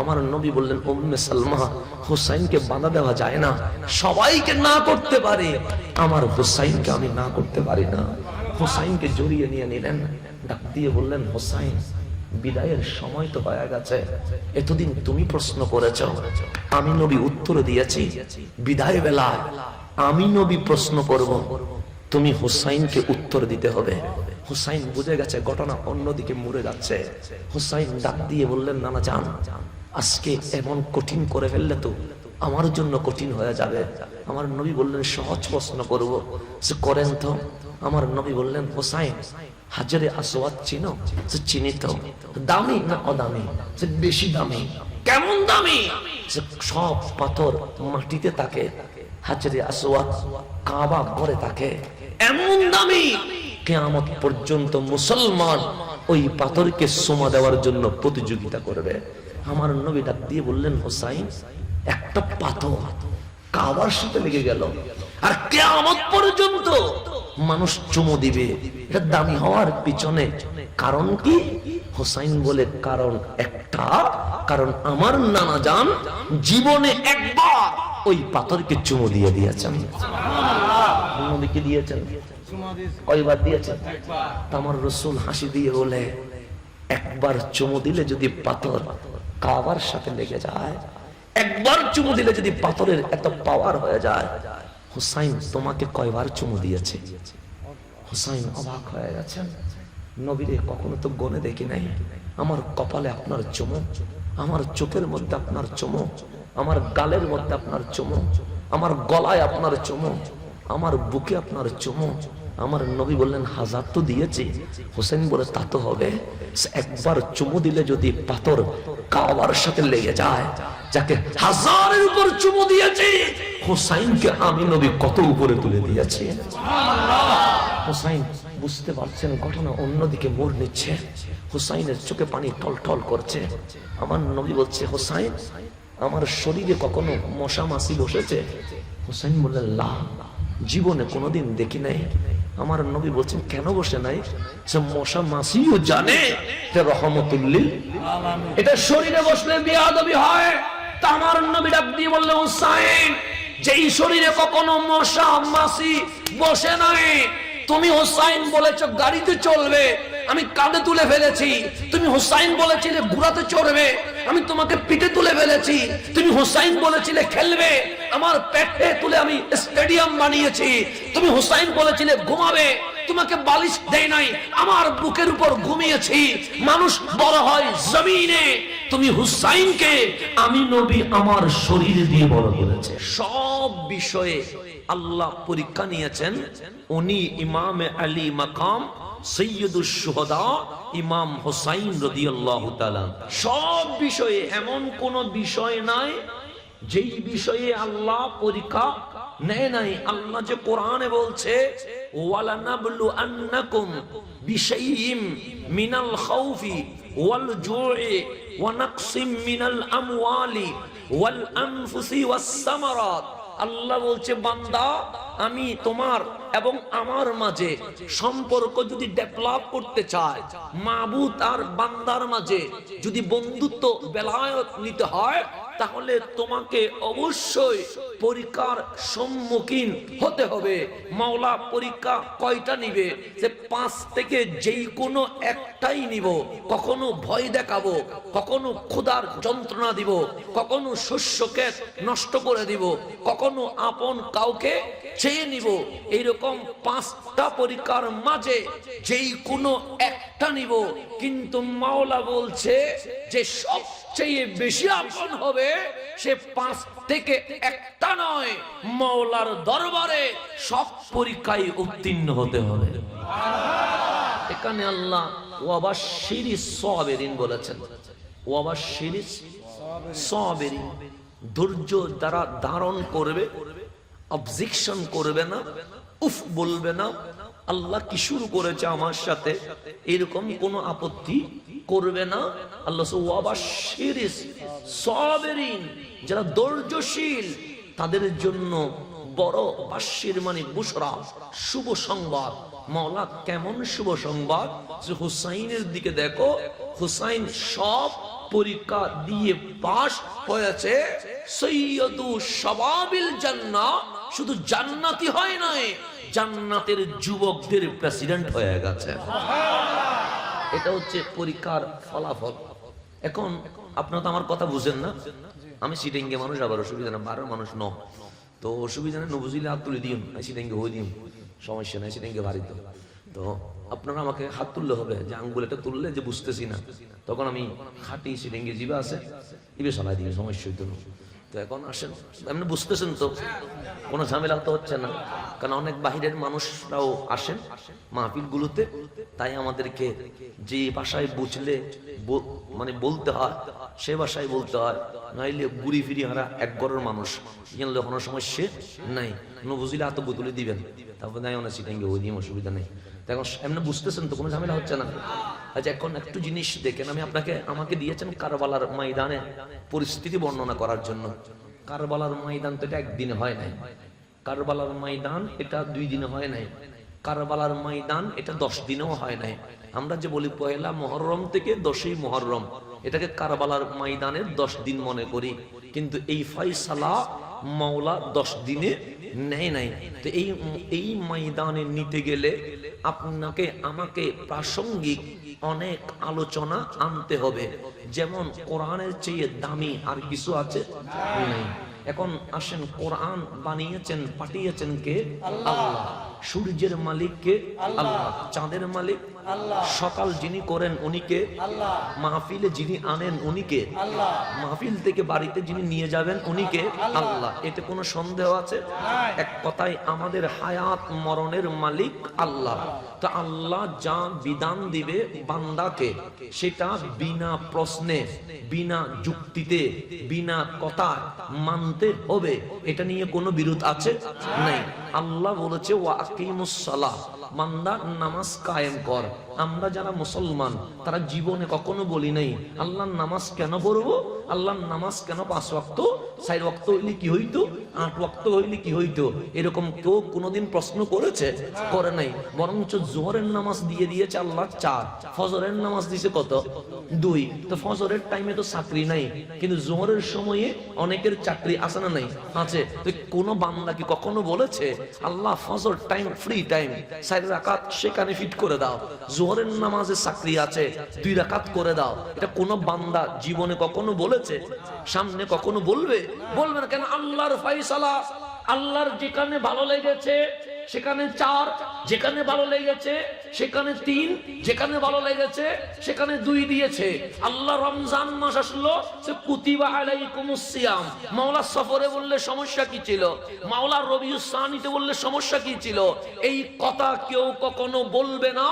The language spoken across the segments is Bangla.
আমার নবী বললেন, উম্মে সালমা, হুসাইনকে বাধা দেওয়া যায় না, সবাইকে না করতে পারে, আমার হুসাইনকে আমি না করতে পারি না। হুসাইনকে জড়িয়ে নিয়ে নিলেন, ডাক দিয়ে বললেন, হুসাইন, বিদায়ের সময় তো হয়ে গেছে। এতদিন তুমি প্রশ্ন করেছ, আমি নবী উত্তর দিয়েছি। বিদায় বেলায় আমি নবী প্রশ্ন করব, তুমি হুসাইনকে উত্তর দিতে হবে। হুসাইন বুঝে গেছে ঘটনা অন্যদিকে মুড়ে যাচ্ছে। হুসাইন ডাক দিয়ে বললেন, নানা জান, আজকে এমন কঠিন করে ফেললে তো আমার জন্য কঠিন হয়ে যাবে। আমার নবী বললেন, সহজ প্রশ্ন করব, সে করেন তো। আমার নবী বললেন, হুসাইন, হাজারে আসওয়াদ চিনো? সে চিনি তো। দামি না অদামি? সে বেশি দামি। কেমন দামি? সে সব পাথর মাটিতে থাকে, হাজারে আসওয়াদ কাবা ঘরে থাকে, এমন দামি কিয়ামত পর্যন্ত মুসলমান ওই পাথরকে সোমা দেওয়ার জন্য প্রতিযোগিতা করবে। আমার নবী ডাক দিয়ে বললেন, হুসাইন, একটা পাথর কাবার সাথে লেগে গেল আর কিয়ামত পর্যন্ত মানুষ চুমু দিবে, এটা দামি হওয়ার পিছনে কারণ কি? হুসাইন বলে, কারণ একটা, কারণ আমার নানা জান জীবনে একবার ওই পাথরকে চুমু দিয়ে দিয়েছেন। নবীকে দিয়েছেন কয়বার দিয়েছেন? আমার রাসূল হাসি দিয়ে বলে, একবার চুমু দিলে যদি পাথর কাবার সাথে লেগে যায়, একবার চুমু দিলে যদি পাথরের এত পাওয়ার হয়ে যায়, হুসাইন তোমাকে কয়বার চুমু দিয়েছে? হুসাইন অবাক হয়ে গেছেন। নবীরে কখনো তো গনে দেখি নাই। আমার কপালে আপনার চুমু, আমার চোখের মধ্যে আপনার চুমু, আমার গালের মধ্যে আপনার চুমু, আমার গলায় আপনার চুমু, আমার বুকে আপনার চুমু। আমার নবী বললেন, হাজার তো দিয়েছি। হোসেন বলে, তা তো হবে, একবার চুমু দিলে যদি পাথর কাবার সাথে লেগে যায়, যাকে হাজারের উপর চুমু দিয়েছি, হোসাইনকে আমি নবী কত উপরে তুলে দিয়েছি। হোসাইন বুঝতে পারছেন ঘটনা অন্যদিকে মোড় নিচ্ছে। হোসাইনের চোখে পানি টলটল করছে। আমার নবী বলছে, হোসাইন, আমার শরীরে কখনো মশা মাছি বসেছে? হোসাইন বললেন, লা, জীবনে কোনোদিন দেখি নাই। আমার নবী বলছেন, কেন বসে নাই? সে মশা মাছিও জানে রহমতুল্লিল আলামিন, এটা শরীরে বসলে বেয়াদবি হয়। তা আমার নবী ডাক দিয়ে বললেন, হুসাইন, যেই শরীরে কখনো মশা মাছি বসে নাই, তুমি হুসাইন বলেছো গাড়িতে চলবে, আমি কাঁধে তুলে ফেলেছি। তুমি হুসাইন বলেছিলে ঘোড়াতে চড়বে, আমি তোমাকে পিঠে তুলে ফেলেছি। তুমি হুসাইন বলেছিলে খেলবে, আমার পেটে তুলে আমি স্টেডিয়াম বানিয়েছি। তুমি হুসাইন বলেছিলে ঘুমাবে, তোমাকে বালিশ দেই নাই, আমার বুকের উপর ঘুমিয়েছি। মানুষ বড় হয় জমিনে, তুমি হুসাইনকে আমি নবী আমার শরীর দিয়ে বড় করেছে। সব বিষয়ে আল্লাহ পরীক্ষা নিয়েছেন। উনি ইমামে আলী মাকাম সৈয়দুশ শুহাদা ইমাম হুসাইন রাদিয়াল্লাহু তাআলা। সব বিষয়ে এমন কোন বিষয় নাই যেই বিষয়ে আল্লাহ পরীক্ষা নেয় নাই। আল্লাহ যে কোরআনে বলছে, ওয়ালানাবলু আন্নাকুম বিশাইইম মিনাল খাউফি ওয়াল জু'i ওয়া নাকসিম মিনাল আমওয়ালি ওয়াল আনফুসি ওয়াস সামারাত। আল্লাহ বলছে, বান্দা, আমি তোমার এবং আমার মাঝে সম্পর্ক যদি ডেভেলপ করতে চাই, মাবুদ আর বান্দার মাঝে যদি বন্ধুত্ব বেলায়ত নিতে হয়, তাহলে তোমাকে অবশ্যই পরীক্ষার সম্মুখীন হতে হবে। মাওলা পরীক্ষা কয়টা নিবে? যে 5 থেকে যেই কোনো একটাই নিব। কখনো ভয় দেখাবো, কখনো ক্ষুধার যন্ত্রণা দিব, কখনো শস্যকে নষ্ট করে দিব, কখনো আপন কাউকে চেয়ে নিব। এইরকম 5টা পরীক্ষার মাঝে যেই কোনো একটা নিব। কিন্তু মাওলা বলছে যে সবচেয়ে বেশি আপন হবে সে 5 থেকে একটা নয়, মাওলার দরবারে সব পরীক্ষায় উত্তীর্ণ হতে হবে। এখানে আল্লাহ ওয়াবাশশিরিস সাবিরিন বলেছেন। ওয়াবাশশিরিস সাবিরিন, ধৈর্য দ্বারা ধারণ করবে, অবজেকশন করবে না, উফ বলবে না, আল্লাহ কি শুরু করেছে আমার সাথে, এরকম কোনো আপত্তি করবে না। আল্লাহ ওয়াবাশশিরিস সাবিরিন, যারা ধৈর্যশীল তাদের জন্য বড় বাশশির মানে বুশরা, শুভ সংবাদ। মাওলা কেমন শুভ সংবাদ? যে হুসাইনের দিকে দেখো, হুসাইন সব পরীক্ষা দিয়ে পাশ হয়েছে, সৈয়দু শাবাবিল জান্নাহ, শুধু জান্নাতি হয় নাই, জান্নাতের যুবকদের প্রেসিডেন্ট হয়ে গেছে। এটা হচ্ছে পরীক্ষার ফলাফল। এখন আপনারা তো আমার কথা বুঝেন না, আমি সিটিংয়ে মানুষ, আবার অসুবিধা না, 12 মানুষ ন, তো অসুবিধা নেই, নবুঝিলে হাত তুলে দিন, সিটিংয়ে হয়ে দিন, সমস্যা নাই, সিটিংয়ে ভারী তো। তো আপনারা আমাকে হাত তুললে হবে, যে আঙ্গুলটা তুললে যে বুঝতেছি না, তখন আমি খাটি সিটিংয়ে জিবা আছে ইবে চালাই দিবি, সমস্যা হইতো না। তো এখন আসেন, এমনি বুঝতেছেন তো, কোনো ঝামেলা তো হচ্ছে না, কারণ অনেক বাহিরের মানুষরাও আসেন মাহফিলগুলোতে, তাই আমাদেরকে যে ভাষায় বুঝলে মানে বলতে হয় সে ভাষায় বলতে হয়, নাইলে ঘুরি ফিরি হারা এক ঘরের মানুষ এখানে কোনো সমস্যা নাই, কোনো বুঝলে হাত বোতলে দিবেন, তারপর নাই অনেক সিটাঙ্গে ওই দিয়ে অসুবিধা নেই। এখন এমনি বুঝতেছেন তো, কোনো ঝামেলা হচ্ছে না। আচ্ছা, এখন একটু জিনিস দেখেন, আমি আমাকে দিয়েছেন কারবালার ময়দানে পরিস্থিতি বর্ণনা করার জন্য। কারবালার ময়দান তো এটা একদিনে হয় নাই, কারবালার ময়দান এটা 2 দিনে হয় নাই, কারবালার ময়দান এটা 10 দিনেও হয় নাই। আমরা যে বলি পহেলা মুহররম থেকে 10ই মুহররম, এটাকে কারবালার ময়দানের 10 দিন মনে করি, কিন্তু এই ফয়সালা মাওলা 10 দিনে নেয় নাই। তো এই ময়দানে নিতে গেলে আপনাকে আমাকে প্রাসঙ্গিক অনেক আলোচনা আনতে হবে, যেমন কোরআনের চেয়ে দামি আর কিছু আছে নাই। এখন আসেন, কোরআন বানিয়েছেন পাঠিয়েছেন কে? আল্লাহ। সূর্যের মালিক কে? আল্লাহ। চাঁদের মালিক আল্লাহ। সকাল যিনি করেন উনি কে? আল্লাহ। মাহফিলে যিনি আনেন উনি কে? আল্লাহ। মাহফিল থেকে বাড়িতে যিনি নিয়ে যাবেন উনি কে? আল্লাহ। এতে কোনো সন্দেহ আছে? এক কথায় আমাদের হায়াত মরণের মালিক আল্লাহ। তো আল্লাহ যা বিধান দিবে বান্দাকে, সেটা বিনা প্রশ্নে, বিনা যুক্তিতে, বিনা কথা মানতে হবে। এটা নিয়ে কোনো বিরোধ আছে? নাই। আল্লাহ বলেছে ওয়া আকিমুস সালাহ, বান্দা নামাজ কায়েম কর। আমরা যারা মুসলমান তারা জীবনে কখনো বলি নাই আল্লাহর নামাজ কেন পড়বো, আল্লাহর নামাজ কেন 5 ওয়াক্ত, 4 ওয়াক্ত হইলে কি হইতো, 8 ওয়াক্ত হইলে কি হইতো, এরকম কেউ কোনোদিন প্রশ্ন করেছে? করে নাই। বরঞ্চ জোহরের নামাজ দিয়ে দিয়েছে আল্লাহ 4, ফজরের নামাজ দিয়েছে কত? 2। তো ফজরের টাইমে তো চাকরি নাই, কিন্তু জোহরের সময়ে অনেকের চাকরি আছে না নাই? আছে। তো কোন বান্দা কি কখনো বলেছে আল্লাহ ফজর টাইম ফ্রি টাইম 4 রাকাত সেখানে ফিট করে দাও, জোহরের নামাজে চাকরি আছে 2 রাকাত করে দাও? এটা কোন বান্দা জীবনে কখনো বলেছে? সামনে কখনো বলবে? বলবে না। কেন? আল্লাহর ফয়সালা, আল্লাহর যেখানে ভালো লেগেছে সেখানে 4, যেখানে ভালো লেগেছে সেখানে 3, যেখানে ভালো লেগেছে সেখানে 2 দিয়েছে। আল্লাহ রমজান মাস আসলো, সে কুতিবা আলাইকুমুস সিয়াম, মাওলা সফরে বললে সমস্যা কি ছিল? মাওলা রবিউস সানিতে বললে সমস্যা কি ছিল? এই কথা কেউ কখনো বলবে না।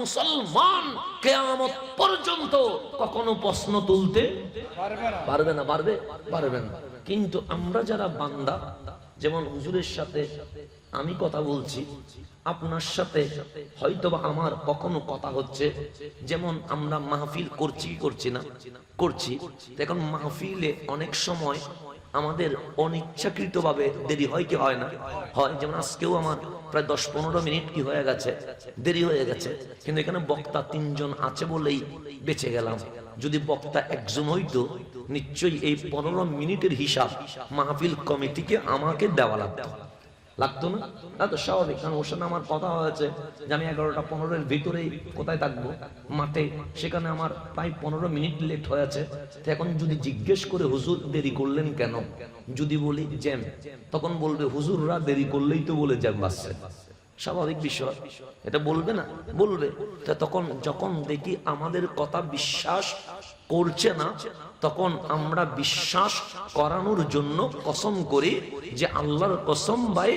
মুসলমান কিয়ামত পর্যন্ত কখনো প্রশ্ন তুলতে পারবে না। পারবে না। কিন্তু আমরা যারা বান্দা, যেমন হুজুরের সাথে আমি কথা বলছি, আপনার সাথে হয়তোবা আমার কখনো কথা হচ্ছে, যেমন আমরা মাহফিল করছি না করছি। এখন মাহফিলে অনেক সময় আমাদের অনিচ্ছাকৃতভাবে দেরি হয় কি হয় না? হয়। যেমন আজকেও আমার প্রায় 10-15 মিনিট কি হয়ে গেছে, দেরি হয়ে গেছে, কিন্তু এখানে বক্তা 3 জন আছে বলেই বেঁচে গেলাম। যদি বক্তা একজন হইতো নিশ্চয়ই এই 15 মিনিটের হিসাব মাহফিল কমিটিকে আমাকে দেওয়া লাগতো না? তো স্বাভাবিক, কারণ ওর সাথে আমার কথা হয়েছে যে আমি 11:15 ভিতরেই কোথায় থাকবো, মাঠে। সেখানে আমার প্রায় 15 মিনিট লেট হয়েছে। এখন যদি জিজ্ঞেস করে হুজুর দেরি করলেন কেন, যদি বলি জ্যাম, তখন বলবে হুজুররা দেরি করলেই তো বলে জ্যাম বাসছে। স্বাভাবিক বিষয়, এটা বলবে না? বলবে। তখন যখন দেখি আমাদের কথা বিশ্বাস করছে না, তখন আমরা বিশ্বাস করানোর জন্য কসম করি যে আল্লাহর কসম ভাই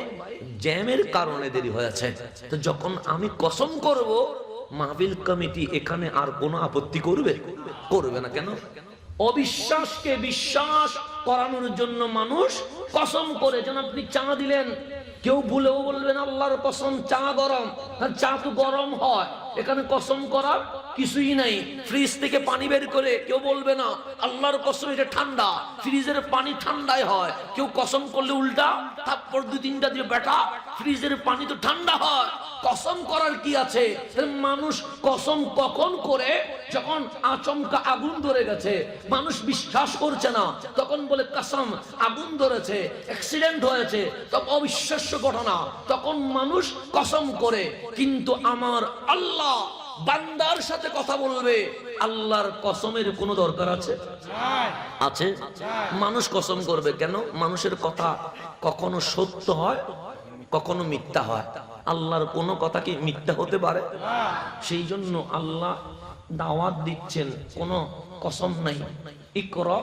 জ্যামের কারণে দেরি হয়েছে। তো যখন আমি কসম করব, মাহফিল কমিটি এখানে আর কোনো আপত্তি করবে না। কেন? অবিশ্বাসকে বিশ্বাস করানোর জন্য মানুষ কসম করে। যেন আপনি চা দিলেন, কেউ ভুলেও বলবেন আল্লাহর কসম চা গরম, চা তো গরম হয়, এখানে কসম করার কিছুই নাই, ফ্রিজ থেকে পানি বের করে কেউ বলবে না আল্লাহর কসম এটা ঠান্ডা, ফ্রিজের পানি ঠান্ডাই হয়। কেউ কসম করলে উল্টা তারপর 2-3টা দিয়ে বেটা ফ্রিজের পানি তো ঠান্ডা হয়। কসম করার কি আছে? মানুষ কসম কখন করে? যখন আচমকা আগুন ধরে গেছে, মানুষ বিশ্বাস করছে না, তখন বলে কসম আগুন ধরেছে, অ্যাক্সিডেন্ট হয়েছে, তখন অবিশ্বাস্য ঘটনা, তখন মানুষ কসম করে। কিন্তু আমার আল্লাহ বান্দার সাথে কথা বলবে, আল্লাহর কসমের কোনো দরকার আছে? আছে? মানুষ কসম করবে কেন? মানুষের কথা কখনো সত্য হয়, কখনো মিথ্যা হয়। আল্লাহর কোনো কথা কি মিথ্যা হতে পারে? সেই জন্য আল্লাহ দাওয়াত দিচ্ছেন, কোনো কসম নাই। ইকরা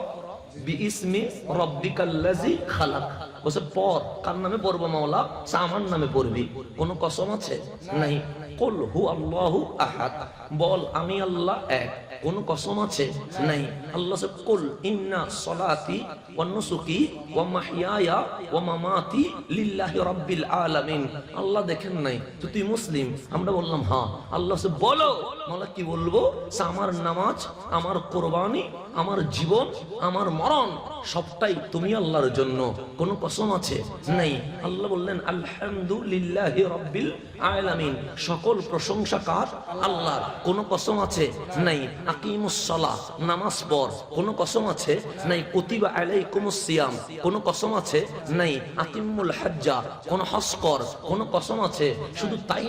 বিইসমি রাব্বিকাল্লাযী খালাক, বসে পড়। কার নামে পড়বো? মাওলা, আমার নামে পড়বি। কোনো কসম আছে? নাই। কুল হু আল্লাহু আহাদ, বল আমি আল্লাহ এক। কোন কসম আছে? নাই। আল্লাহ সে কুল ইন্না সলাতি ওয়া নুসুকি ওয়া মাহইয়ায়া ওয়া মামাতি লিল্লাহি রাব্বিল আলামিন। আল্লাহ দেখেন নাই তো তুই মুসলিম? আমরা বললাম হ্যাঁ। আল্লাহ সে বলো, মাওলা কি বলবো? আমার নামাজ, আমার কুরবানি, আমার জীবন, আমার মরণ সবটাই তুমি আল্লাহর জন্য। কোন কসম আছে? নাই। আল্লাহ বললেন আলহামদুলিল্লাহি রাব্বিল আলামিন, সকল প্রশংসা কার? আল্লাহর। কোন কসম আছে? নাই। আকিমুস সালাহ, নামাজ পড়। কোন কসম আছে? নাই। কুতিবা আলাইকুমুস সিয়াম, কোন কসম আছে? নাই। আকিমুল হজ্জা, কোন হজ কর। কোন কসম আছে? শুধু তাই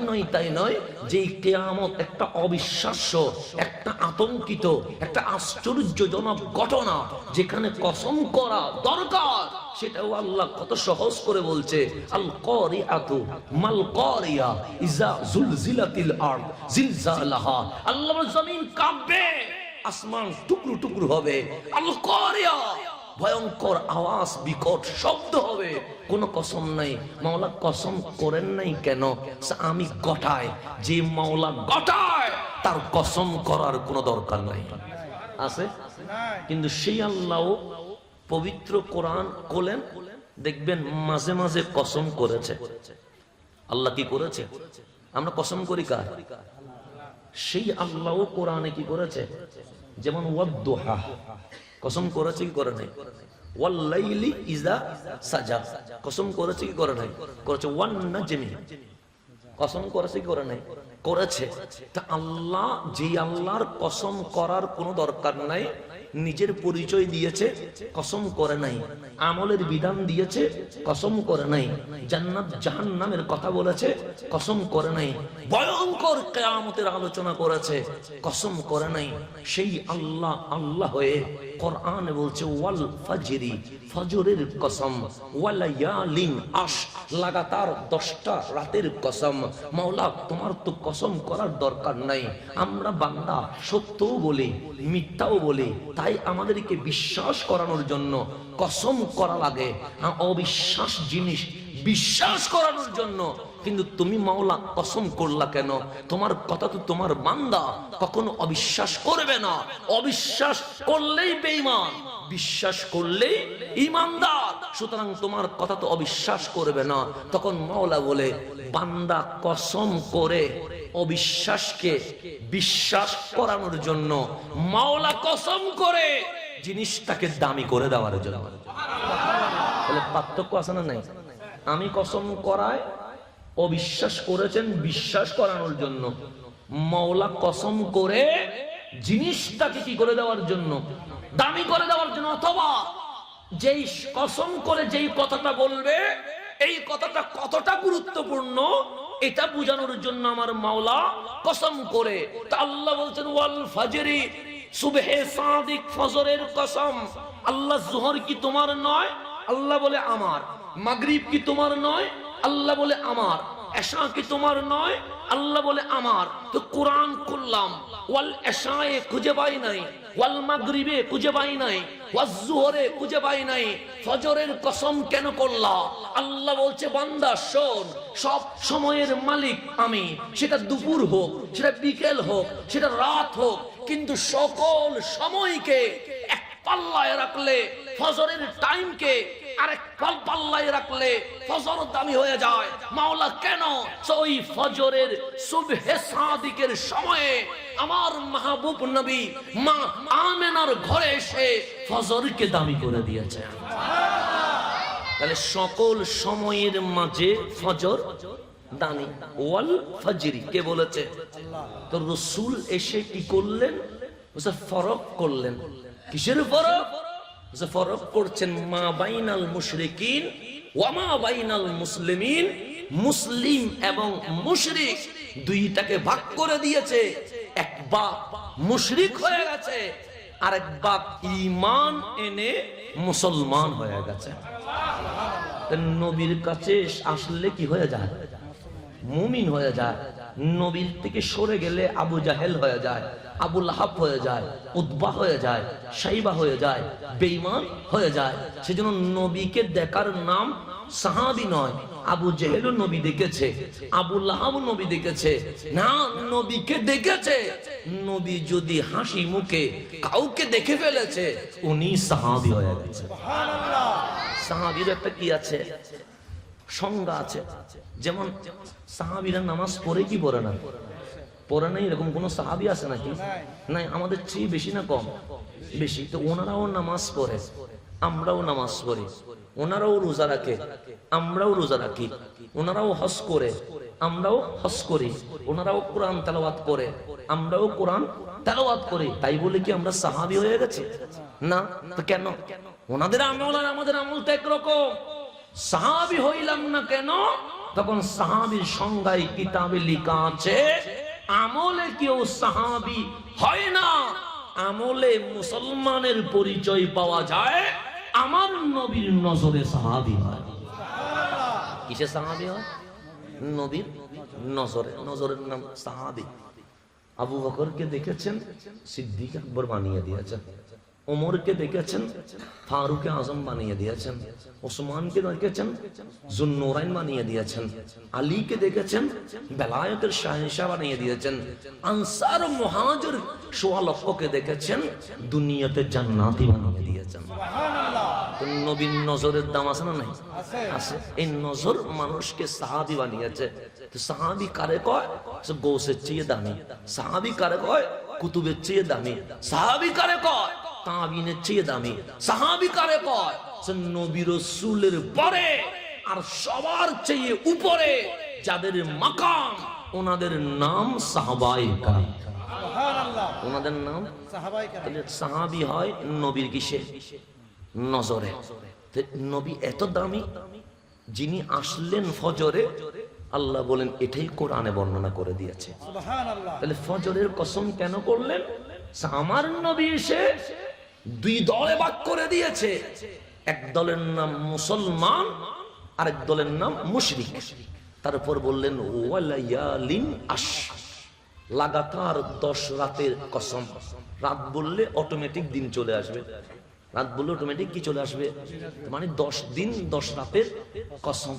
নয়, যেই কিয়ামত একটা অবিশ্বাস্য, একটা আতঙ্কিত, একটা আশ্চর্যজনক ঘটনা, যেখানে কসম করা দরকার, সেটাও আল্লাহ কত সহজ করে বলছে। আল কারিআতু মাল কারিয়া ইজা জুলজিলাতিল আরদ জিলজালাহা। আল্লাহ জমিন কাঁপবে, আসমান টুকরো টুকরো হবে। আল কারিয়া, ভয়ঙ্কর আওয়াজ, বিকট শব্দ হবে। কোন কসম নাই। মাওলা কসম করেন নাই কেন? আমি গটায়, যে মাওলা গটায় তার কসম করার কোনো দরকার নাই। আছে? কিন্তু সেই আল্লাহ পবিত্র কোরআন খোলেন, দেখবেন মাঝে মাঝে কসম করেছে। আল্লাহ কি করেছে? আমরা কসম করি কার? সেই আল্লাহ কোরআনে কি করেছে? যেমন ওয়াদ-দুহা, কসম করেছে কি করে নাই? ওয়াল লাইলি ইজা সাজা, কসম করেছে কি করে নাই? করেছে। ওয়ান নাজমি, কসম করেছে কি করে নাই? করেছে। তা আল্লাহ, যে আল্লাহর কসম করার কোনো দরকার নাই, নিজের পরিচয় দিয়েছে, কসম করে নাই। আমলের বিধান দিয়েছে, কসম করে নাই। জান্নাত জাহান্নামের কথা বলেছে, কসম করে নাই। ভয়ঙ্কর কিয়ামতের আলোচনা করেছে, কসম করে নাই। সেই আল্লাহ আল্লাহ হয়ে কোরআনে বলছে ওয়াল ফাজরি, ফজরের কসম, ওয়ালায়ালিন আশ, লাগাতার 10টা রাতের কসম। মাওলা তোমার তো কসম করার দরকার নাই। আমরা বান্দা সত্যও বলি, মিথ্যাও বলি, তাই আমাদেরকে বিশ্বাস করানোর জন্য কসম করা লাগে। অবিশ্বাস জিনিস বিশ্বাস করানোর জন্য। কিন্তু তুমি মাওলা কসম করলা কেন? তোমার কথা তো তোমার বান্দা কখনো অবিশ্বাস করবে না। অবিশ্বাস করলেই বেঈমান, বিশ্বাস করলেই ঈমানদার। সুতরাং তোমার কথা তো অবিশ্বাস করবে না। তখন মাওলা বলে, বান্দা কসম করে অবিশ্বাসকে বিশ্বাস করানোর জন্য, মাওলা কসম করে জিনিসটাকে দামি করে দেওয়ার জন্য। তাহলে পার্থক্য আছে না নাই? আমি কসম করায় অবিশ্বাস করেছেন বিশ্বাস করানোর জন্য, মাওলা কসম করে জিনিসটাকে কি করে দেওয়ার জন্য? দামি করে দেওয়ার জন্য। অথবা যেই কসম করে যেই কথাটা বলবে, এই কথাটা কতটা গুরুত্বপূর্ণ এটা বোঝানোর জন্য আমার মাওলা কসম করে। তা আল্লাহ বলছেন ওয়াল ফাজরি, সুবহে সাদিক, ফজরের কসম। আল্লাহ জোহর কি তোমার নয়? আল্লাহ বলে আমার। মাগরিব কি তোমার নয়? আল্লাহ বলে আমার। এশা কি তোমার নয়? আল্লাহ বলে আমার। তো কোরআন করলাম, ওয়াল এশায়ে খুঁজে পাই নাই, ওয়াল মাগরিবে খুঁজে পাই নাই, ওয়াজ জোহরে খুঁজে পাই নাই, ফজরের কসম কেন করলা? আল্লাহ বলছে বান্দা শোন, সব সময়ের মালিক আমি। সেটা দুপুর হোক, সেটা বিকেল হোক, সেটা রাত হোক, কিন্তু সকল সময়কে এক পাল্লায় রাখলে, ফজরের টাইমকে আরেক পাল্লায় রাখলে ফজর দামি হয়ে যায়। মাওলা কেন ওই ফজরের সুবহে সাদিকের সময়ে আমার মাহবুব নবী মা আমেনার ঘরে এসে ফজরকে দামি করে দিয়েছেন। তাহলে সকল সময়ের মাঝে ফজর দামি। ওয়াল ফজরি কে বলেছে? তো রাসূল এসে কি করলেন? ফরক করলেন। কিসের ফরক? ফরক করছেন মা বাইনাল মুশরিকিন ওয়া মা বাইনাল মুসলিমিন। মুসলিম এবং মুশরিক দুইটাকে ভাগ করে দিয়েছে। এক বাপ মুশরিক হয়ে গেছে, আরেক বাপ ঈমান এনে মুসলমান হয়ে গেছে। নবীর কাছে আসলে কি হয়ে যায়? মুমিন হয়ে যায়। নবীর থেকে সরে গেলে আবু জাহেল হয়ে যায়, আবু লাহাব হয়ে যায়, উতবা হয়ে যায়, শাইবা হয়ে যায়, বেঈমান হয়ে যায়। সেজন্য নবীকে দেখার নাম সাহাবী নয়। আবু জেহেলও নবী দেখেছে, আবু লাহাব নবী দেখেছে, না নবীকে দেখেছে। নবী যদি হাসি মুখে কাউকে দেখে ফেলেছে, উনি সাহাবী হয়ে গেছে। সুবহানাল্লাহ। সাহাবীর একটা কি আছে? সংজ্ঞা আছে। যেমন সাহাবীরা নামাজ পড়ে কি পড়ে না? পড়ে নাই এরকম কোন সাহাবী আছে নাকি? নাই। আমাদের চেয়ে বেশি না কম? বেশি। তো ওনারাও নামাজ পড়ে, আমরাও নামাজ পড়ি। ওনারাও রোজা রাখে, আমরাও রোজা রাখি। ওনারাও হজ করে, আমরাও হজ করি। ওনারাও কোরআন তেলাওয়াত করে, আমরাও কোরআন তেলাওয়াত করি। তাই বলে কি আমরা সাহাবী হয়ে গেছি? না। তো কেন? ওনাদের আমল আর আমাদের আমল তো একরকম। সাহাবী হইলাম না কেন? তখন সাহাবীর সংজ্ঞায় কিতাবে লেখা আছে, আমলে কেউ সাহাবী হয় না। আমলে মুসলমানের পরিচয় পাওয়া যায়, আমার নবীর নজরে সাহাবী হয়। কিসে সাহাবী হয়? নবীর নজরে। নজরের নাম সাহাবী। আবু বকরকে দেখেছেন, সিদ্দিক আকবর বানিয়ে দিয়েছেন। ওমরকে দেখেছেন, ফারুক আজম বানিয়ে দিয়েছেন। ওসমানকে দেখেছেন, জুন্নুরাইন বানিয়ে দিয়েছেন। আলীকে দেখেছেন, বেলায়েতের শাহেনশাহ বানিয়ে দিয়েছেন। আনসার মুহাজির সোয়া লক্ষকে দেখেছেন, দুনিয়াতে জান্নাতি বানিয়ে দিয়েছেন। সুবহানাল্লাহ। নবীর নজরের দাম আছে না নাই? আছে। এই নজর মানুষকে সাহাবী বানিয়েছে। তো সাহাবী কারে কয়? গৌসের চেয়ে দামি। সাহাবী কারে কয়? কুতুবের চেয়ে দামি। সাহাবী কারে কয়? তাবিনের চেয়ে দামি। সাহাবী কারে কয়? নবী রাসূলের পরে আর সবার চেয়ে উপরে যাদের মাকাম, ওনাদের নাম সাহাবায়ে কেরাম। সুবহানাল্লাহ। ওনাদের নাম সাহাবায়ে কেরাম। তাহলে সাহাবী হয় নবীর কিসে? নজরে। নবী এত দামি, যিনি আসলেন ফজরে, আল্লাহ বলেন এটাই কোরআনে বর্ণনা করে দিয়েছে। সুবহানাল্লাহ। তাহলে ফজরের কসম কেন করলেন? আমার নবী এসে দুই দলে ভাগ করে দিয়েছে। এক দলের নাম মুসলমান, আরেক দলের নাম মুশরিক। তারপর বললেন ওয়ালায়ালিন আশ, লাগাতার 10 রাতের কসম। রাত বললে অটোমেটিক দিন চলে আসবে। রাত বললে অটোমেটিক কি চলে আসবে? মানে 10 দিন 10 রাতের কসম।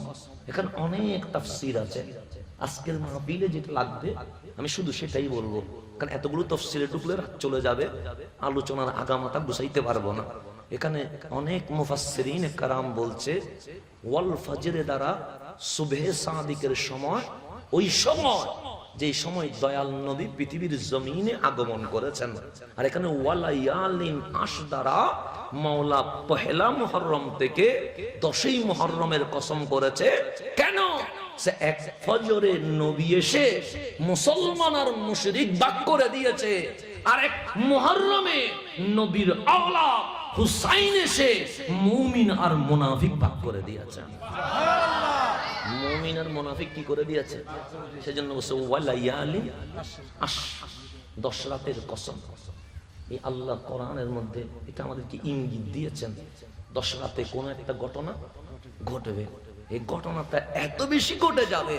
এখানে অনেক তাফসীর আছে। আজকের মাহফিলে যেটা লাগবে আমি শুধু সেটাই বলবো, কারণ এতগুলো তাফসীরে ঢুকলে রাত চলে যাবে, আলোচনার আগামাতা গুছাইতে পারবো না। এখানে অনেক মুফাসসিরিন কেরাম বলছে ওয়াল ফজরে দ্বারা সুবহে সাদিকের সময়, ওই সময় যে সময় দয়াল নবী পৃথিবীর জমিনে আগমন করেছেন। আর এখানে ওয়ালায়ালিন আশ দ্বারা মাওলা পহেলা মুহররম থেকে 10ই মুহররমের কসম করেছে। কেন? সে এক ফজরে নবী এসে মুসলমান আর মুশরিক ভাগ করে দিয়েছে, আর এক মুহররমে নবীর আওলাদ হুসাইন এসে মুমিন আর মুনাফিক ভাগ করে দিয়েছে। সুবহানাল্লাহ। মুমিন আর মুনাফিক কি করে দিয়েছে? সেজন্য বলছে ওয়ালায়ালি আশ, 10 রাতের কসম। এই আল্লাহ কোরআনের মধ্যে এটা আমাদেরকে ইঙ্গিত দিয়েছেন 10 রাতে কোন একটা ঘটনা ঘটবে। এই ঘটনাটা এত বেশি ঘটে যাবে,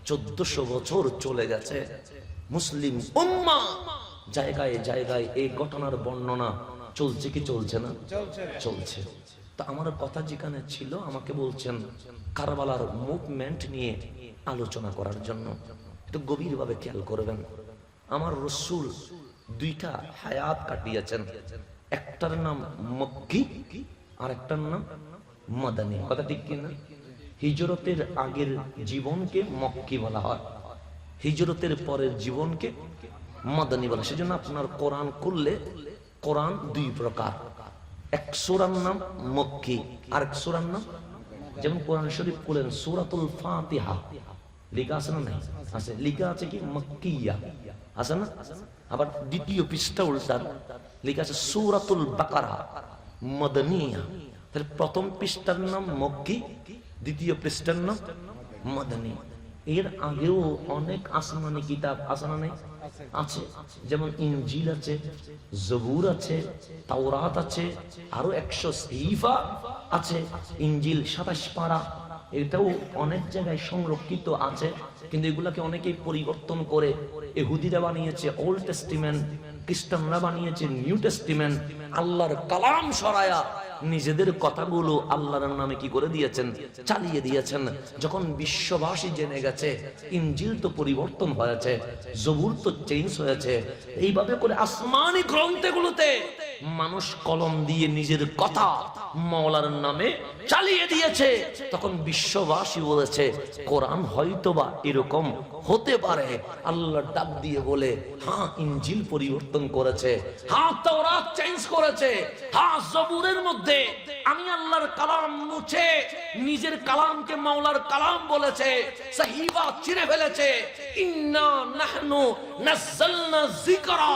1400 বছর চলে গেছে। মুসলিম উম্মাহ জায়গায় জায়গায় এই ঘটনার বর্ণনা চলছে কি চলছে না? চলছে। তো আমার কথা যেখানে ছিল, আমাকে বলছেন কারবালার মুভমেন্ট নিয়ে আলোচনা করার জন্য। একটু গভীরভাবে খেয়াল করবেন। আমার রাসূল 2টা হায়াত কাটিয়েছেন। একটার নাম মক্কি আর একটার নাম মাদানী। কথা ঠিক কিনা? হিজরতের আগের জীবনকে মক্কি বলা হয়, হিজরতের পরের জীবনকে মাদানী বলা। সেজন্য আপনার কোরআন করলে কোরআন দুই প্রকার, এক সূরার নাম মক্কি আর এক সূরার নাম, যেমন কোরআন শরীফ খুলেন সূরাতুল ফাতিহা লেখা আছে না? নাই আছে, লেখা আছে কি মক্কিয়া আছে না? আবার দ্বিতীয় পৃষ্ঠা উল্টান লেখা আছে সূরাতুল বাকারা মাদানিয়া। তাহলে প্রথম পৃষ্ঠার নাম মক্কি, দ্বিতীয় পৃষ্ঠার নাম মাদানী। এর আগেও অনেক আসমানি কিতাব আছে না? নাই আছে, যেমন ইনজিল আছে, জবুর আছে, তাওরাত আছে, আরো 100 সহিফা আছে। ইনজিল 27 পারা, এটাও অনেক জায়গায় সংরক্ষিত আছে, কিন্তু এগুলাকে অনেকেই পরিবর্তন করে ইহুদিরা বানিয়েছে ওল্ড টেস্টিমেন্ট, খ্রিস্টানরা বানিয়েছে নিউ টেস্টিমেন্ট। আল্লাহর কালাম সরায়া নিজেদের কথাগুলো আল্লাহর নামে কি করে দিয়েছেন, চালিয়ে দিয়েছেন। যখন বিশ্ববাসী জেনে গেছে ইনজিল তো পরিবর্তন হয়েছে, জবুর তো চেঞ্জ হয়েছে, এইভাবে করে আসমানি গ্রন্থগুলোতে মানুষ কলম দিয়ে নিজের কথা মাওলার নামে চালিয়ে দিয়েছে, তখন বিশ্ববাসী বলেছে কোরআন হয়তোবা এরকম হতে পারে। আল্লাহ ডাক দিয়ে বলে, হ্যাঁ ইনজিল পরিবর্তন করেছে, হ্যাঁ তাওরাত চেঞ্জ করেছে, হ্যাঁ জবুরের মধ্যে আমি আল্লাহর কালাম মুছে নিজের কালামকে মাওলার কালাম বলেছে, সহিফা ছিঁড়ে ফেলেছে। ইন্না নাহনু নাযালনা যিকরা,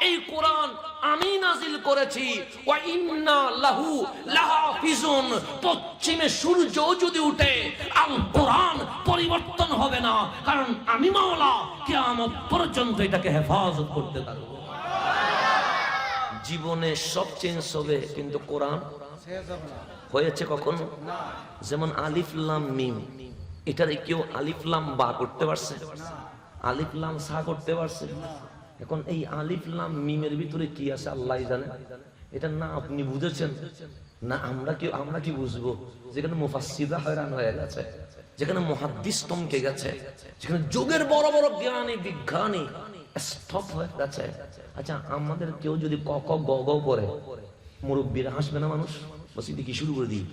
এই কোরআন আমি নাজিল করেছি, ওয়া ইন্না লাহু লাহাফিজুন, পশ্চিমে সূর্য যদি উঠে আল কোরআন পরিবর্তন হবে না, কারণ আমি মাওলা কিয়ামত পর্যন্ত এটাকে হেফাজত করতে পারবো। জীবনে সব চেঞ্জ হবে কিন্তু কোরআন হয়েছে কখনো? যেমন আলিফ লাম মিম, এটার কেউ আলিফ লাম বা করতে পারছে? আলিফ লাম সা করতে পারছে? এখন এই আলিফ লাম মিমের ভিতরে কি আছে আল্লাহ জানে। এটা না আপনি বুঝেছেন না আমরা কি বুঝবো? যেখানে মুফাসসিররা হয়রান হয়ে গেছে, যেখানে মুহাদ্দিস থমকে গেছে, যেখানে যুগের বড় বড় জ্ঞানী বিজ্ঞানী স্টপ হয়ে গেছে। আচ্ছা, আমাদের কেউ যদি ক ক গ গ করে, মুরব্বীরা হাসবে না? মানুষ বসে কি শুরু করে দিই,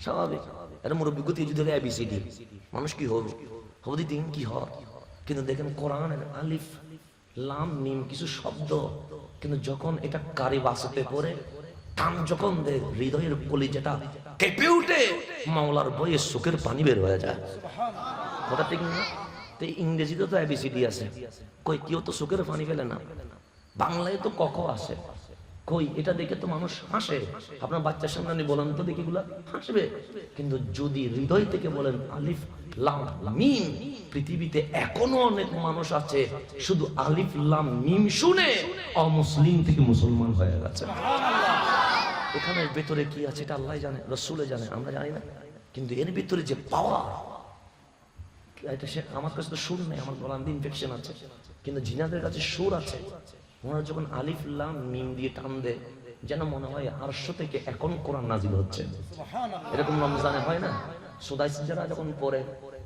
স্বাভাবিক। এটা মুরব্বী গতি যদি এবিসিডি, মানুষ কি হবে? হবদি দিন কি হয়? কিন্তু দেখেন কোরআনের আলিফ লাম মিম কিছু শব্দ, কিন্তু যখন এটা কারি বাসাতে পড়ে, টান যখন দেয় হৃদয়ের কলিজাটা কেঁপে উঠে, মাওলার বইয়ে চোখের পানি বের হয়ে যায়। কথা ঠিক না? তো ইংরেজিতে তো এবিসিডি আছে, কই কেউ তো চোখের পানি ফেলে না। বাংলায় তো ক খ আছে, কই এটা দেখে তো মানুষ হাসে। আপনার বাচ্চার সামনে বলেন তো দেখি গুলা হাসবে, কিন্তু যদি হৃদয় থেকে বলেন আলিফ লাম মিম, পৃথিবীতে এখনো অনেক মানুষ আছে শুধু আলিফ লাম মিম শুনে অমুসলিম থেকে মুসলমান হয়ে গেছে। এখানের ভেতরে কি আছে এটা আল্লাহ জানে, রাসূলে জানে, আমরা জানি না। কিন্তু এর ভিতরে যে পাওয়ার, এটা সে আমার কাছে তো সুর নেই, আমার গলার ইনফেকশন আছে, কিন্তু জিনাদের কাছে সুর আছে। ওনারা যখন আলিফ লাম মিম দিয়ে টান দেয়, যেন মনে হয় আরশ থেকে এখন কোরআন নাজিল হচ্ছে। এরকম রমজানে হয় না, সুদাই সিজদা যখন পড়ে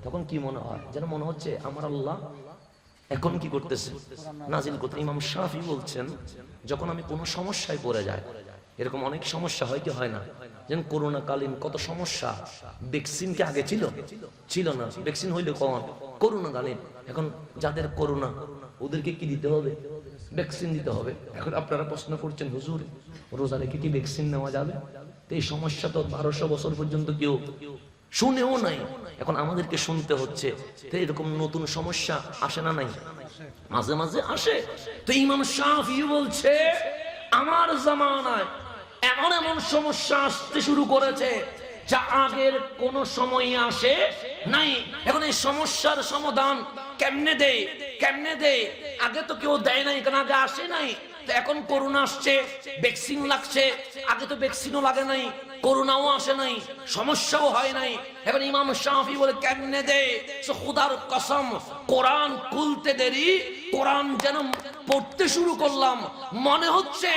তখন কি মনে হয়? যেন মনে হচ্ছে আমার আল্লাহ এখন কি করতেছে, নাজিল করতে। ইমাম শাফি বলছেন, যখন আমি কোনো সমস্যায় পড়ে যাই, এরকম অনেক সমস্যা হয় কি হয় না, যেমন করোনা কালীন কত সমস্যা, ভ্যাকসিন কি আগে ছিল? ছিল না। ভ্যাকসিন হইলে কখন? করোনা কালীন। এখন যাদের করোনা ওদেরকে কি দিতে হবে? ভ্যাকসিন দিতে হবে। এখন আপনারা প্রশ্ন করছেন, হুজুর রোজা রেখে কি ভ্যাকসিন নেওয়া যাবে? তো এই সমস্যা তো 1200 বছর পর্যন্ত কেউ শুনেও নাই, এখন আমাদেরকে শুনতে হচ্ছে। তো এরকম নতুন সমস্যা আসে না? নাই, মাঝে মাঝে আসে। তো ইমাম শাফি বলছে, আমার জামানায় এমন এমন সমস্যা আসতে শুরু করেছে যা আগের কোন সময় আসে নাই। এখন এই সমস্যার সমাধান কেমনে দেয়? আগে তো কেউ দেয় নাই, কারণ আগে আসে নাই। তো এখন করোনা আসছে, ভ্যাকসিন লাগছে, আগে তো ভ্যাকসিনও লাগে নাই, করোনাও আসে নাই, সমস্যাও হয় নাই। এখন ইমাম শাফি বলে কেমনে দেয়? খোদার কসম, কোরআন খুলতে দেরি, কোরআন যেন পড়তে শুরু করলাম, মনে হচ্ছে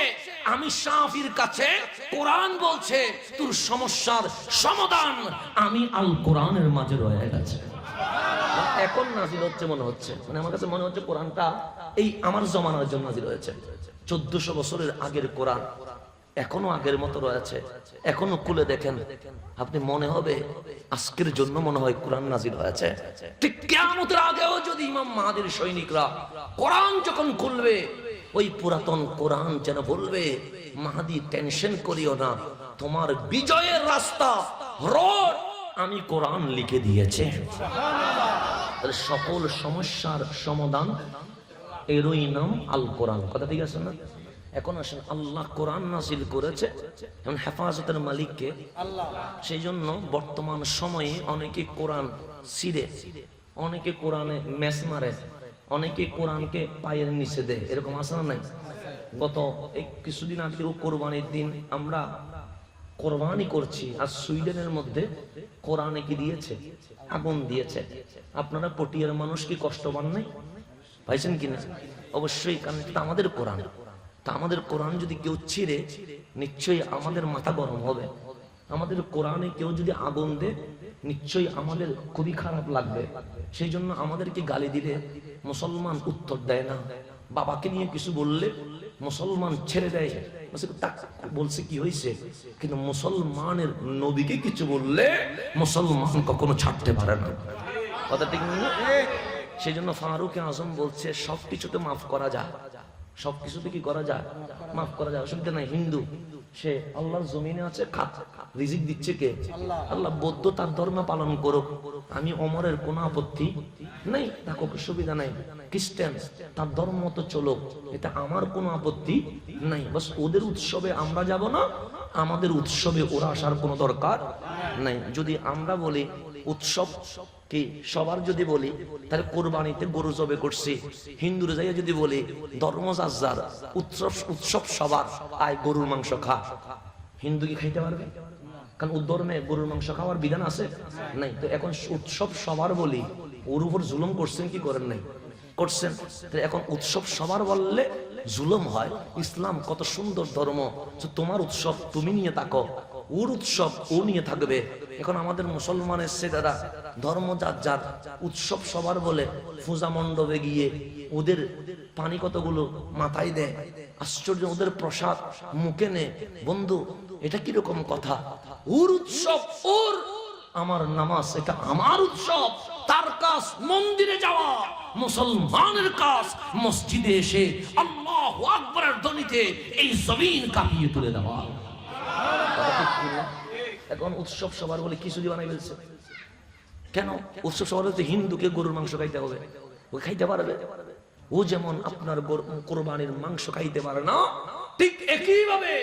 আমি শাফির কাছে কোরআন বলছে তোর সমস্যার সমাধান আমি আল কোরআনের মাঝে রয়ে গেছে। এখন নাজিল হচ্ছে মনে হচ্ছে, মানে আমার কাছে মনে হচ্ছে কোরআনটা এই আমার জমানার জন্য নাজিল হয়েছে। 1400 বছরের আগের কোরআন এখনো আগের মতো রয়েছে, এখনো খুলে দেখেন, আপনি মনে হবে আজকের জন্য মনে হয় কোরআন নাজিল হয়েছে। ঠিক কিয়ামতের আগেও যদি ইমাম মাহাদির সৈনিকরা কোরআন যখন খুলবে, ওই পুরাতন কোরআন যেন বলবে, মাহাদি টেনশন করিও না, তোমার বিজয়ের রাস্তা রোড আমি কোরআন লিখে দিয়েছে। সকল সমস্যার সমাধান এরই নাম আল কোরআন। কথা ঠিক আছে না? এখন আসেন, আল্লাহ কোরআন নাজিল করেছে, এখন হেফাজতের মালিককে আল্লাহ। সেই জন্য বর্তমান সময়ে অনেকে কোরআন ছিঁড়ে, অনেকে কোরআনে মেস মারে, অনেকে কোরআনকে পায়ের নিচে দেয়, এরকম আছে না নাই? গত কিছুদিন আগে কোরবানির দিন আমরা কোরবানি করছি, আর সুইডেনের মধ্যে কোরআনে কি দিয়েছে? আগুন দিয়েছে। আপনারা পটিয়ার মানুষ কি কষ্ট পান নাই? পাইছেন কিনা? অবশ্যই, কারণ এটা আমাদের কোরআন। তা আমাদের কোরআন যদি কেউ ছিঁড়ে, নিশ্চয়ই আমাদের মাথা গরম হবে। আমাদের কোরআনে কেউ যদি আগুন দেয়, নিশ্চয়ই আমাদের খুবই খারাপ লাগবে। সেই জন্য আমাদেরকে গালি দিলে মুসলমান উত্তর দেয় না, বাবাকে নিয়ে কিছু বললে মুসলমান ছেড়ে দেয়, বলছে কি হয়েছে, কিন্তু মুসলমানের নবীকে কিছু বললে মুসলমান কখনো ছাড়তে পারে না। কথা ঠিক না? সেই জন্য ফারুক আজম বলছে সবকিছুতে মাফ করা যায়, সবকিছুতে কি করা যায়? মাফ করা যায়, অসুবিধা নাই। হিন্দু সে আল্লাহর জমিনে আছে, খাত, রিজিক দিচ্ছে কে? আল্লাহ। বৌদ্ধ তার ধর্ম পালন করুক, আমি ওমরের কোনো আপত্তি নাই, থাকুক, সুবিধা নাই। খ্রিস্টান তার ধর্ম মতো চলুক, এটা আমার কোনো আপত্তি নাই। বাস ওদের উৎসবে আমরা যাব না, আমাদের উৎসবে ওরা আসার কোনো দরকার নাই। যদি আমরা বলি উৎসব কি সবার, যদি বলি তাহলে কোরবানিতে গরু জবে করছি, হিন্দুরা যাইয়া যদি বলি ধর্ম যার, উৎসব সবার, আয় গরুর মাংস খা, হিন্দু কি খাইতে পারবে? কারণ ওর ধর্মে গরুর মাংস খাওয়ার বিধান আছে নাই। তো এখন উৎসব সবার বলি, ওর উপর জুলুম করছেন কি করেন নাই? করছেন। এখন উৎসব সবার বললে জুলুম হয়। ইসলাম কত সুন্দর ধর্ম, তোমার উৎসব তুমি নিয়ে থাকো, ওর উৎসব ও নিয়ে থাকবে। এখন আমাদের মুসলমানের ছেলেরা ধর্ম যার, উৎসব সবার বলে পূজা মণ্ডপে গিয়ে ওদের পানি কতগুলো মাথায় দেয়, আশ্চর্য, ওদের প্রসাদ মুখে নে। বন্ধু, এটা কিরকম কথা? ওর উৎসব ওর, আমার নামাজ এটা আমার উৎসব, তার কাজ মন্দিরে যাওয়া, মুসলমানের কাজ মসজিদে এসে আল্লাহু আকবারের ধ্বনিতে এই জমিন কাঁপিয়ে তুলে দেওয়া। এখন উৎসব সবার বলে খিচুড়ি বানাই ফেলছে। কেন উৎসব সবার বলতে হিন্দুকে গরুর মাংস খাইতে হবে? ও খাইতে পারবে? ও যেমন আপনার কোরবানির মাংস খাইতে পারে না, ঠিক একই ভাবে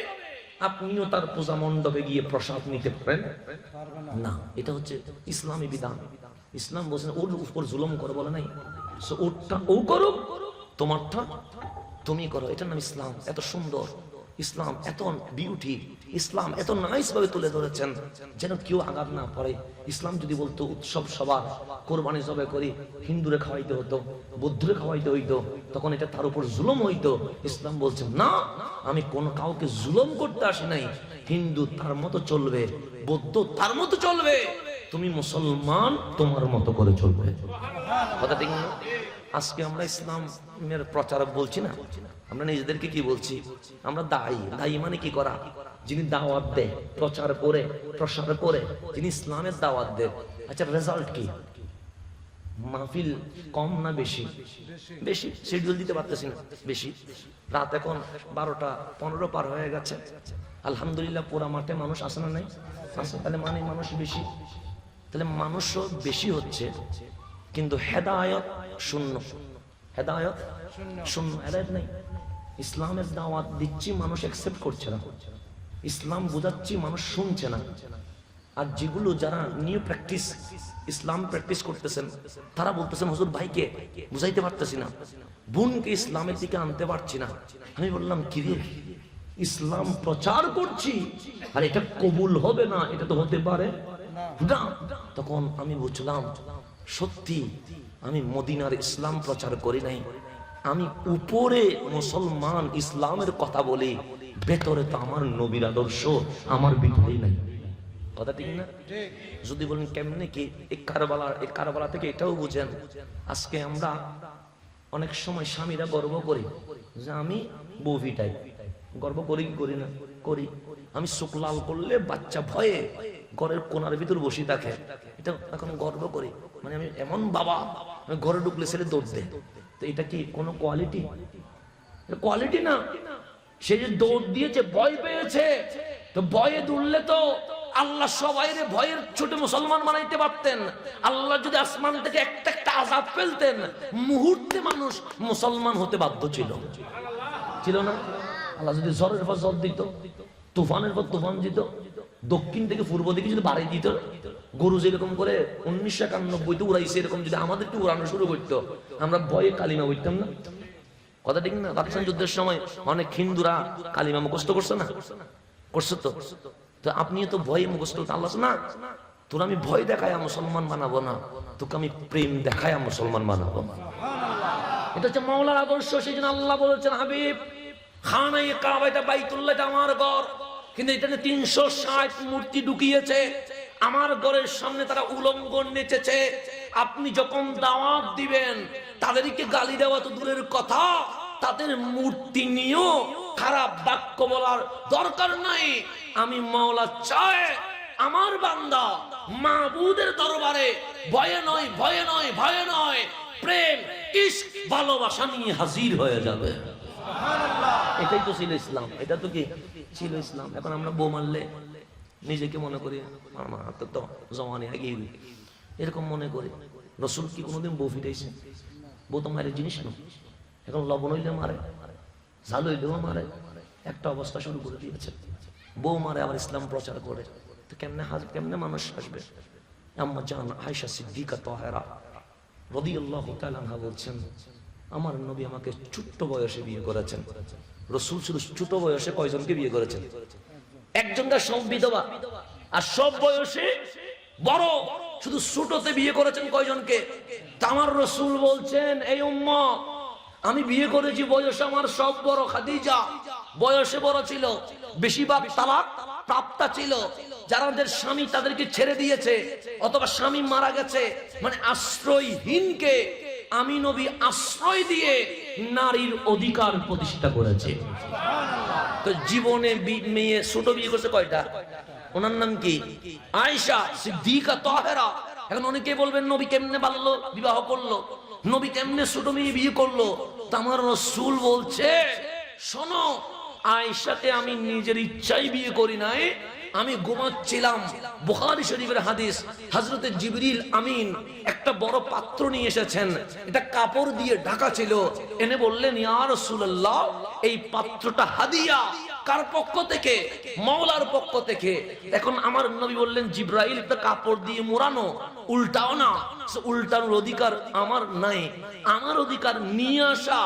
আপনিও তার পূজা মণ্ডপে গিয়ে প্রসাদ নিতে পারেন না। এটা হচ্ছে ইসলামী বিধান। ইসলাম বলছেন ওর উপর জুলুম করো বলে নাই, ওরটা ও করো, তোমারটা তুমি করো। এটার নাম ইসলাম। এত সুন্দর ইসলাম, এত বিউটি ইসলাম, এত নাইস ভাবে তুলে ধরেছেন যেন কেউ আঘাত না পড়ে। ইসলাম যদি বলতো উৎসব সবার, কোরবানি জবে করি, হিন্দুরে খাওয়াইতে হতো, বৌদ্ধরে খাওয়াইতে হইতো, তখন এটা তার উপর জুলুম হইতো। ইসলাম বলছেন না, আমি কোন কাউকে জুলুম করতে আসি নাই। হিন্দু তার মতো চলবে, বৌদ্ধ তার মতো চলবে, তুমি মুসলমান তোমার মতো করে চলবে। কথা ঠিক না? আজকে আমরা ইসলামের প্রচারক বলছি না, আমরা নিজেদেরকে কি বলছি? আমরা দায়ী। দায়ী মানে কি করা? যিনি দাওয়াত দেয়, প্রচার করে, প্রসার করে, যিনি ইসলামের দাওয়াত দেয়। আচ্ছা, রেজাল্ট কি? মাহফিল কম না বেশি? বেশি। শিডিউল দিতে পারতেছি না, বেশি। রাত এখন 12:15 পার হয়ে গেছে। আলহামদুলিল্লাহ পুরা মাঠে মানুষ আসে না নাই? আসে। তাহলে মানে মানুষ বেশি। তাহলে মানুষও বেশি হচ্ছে, কিন্তু হেদায়েত শূন্য। হেদায়েত শূন্য, হেদায়েত নেই। ইসলামের দাওয়াত দিচ্ছি, মানুষ অ্যাকসেপ্ট করছে না। ইসলাম বোঝাচ্ছি, মানুষ শুনছে না। আর যেগুলো যারা নিউ প্র্যাকটিস ইসলাম প্র্যাকটিস করতেছেন, তারা বলতেছেন হুজুর ভাইকে বুঝাইতে পারতেছি না, বোনকে ইসলামের দিকে আনতে পারছি না। আমি বললাম কি রে, ইসলাম প্রচার করছি আর এটা কবুল হবে না, এটা তো হতে পারে না। তখন আমি বুঝলাম সত্যি আমি মদিনার ইসলাম প্রচার করি নাই, আমি উপরে মুসলমান ইসলামের কথা বলি, ভেতরে তো আমার নবীর আদর্শ আমার ভিতরেই নাই। কথা ঠিক না? যদি বলেন কেমনে কি, এই কারবালা থেকে এটাও বুঝেন। আজকে আমরা অনেক সময় স্বামীরা গর্ব করি যে আমি বউ ভিটাই। গর্ব করি কি করি না? করি। আমি চোখ লাল করলে বাচ্চা ভয়ে ঘরের কোনার ভিতর বসে থাকে, এটা এখন গর্ব করি। মানে আমি এমন বাবা, আমি ঘরে ঢুকলে ছেলে দৌড় দেয়। তো এটা কি কোনো কোয়ালিটি? কোয়ালিটি না। সে যে দৌড় দিয়েছে, ভয় পেয়েছে, তো ভয়ে দৌড়লে তো আল্লাহ সবাইরে ভয়ের ছোট মুসলমান বানাইতে পারতেন। আল্লাহ যদি আসমান থেকে একটা একটা আযাব ফেলতেন, মুহূর্তে মানুষ মুসলমান হতে বাধ্য ছিল, ছিল না? আল্লাহ যদি ঝড়ের পর ঝড় দিত, তুফানের পর তুফান দিত, দক্ষিণ থেকে পূর্ব দিকে যদি বাড়ি দিত, গরু যেরকম করে 1991 উড়াইছে, এরকম যদি আমাদেরকে উড়ানো শুরু করতো, আমরা ভয়ে কালিমা বলতাম না? কথা ঠিক না? পাকিস্তান যুদ্ধের সময় অনেক হিন্দুরা কালিমা মুখস্থ করছে না? করছে তো। তো আপনি তো ভয়ে মুখস্থ, আল্লাহ না তোর আমি ভয় দেখায় মুসলমান বানাবো না, তোকে আমি প্রেম দেখায় মুসলমান বানাবো। এটা হচ্ছে মাওলার আদর্শ। সেই জন্য আল্লাহ বলেছেন, হাবিব খানায়ে কাবা, এটা বাইতুল্লাহ, এটা আমার ঘর, কিন্তু এখানে 360 মূর্তি ঢুকিয়েছে। আমার ঘরের সামনে তারা উলঙ্গ নেচেছে। আপনি যখন দাওয়াত দিবেন, তাদেরকে গালি দেওয়া তো দূরের কথা, তাদের মূর্তি নিয়েও খারাপ বাক্য বলার দরকার নাই। আমি মাওলা চাই আমার বান্দা মাবুদের দরবারে ভয়ে নয়, ভয়ে নয়, ভয়ে নয়, প্রেম, ইশক, ভালোবাসা নিয়ে হাজির হয়ে যাবে। এটাই তো ছিল ইসলাম। এটা তো কি ছিল ইসলাম। এখন আমরা বউ মারলে নিজেকে মনে করি তো জওয়ানি আগিয়ে, এরকম মনে করি। রসুল কি কোনোদিন বউ ফিটাইছে? বউ তো মায়ের জিনিস না। এখন লবণ হইলে মারে, ঝাল হইলেও মারে, একটা অবস্থা শুরু করে দিয়েছে। বউ মারে আবার ইসলাম প্রচার করে, তো কেমনে মানুষ আসবে? আম্মা জান আয়েশা সিদ্দিকা তাহেরা রাদিয়াল্লাহু তাআলা আনহা বলছেন, আমার নবী আমাকে ছোট্ট বয়সে বিয়ে করেছেন। রাসূল শুধু ছোট বয়সে কয়জনকে বিয়ে করেছেন? একজনটা সব বিধবা, আর সব বয়সে বড় শুধু ছোটতে বিয়ে করেছেন কয়জনকে? আমার রাসূল বলছেন, এই উম্মত, আমি বিয়ে করেছি বয়সে আমার সব বড়। খাদিজা বয়সে বড় ছিল, বেশিরভাগ তালাক প্রাপ্তা ছিল, যাদের স্বামী তাদেরকে ছেড়ে দিয়েছে অথবা স্বামী মারা গেছে, মানে আশ্রয়হীনকে আমি নবী আশ্রয় দিয়ে নারীর অধিকার প্রতিষ্ঠা করেছে। তো জীবনে মেয়ে ছোট বিয়ে করছে কয়টা? ওনার নাম কি? আয়েশা সিদ্দিকা তাহেরা। এখন অনেকে বলবেন, নবী কেমনে বাল্য বিবাহ করলো, নবী কেমনে ছোট মেয়ে বিয়ে করলো? তা আমার রাসূল বলছে, শোনো, আয়েশাকে আমি নিজের ইচ্ছাই বিয়ে করি নাই, আমি ঘুমাচ্ছিলাম। বুখারী শরীফের হাদিস, হযরতে জিবরিল আমিন একটা বড় পাত্র নিয়ে এসেছেন, এটা কাপড় দিয়ে ঢাকা ছিল, এনে বললেন, ইয়া রাসূলুল্লাহ, এই পাত্রটা হাদিয়া। কার পক্ষ থেকে? মাওলার পক্ষ থেকে। এখন আমার নবী বললেন, জিবরাইল, একটা কাপড় দিয়ে মোড়ানো, উল্টাও না, উল্টানোর অধিকার আমার নাই, আমার অধিকার নিয়ে আসা,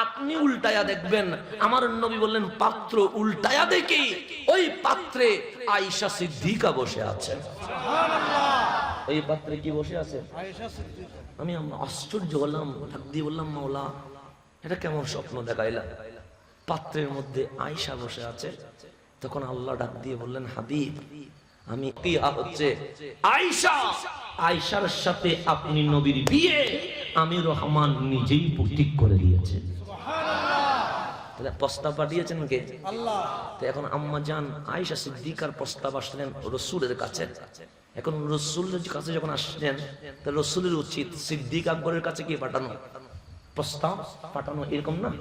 আপনি উল্টায়া দেখবেন। আমার নবী বললেন, পাত্র উল্টায়া দেখি, ওই পাত্রে আয়েশা সিদ্দিকা বসে আছেন। ওই পাত্রে কি বসে আছে? আমি আশ্চর্য হলাম, ডাক দিয়ে বললাম, মাওলা, এটা কেমন স্বপ্ন দেখাইলা? পাত্রের মধ্যে আয়েশা বসে আছে। তখন আল্লাহ ডাক দিয়ে বললেন, হাবিব, আমি কি হচ্ছে আয়েশা, আয়েশার সাথে আপনি নবীর বিয়ে আমি রহমান নিজেই ঠিক করে দিয়েছে। তাহলে প্রস্তাব পাঠিয়েছেন কে? আল্লাহ। তো এখন আম্মা জান আয়েশা সিদ্দিকার প্রস্তাব আসলেন রাসূলের কাছে। এখন রাসূলের কাছে যখন আসলেন, তো রাসূলের উচিত সিদ্দিক আকবরের কাছে কি পাঠানো? প্রস্তাব পাঠানো, এরকম না?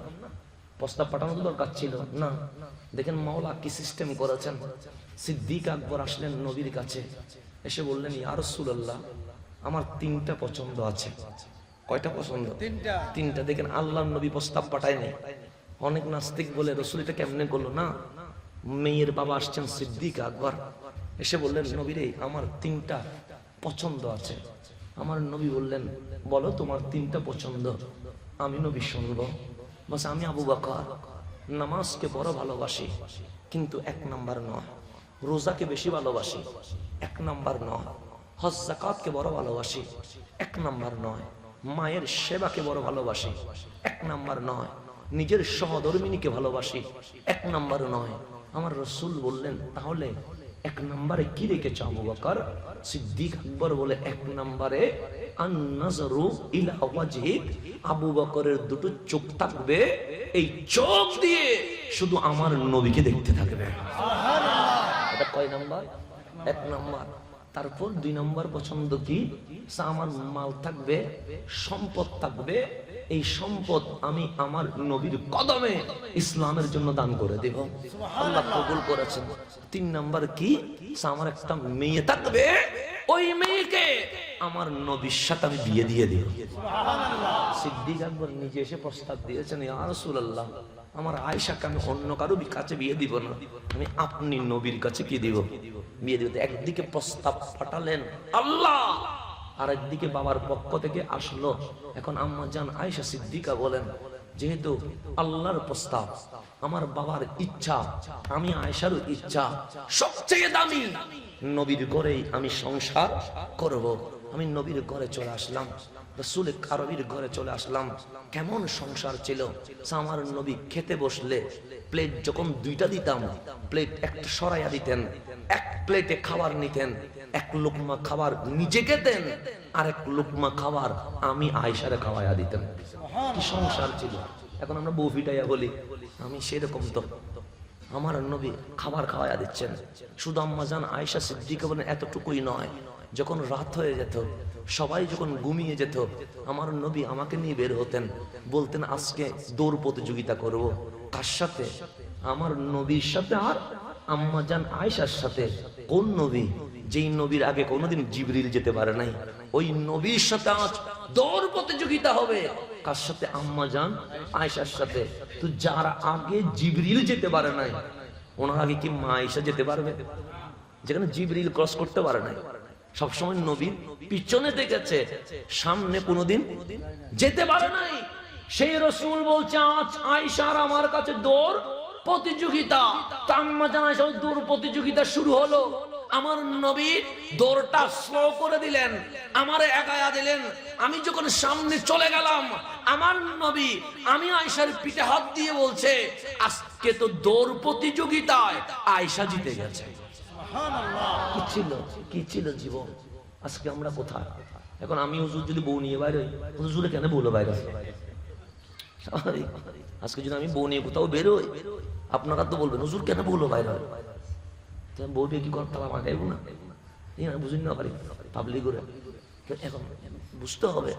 প্রস্তাব পাঠানো তো দরকার ছিল না। দেখেন মাওলা কি সিস্টেম করেছেন। সিদ্দিক আকবর আসলেন নবীর কাছে, এসে বললেন, ইয়া রাসূলুল্লাহ, আমার 3টা পছন্দ আছে। কয়টা পছন্দ? 3টা। দেখেন আল্লাহর নবী প্রস্তাব পাঠায়নি। অনেক নাস্তিক বলে, রাসূল এটা কেমনে করলো? না, মেয়ের বাবা আসছেন সিদ্দিক আকবর, এসে বললেন, নবী রে, আমার 3টা পছন্দ আছে। আমার নবী বললেন, বলো তোমার 3টা পছন্দ। আমি নবী শুনবো। বস, আমি আবু বকর নামাজকে বড় ভালোবাসি, কিন্তু 1 নাম্বার নয়। রোজাকে বেশি ভালোবাসি, 1 নাম্বার নয়। হজ যাকাতকে বড় ভালোবাসি, 1 নাম্বার নয়। মায়ের সেবাকে বড় ভালোবাসি, 1 নাম্বার নয়। নিজের সহধর্মিনীকে ভালোবাসি, 1 নাম্বার নয়। আমার রাসূল বললেন, তাহলে এক নম্বরে কি রেখেছে আবু বকর সিদ্দিক আকবর বলে, এক নম্বরে আন-নাযরু ইলা ওয়াজহিক, আবু বকরের দুটো চোখ থাকবে, এই চোখ দিয়ে শুধু আমার নবীকে দেখতে থাকবে। সুবহানাল্লাহ। এটা কয় নাম্বার? এক নাম্বার। তারপর দুই নাম্বার পছন্দ কি? আমার মাল থাকবে, সম্পদ থাকবে, এই সম্পদ আমি আমার নবীর কদমে ইসলামের জন্য দান করে দেব, আল্লাহ কবুল করেছেন। তিন নাম্বার কি? আমার একটা মেয়ে থাকবে, ওই মেয়েকে আমার নবীর সাথে আমি বিয়ে দিয়ে দেব। সিদ্দিক আকবর নিজে এসে প্রস্তাব দিয়েছেন, ইয়া রাসূলুল্লাহ, আমার আয়েশাকে আমি অন্য কারো কাছে বিয়ে দিব না, আমি আপনি নবীর কাছে কি দিব? বিয়ে দিব। একদিকে প্রস্তাব পাঠালেন আল্লাহ, আর একদিকে বাবার পক্ষ থেকে আসলো। এখন আম্মা জান আয়েশা সিদ্দিকা বলেন, যেহেতু আল্লাহর প্রস্তাব, আমার বাবার ইচ্ছা, আমি আয়েশারও ইচ্ছা, সবচেয়ে দামি নবীর ঘরেই আমি সংসার করব। আমি নবীর ঘরে চলে আসলাম, রাসূল আরবির ঘরে চলে আসলাম। কেমন সংসার ছিল! আমার নবী খেতে বসলে প্লেট যখন দুইটা দিতাম, প্লেট একটা সরাইয়া দিতেন, এক প্লেটে খাবার নিতেন, এক লোকমা খাবার নিজে খেতেন, আর এক লোকমা খাবার আমি আয়েশারে খাওয়াইয়া দিতেন। কি সংসার ছিল! এখন আমরা বউ ফিটাইয়া বলি, আমি সেরকম তো। আমার নবী খাবার খাওয়াইয়া দিচ্ছেন। শুধু আম্মা জান আয়েশা সিদ্দিকা বলেন, এতটুকুই নয়, যখন রাত হয়ে যেত, সবাই যখন ঘুমিয়ে যেত, আমার নবী আমাকে নিয়ে বের হতেন, বলতেন আজকে দৌড় প্রতিযোগিতা করব। কার সাথে? আমার নবীর সাথে আর আম্মা জান আয়েশার সাথে। কোন নবী? যেই নবীর আগে কোনোদিন জিবরিল যেতে পারে নাই, ওই নবীর সাথে আজ দৌড় প্রতিযোগিতা হবে। কার সাথে? আম্মা জান আয়েশার সাথে। তো যারা আগে জিবরিল যেতে পারে নাই, ওনার আগে কি মা আয়েশা যেতে পারবে? যেখানে জিবরিল ক্রস করতে পারে নাই, সবসময় নবীর পিছনে দেখেছে, সামনে কোনোদিন যেতে পারে নাই। সেই রাসূল বলছে, আজ আয়েশার আমার কাছে দৌড় প্রতিযোগিতা। আম্মা জান আয়েশা দৌড় প্রতিযোগিতা শুরু হলো। আমার নবী দৌড়টা স্লো করে দিলেন, আমারে এগায়া দিলেন। আমি যখন সামনে চলে গেলাম, আমার নবী আমি আয়েশার পিঠে হাত দিয়ে বলছে, আজকে তো দৌড় প্রতিযোগিতায় আয়েশা জিতে গেছে। কি ছিল, কি ছিল জীবন! আজকে আমরা কোথায়? এখন আমি হুজুর যদি বউ নিয়ে বাইরে, হুজুরে কেন বলো বাইরে? আজকে যদি আমি বউ নিয়ে কোথাও বেরোই, আপনারা তো বলবেন হুজুর কেন বলো বাইরে? বউ বিয়ে কি করতে লাগাইবো না, বুঝুন না পারি পাবলিক করে। এখন বুঝতে হবে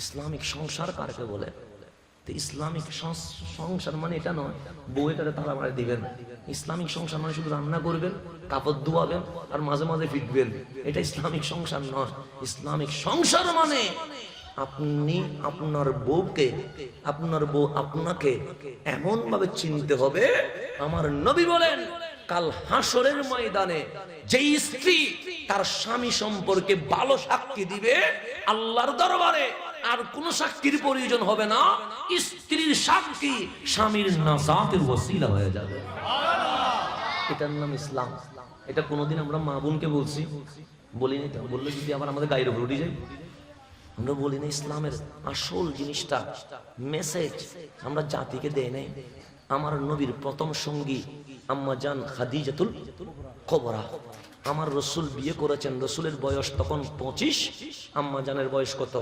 ইসলামিক সংসার কারকে বলে। ইসলামিক সংসার মানে এটা নয় বউ এটারে তালা মারে দিবেন। ইসলামিক সংসার মানে শুধু রান্না করবেন, কাপড় ধোয়াবেন আর মাঝে মাঝে ফিটবেন, এটা ইসলামিক সংসার নয়। ইসলামিক সংসার মানে আপনি আপনার বউকে, আপনার বউ আপনাকে এমন ভাবে চিনতে হবে। আমার নবী বলেন, কাল হাসরের ময়দানে যেই স্ত্রী তার স্বামী সম্পর্কে ভালো সাক্ষী দিবে, আল্লাহর দরবারে আর কোন সাক্ষীর প্রয়োজন হবে না। স্ত্রীর সাক্ষী স্বামীর নাজাতের ওসিলা হয়ে যাবে। এটার নাম ইসলাম। এটা কোনোদিন আমরা মা বোনকে বলছি? বলিনি তো। বললে যদি আবার আমাদের গায়ের উপর উঠে যায়। আমরা বলি না ইসলামের আসল জিনিসটা, মেসেজ আমরা জাতিকে দেয় নাই। আমার নবীর প্রথম সঙ্গী আম্মা জান খাদিজাতুল কুবরা। আমার রসুল বিয়ে করেছেন, রসুলের বয়স তখন 25, আম্মা জানের বয়স কত?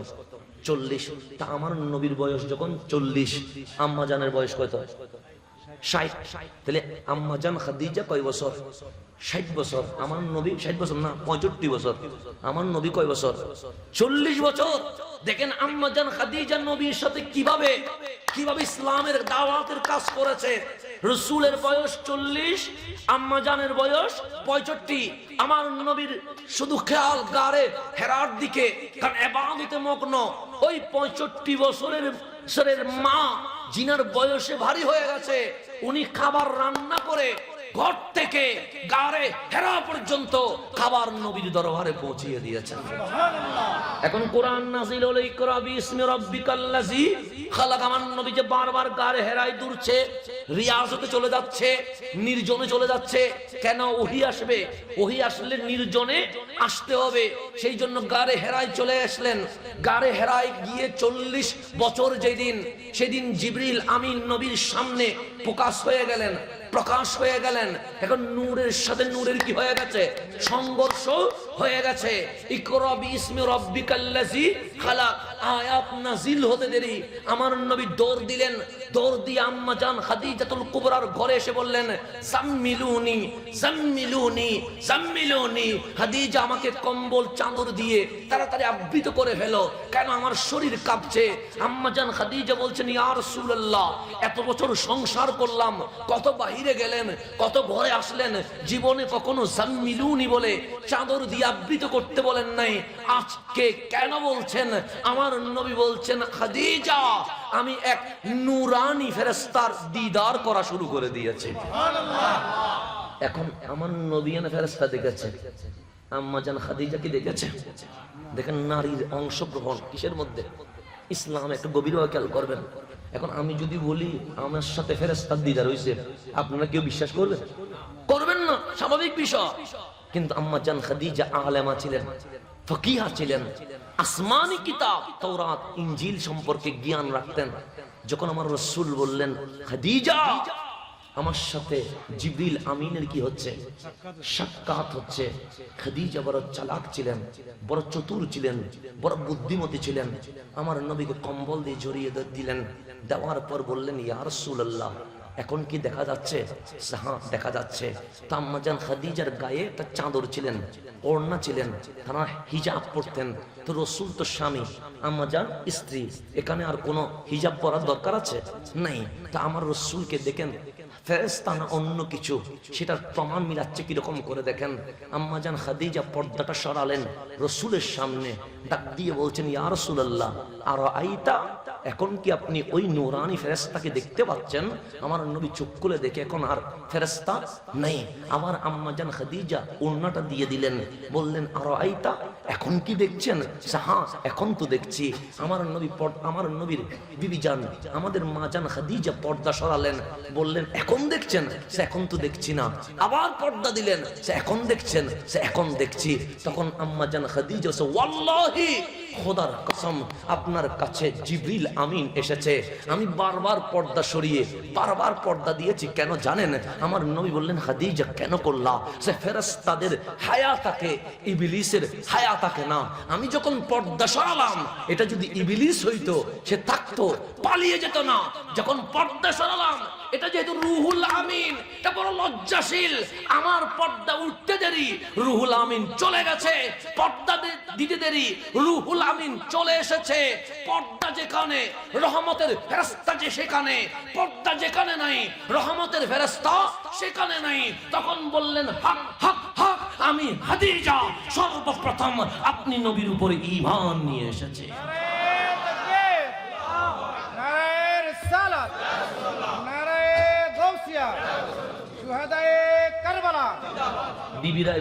40। তা আমার নবীর বয়স যখন 40, আম্মা জানের বয়স কত? 60। তাহলে আম্মা জান খাদিজা কয় বছর? 60 বছর। আমার নবী 60 বছর না, 65 বছর। আমার নবী কয় বছর? 40 বছর। দেখেন আম্মা জান খাদিজা নবীর সাথে কিভাবে ইসলামের দাওয়াতের কাজ করেছে। রসুলের বয়স 40, আম্মা জানের বয়স 65। আমার নবীর শুধু খেয়াল গারে হেরার দিকে, কারণ ইবাদতে মগ্ন। ওই 65 বছরের মা জিনার বয়সে ভারী হয়ে গেছে, উনি খাবার রান্না করে ঘর থেকে গারে হেরা পর্যন্ত খাবার নবীর দরবারে পৌঁছিয়ে দিয়েছেন। এখন কোরআন নাযিল হলো, ইকরা বিসমি রাব্বিকাল্লাযী খালাক। আমার নবী যে বারবার গারে হেরায় দূরছে, রিয়াজতে চলে যাচ্ছে, নির্জনে চলে যাচ্ছে। কেন? ওহী আসবে, ওহী আসলে নির্জনে আসতে হবে। সেই জন্য গারে হেরায় চলে আসলেন। গারে হেরায় গিয়ে 40 বছর যেদিন, সেদিন জিবরিল আমিন নবীর সামনে প্রকাশ হয়ে গেলেন, প্রকাশ হয়ে গেলেন। এখন নূরের সাথে নূরের কি হয়ে গেছে? সংঘর্ষ হয়ে গেছে। ইকরা বিইসমি রাব্বিকাল্লাযী খালাক আয়াত নাজিল হতে দেরি আমার নবী দৌড় দিলেন। দৌড় দিয়ে আম্মা জান খাদিজাতুল কুবরার ঘরে এসে বললেন, সাম্মিলুনি সাম্মিলুনি সাম্মিলুনি। খাদিজা আমাকে কম্বল চাদর দিয়ে তাড়াতাড়ি আবৃত করে ফেলো, কেন আমার শরীর কাঁপছে। আম্মা জান খাদিজা বলছেন, ইয়া রাসূলুল্লাহ, এত বছর সংসার করলাম, কত বাহিরে গেলেন, কত ঘরে আসলেন, জীবনে কখনো সাম্মিলুনি বলে চাদর দিয়ে আবৃত করতে বলেন নাই, আজকে কেন বলছেন? আমার নবী বলছেন, খাদিজা আমি এক নূরানি ফেরেশতার দিদার করা শুরু করে দিয়েছি। এখন আমার নবী না ফেরেশতা দেখেছে, আম্মা জান খাদিজা কি দেখেছে? দেখেন নারীর অংশগ্রহণ কিসের মধ্যে, ইসলাম একটু গভীরভাবে খেয়াল করবেন। এখন আমি যদি বলি আমার সাথে ফেরেশতার দিদার হইছে, আপনারা কেউ বিশ্বাস করবেন? করবেন না, স্বাভাবিক বিষয়। কিন্তু আম্মা জান খাদিজা আলেমা ছিলেন, ফকিহা ছিলেন, আসমানি কিতাব তাওরাত ইনজিল সম্পর্কে জ্ঞান রাখতেন। যখন আমার রাসূল বললেন, খাদিজা আমার সাথে জিবরিল আমিনের কি হচ্ছে? সাক্ষাৎ হচ্ছে। খাদিজা বড় চালাক ছিলেন, বড় চতুর ছিলেন, বড় বুদ্ধিমতী ছিলেন। আমার নবীকে কম্বল দিয়ে জড়িয়ে দিলেন, দেওয়ার পর বললেন, ইয়া রাসূলুল্লাহ এখন কি দেখা যাচ্ছে? হ্যাঁ দেখা যাচ্ছে। তো আম্মা জান খাদিজার গায়ে একটা চাদর ছিলেন, ওড়না ছিলেন, তারা হিজাব পরতেন। তো রসুল তো স্বামী, আম্মা জান স্ত্রী, এখানে আর কোনো হিজাব পরার দরকার আছে? নাই। তা আমার রসুলকে দেখেন ফেরেশতা না অন্য কিছু, সেটার প্রমাণ মিলাচ্ছে কিরকম করে দেখেন। আম্মা জান খাদিজা পর্দাটা সরালেন, রসুলের সামনে ডাক দিয়ে বলছেন, ইয়া রাসূলুল্লাহ আর আইতা, এখন কি আপনি ওই নূরানি ফেরেশতাকে দেখতে পাচ্ছেন? আমার নবী চোখ খুলে দেখে এখন আর ফেরেশতা নেই। আমার আম্মা জান খাদিজা ওড়নাটা দিয়ে দিলেন, বললেন, আর আইতা এখন কি দেখছেন? হ্যাঁ এখন তো দেখছি। আমার নবীর বিবি জান আমাদের মা জান খাদিজা পর্দা সরালেন, বললেন, এখন দেখছেন? সে এখন তো দেখছি না। আবার পর্দা দিলেন, সে এখন দেখছেন? সে এখন দেখছি। তখন আম্মা জান খাদিজা বলছে, ওয়াল্লাহি খোদার কসম আপনার কাছে জিবরিল আমিন এসেছে। আমি বারবার পর্দা সরিয়ে বারবার পর্দা দিয়েছি, কেন জানেন? আমার নবী বললেন, খাদিজা কেন করলা? সে ফেরেশতাদের হায়া থাকে, ইবলিসের হায়া থাকে না। আমি যখন পর্দা সরালাম, এটা যদি ইবলিস হইতো সে থাকতো, পালিয়ে যেত না। যখন পর্দা সরালাম, এটা যেহেতু রুহুল আমিন, এটা বড় লজ্জাশীল, আমার পর্দা উঠতে দেরি, রুহুল আমিন চলে গেছে। পর্দা দিতে দেরি, রুহুল আমিন চলে এসেছে। পর্দা যেখানে, রহমতের ফেরেশতা যে সেখানে, পর্দা যেখানে নাই, রহমতের ফেরেশতা সেখানে নাই। তখন বললেন, হক হক হক, আমি খাদিজা সর্বপ্রথম আপনি নবীর উপরে ঈমান নিয়ে এসেছে। বিবিরা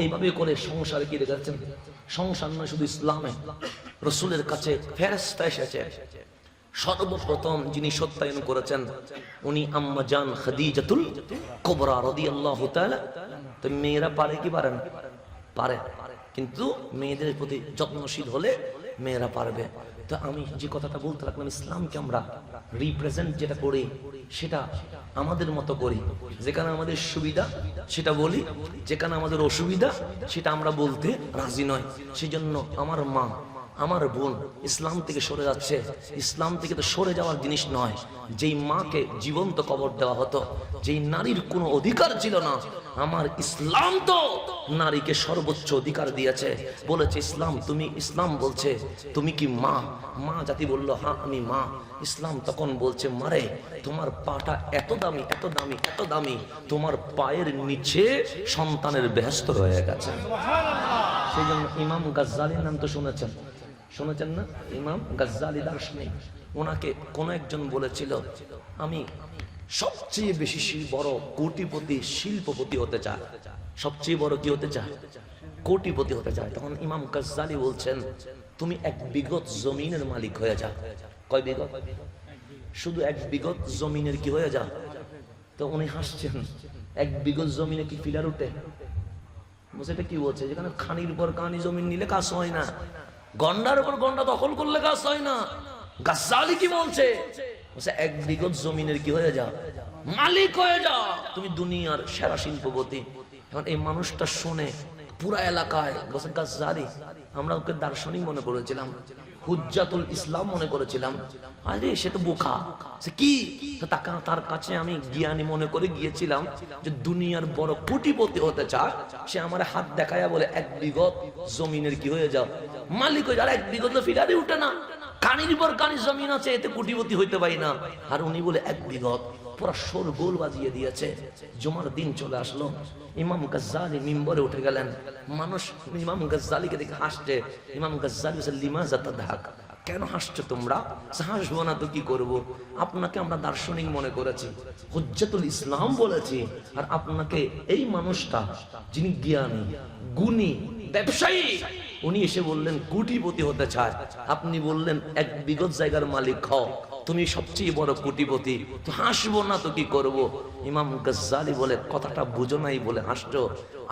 এইভাবে করে সংসারে কি দেখাচ্ছেন? সংসার নয় শুধু ইসলামে, রসুলের কাছে ফেরেশতা এসেছে। সর্বপ্রথম যিনি সত্যায়ন করেছেন উনি আম্মা জান খাদিজাতুল কুবরা রাদিয়াল্লাহু তাআলা। তো মেয়েরা পারে কি পারেন? পারে, কিন্তু মেয়েদের প্রতি যত্নশীল হলে মেয়েরা পারবে। তো আমি যে কথাটা বলতে লাগলাম, ইসলামকে আমরা রিপ্রেজেন্ট যেটা করি সেটা আমাদের মতো করি। যেখানে আমাদের সুবিধা সেটা বলি, যেখানে আমাদের অসুবিধা সেটা আমরা বলতে রাজি নয়। সেজন্য আমার মা, আমার বোন ইসলাম থেকে সরে যাচ্ছে। ইসলাম থেকে তো সরে যাওয়ার জিনিস নয়। যেই মাকে জীবন্ত কবর দেওয়া হতো, যেই নারীর কোনো অধিকার ছিল না, আমার ইসলাম তো নারীকে সর্বোচ্চ অধিকার দিয়েছে। বলেছে ইসলাম, তুমি ইসলাম বলছে তুমি কি মা? মা জাতি বলল, হ্যাঁ আমি মা। ইসলাম তখন বলছে, মারে তোমার পাটা এত দামি, এত দামি, এত দামি, তোমার পায়ের নিচে সন্তানের বেহেশত রয়ে গেছে। সেই জন্য ইমাম গাজ্জালির নাম তো শুনেছেন, শুনেছেন না? ইমাম গাজ্জালি দার্শনিক, ওনাকে কোন একজন বলেছিল, আমি সবচেয়ে বেশি বড় কোটিপতি শিল্পপতি হতে চায়। সবচেয়ে বড় কি হতে চায়? কোটিপতি হতে চায়। তখন ইমাম গাজ্জালি বলছেন, তুমি এক বিঘত জমিনের মালিক হয়ে যাও। কয় বিঘত? শুধু এক বিঘত জমিনের কি হয়ে যাও? তো উনি হাসছেন, এক বিঘত জমিনে কি ফিলার উঠে? এটা কি বলছে? যেখানে খানির পর খানি জমিন নিলে কাজ হয় না, গন্ডার উপর গন্ডা দখল করলে কাজ হয় না। গাজ্জালি কি বলছে? এক বিঘত জমিনের কি হয়ে যাও? মালিক হয়ে যাও, তুমি দুনিয়ার সেরা শিল্পপতি। এখন এই মানুষটা শুনে পুরা এলাকায় গাজ্জালি, আমরা ওকে দার্শনিক মনে করেছিলাম, হুজ্জাতুল ইসলাম মনে করেছিলাম। আরে সে তো বোকা, সে কি? তার কাছে আমি জ্ঞানী মনে করে গিয়েছিলাম যে দুনিয়ার বড় কোটিপতি হতে চায়, সে আমার হাত দেখায়া বলে 1 বিঘত জমিনের কি হয়ে যাও, মালিক হয়ে যাও। 1 বিঘত ফিরারে উঠে না, কানির পর কানি জমিন আছে, এতে কোটিপতি হইতে পারি না। আর উনি বলে 1 বিঘত, পুরা শোরগোল বাজিয়ে দিয়েছে। জুমার দিন চলে আসলো, ইমাম গাজ্জালি মিম্বরে উঠে গেলেন। মানুষ ইমাম গাজ্জালিকে দেখে হাসছে। ইমাম গাজ্জালি বলছে, লিমাযা তাদহাক, কেন হাসছো তোমরা? হাসবো না তো কি করব? আপনাকে আমরা দার্শনিক মনে করেছি, হুজ্জাতুল ইসলাম বলেছি, আর আপনাকে এই মানুষটা যিনি জ্ঞানী, গুণী, ব্যবসায়ী, উনি এসে বললেন কোটিপতি হতে চায়। আপনি বললেন 1 বিঘত জায়গার মালিক হও, তুমি সবচেয়ে বড় কোটিপতি, তো হাসবো না তো কি করব? ইমাম গাজ্জালি বলে, কথাটা বুঝো নাই বলে হাসছো?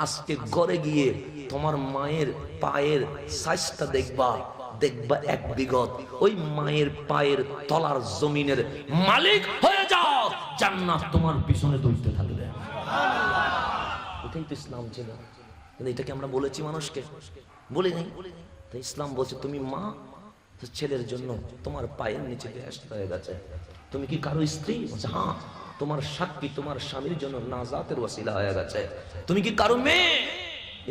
আজকে ঘরে গিয়ে তোমার মায়ের পায়ের সাইজটা দেখবা, 1 বিঘত, ওই মায়ের পায়ের তলার জমিনের মালিক হয়ে যাও, জান্নাত তোমার পিছনে দৌড়তে থাকবে। এটাই তো ইসলাম ছিল। কিন্তু এটাকে আমরা বলেছি মানুষকে, বলি নাই। তো ইসলাম বলছে, তুমি মা, ছেলের জন্য তোমার পায়ের নিচে বেহেশত হয়ে গেছে। তুমি কি কারো স্ত্রী? হ্যাঁ। তোমার সাক্ষী তোমার স্বামীর জন্য নাজাতের ওয়াসিলা হয়ে গেছে। তুমি কি কারো মেয়ে?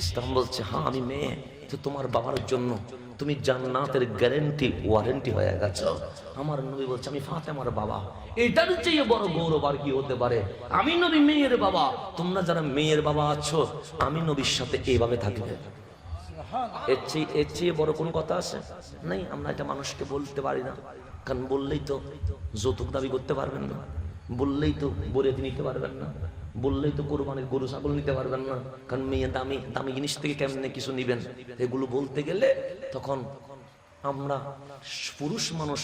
ইসলাম বলছে, হ্যাঁ আমি মেয়ে। তো তোমার বাবার জন্য তুমি জান্নাতের গ্যারান্টি ওয়ারেন্টি হয়ে গেছো। আমার নবী বলছে, আমি ফাতেমার বাবা। এটার চেয়ে বড় গৌরব আর কি হতে পারে? আমি নবী মেয়ের বাবা। তোমরা যারা মেয়ের বাবা আছো, আমি নবীর সাথে এইভাবে থাকবে। এর চেয়ে বড় কোন কথা আছে? নাই। আমরা এটা মানুষকে বলতে পারি না, কারণ বললেই তো যৌতুক দাবি করতে পারবেন না, বললেই তো বরিয়াতি নিতে পারবেন না, বললেই তো কোরবানির গরু ছাগল নিতে পারবেন না, কারণ মেয়ে দামি দামি জিনিস থেকে কেমনে কিছু নিবেন? এগুলো বলতে গেলে তখন আমরা পুরুষ মানুষ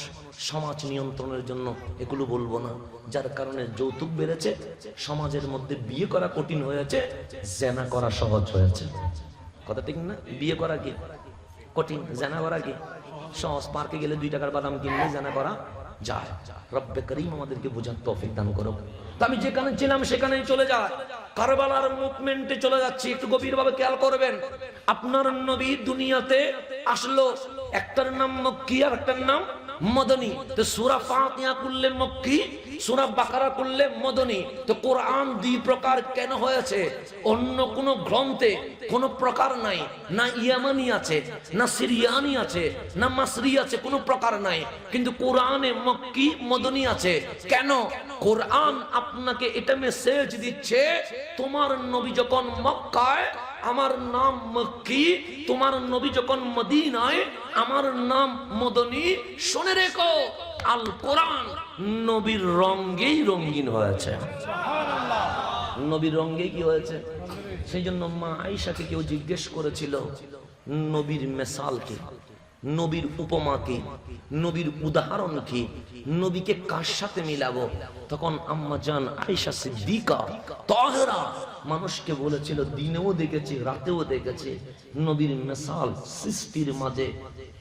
সমাজ নিয়ন্ত্রণের জন্য এগুলো বলবো না। যার কারণে যৌতুক বেড়েছে, সমাজের মধ্যে বিয়ে করা কঠিন হয়েছে, জেনা করা সহজ হয়েছে। কথা ঠিক না? বিয়ে করা কি কঠিন, জেনা করা কি সহজ। পার্কে গেলে 2 টাকার বাদাম কিনলে জেনা করা যায়। রব্বে করিম আমাদেরকে বোঝার তৌফিক দান করুক। তো আমি যেখানে ছিলাম সেখানেই চলে যায়, কারবালার মুভমেন্টে চলে যাচ্ছি। একটু গভীরভাবে খেয়াল করবেন। আপনার নবী দুনিয়াতে আসলো, একটার নাম মক্কি আর একটার নাম মদনী। তো সূরা ফাতিহা করলে মক্কি, সূরা বাকারা করলে মদনী। তো কোরআন 2 প্রকার কেন হয়েছে? অন্য কোন গ্রন্থে কোন প্রকার নাই, না ইয়ামানি আছে, না সিরিয়ানি আছে, না মাসরি আছে, কোনো প্রকার নাই। কিন্তু কোরআনে মক্কি মদনী আছে। কেন? কোরআন আপনাকে এটা মেসেজ দিচ্ছে, তোমার নবী যখন মক্কায়, আমার নাম মক্কি, তোমার নবী যখন মদিনায়, আমার নাম মদনী। শুনে রেখো, আল কোরআন নবীর রঙেই রঙিন হয়েছে। নবীর রঙে কি হয়েছে? সেই জন্য মা আয়েশাকে কেউ জিজ্ঞেস করেছিল, নবীর মেসাল কি, নবীর উপমা কি, নবীর উদাহরণ কি, নবীকে কার সাথে মিলাবো? তখন আম্মা জান আয়েশা সিদ্দিকা তাহেরা মানুষকে বলেছিল, দিনেও দেখেছি রাতেও দেখেছি, নবীর মেসাল সৃষ্টির মাঝে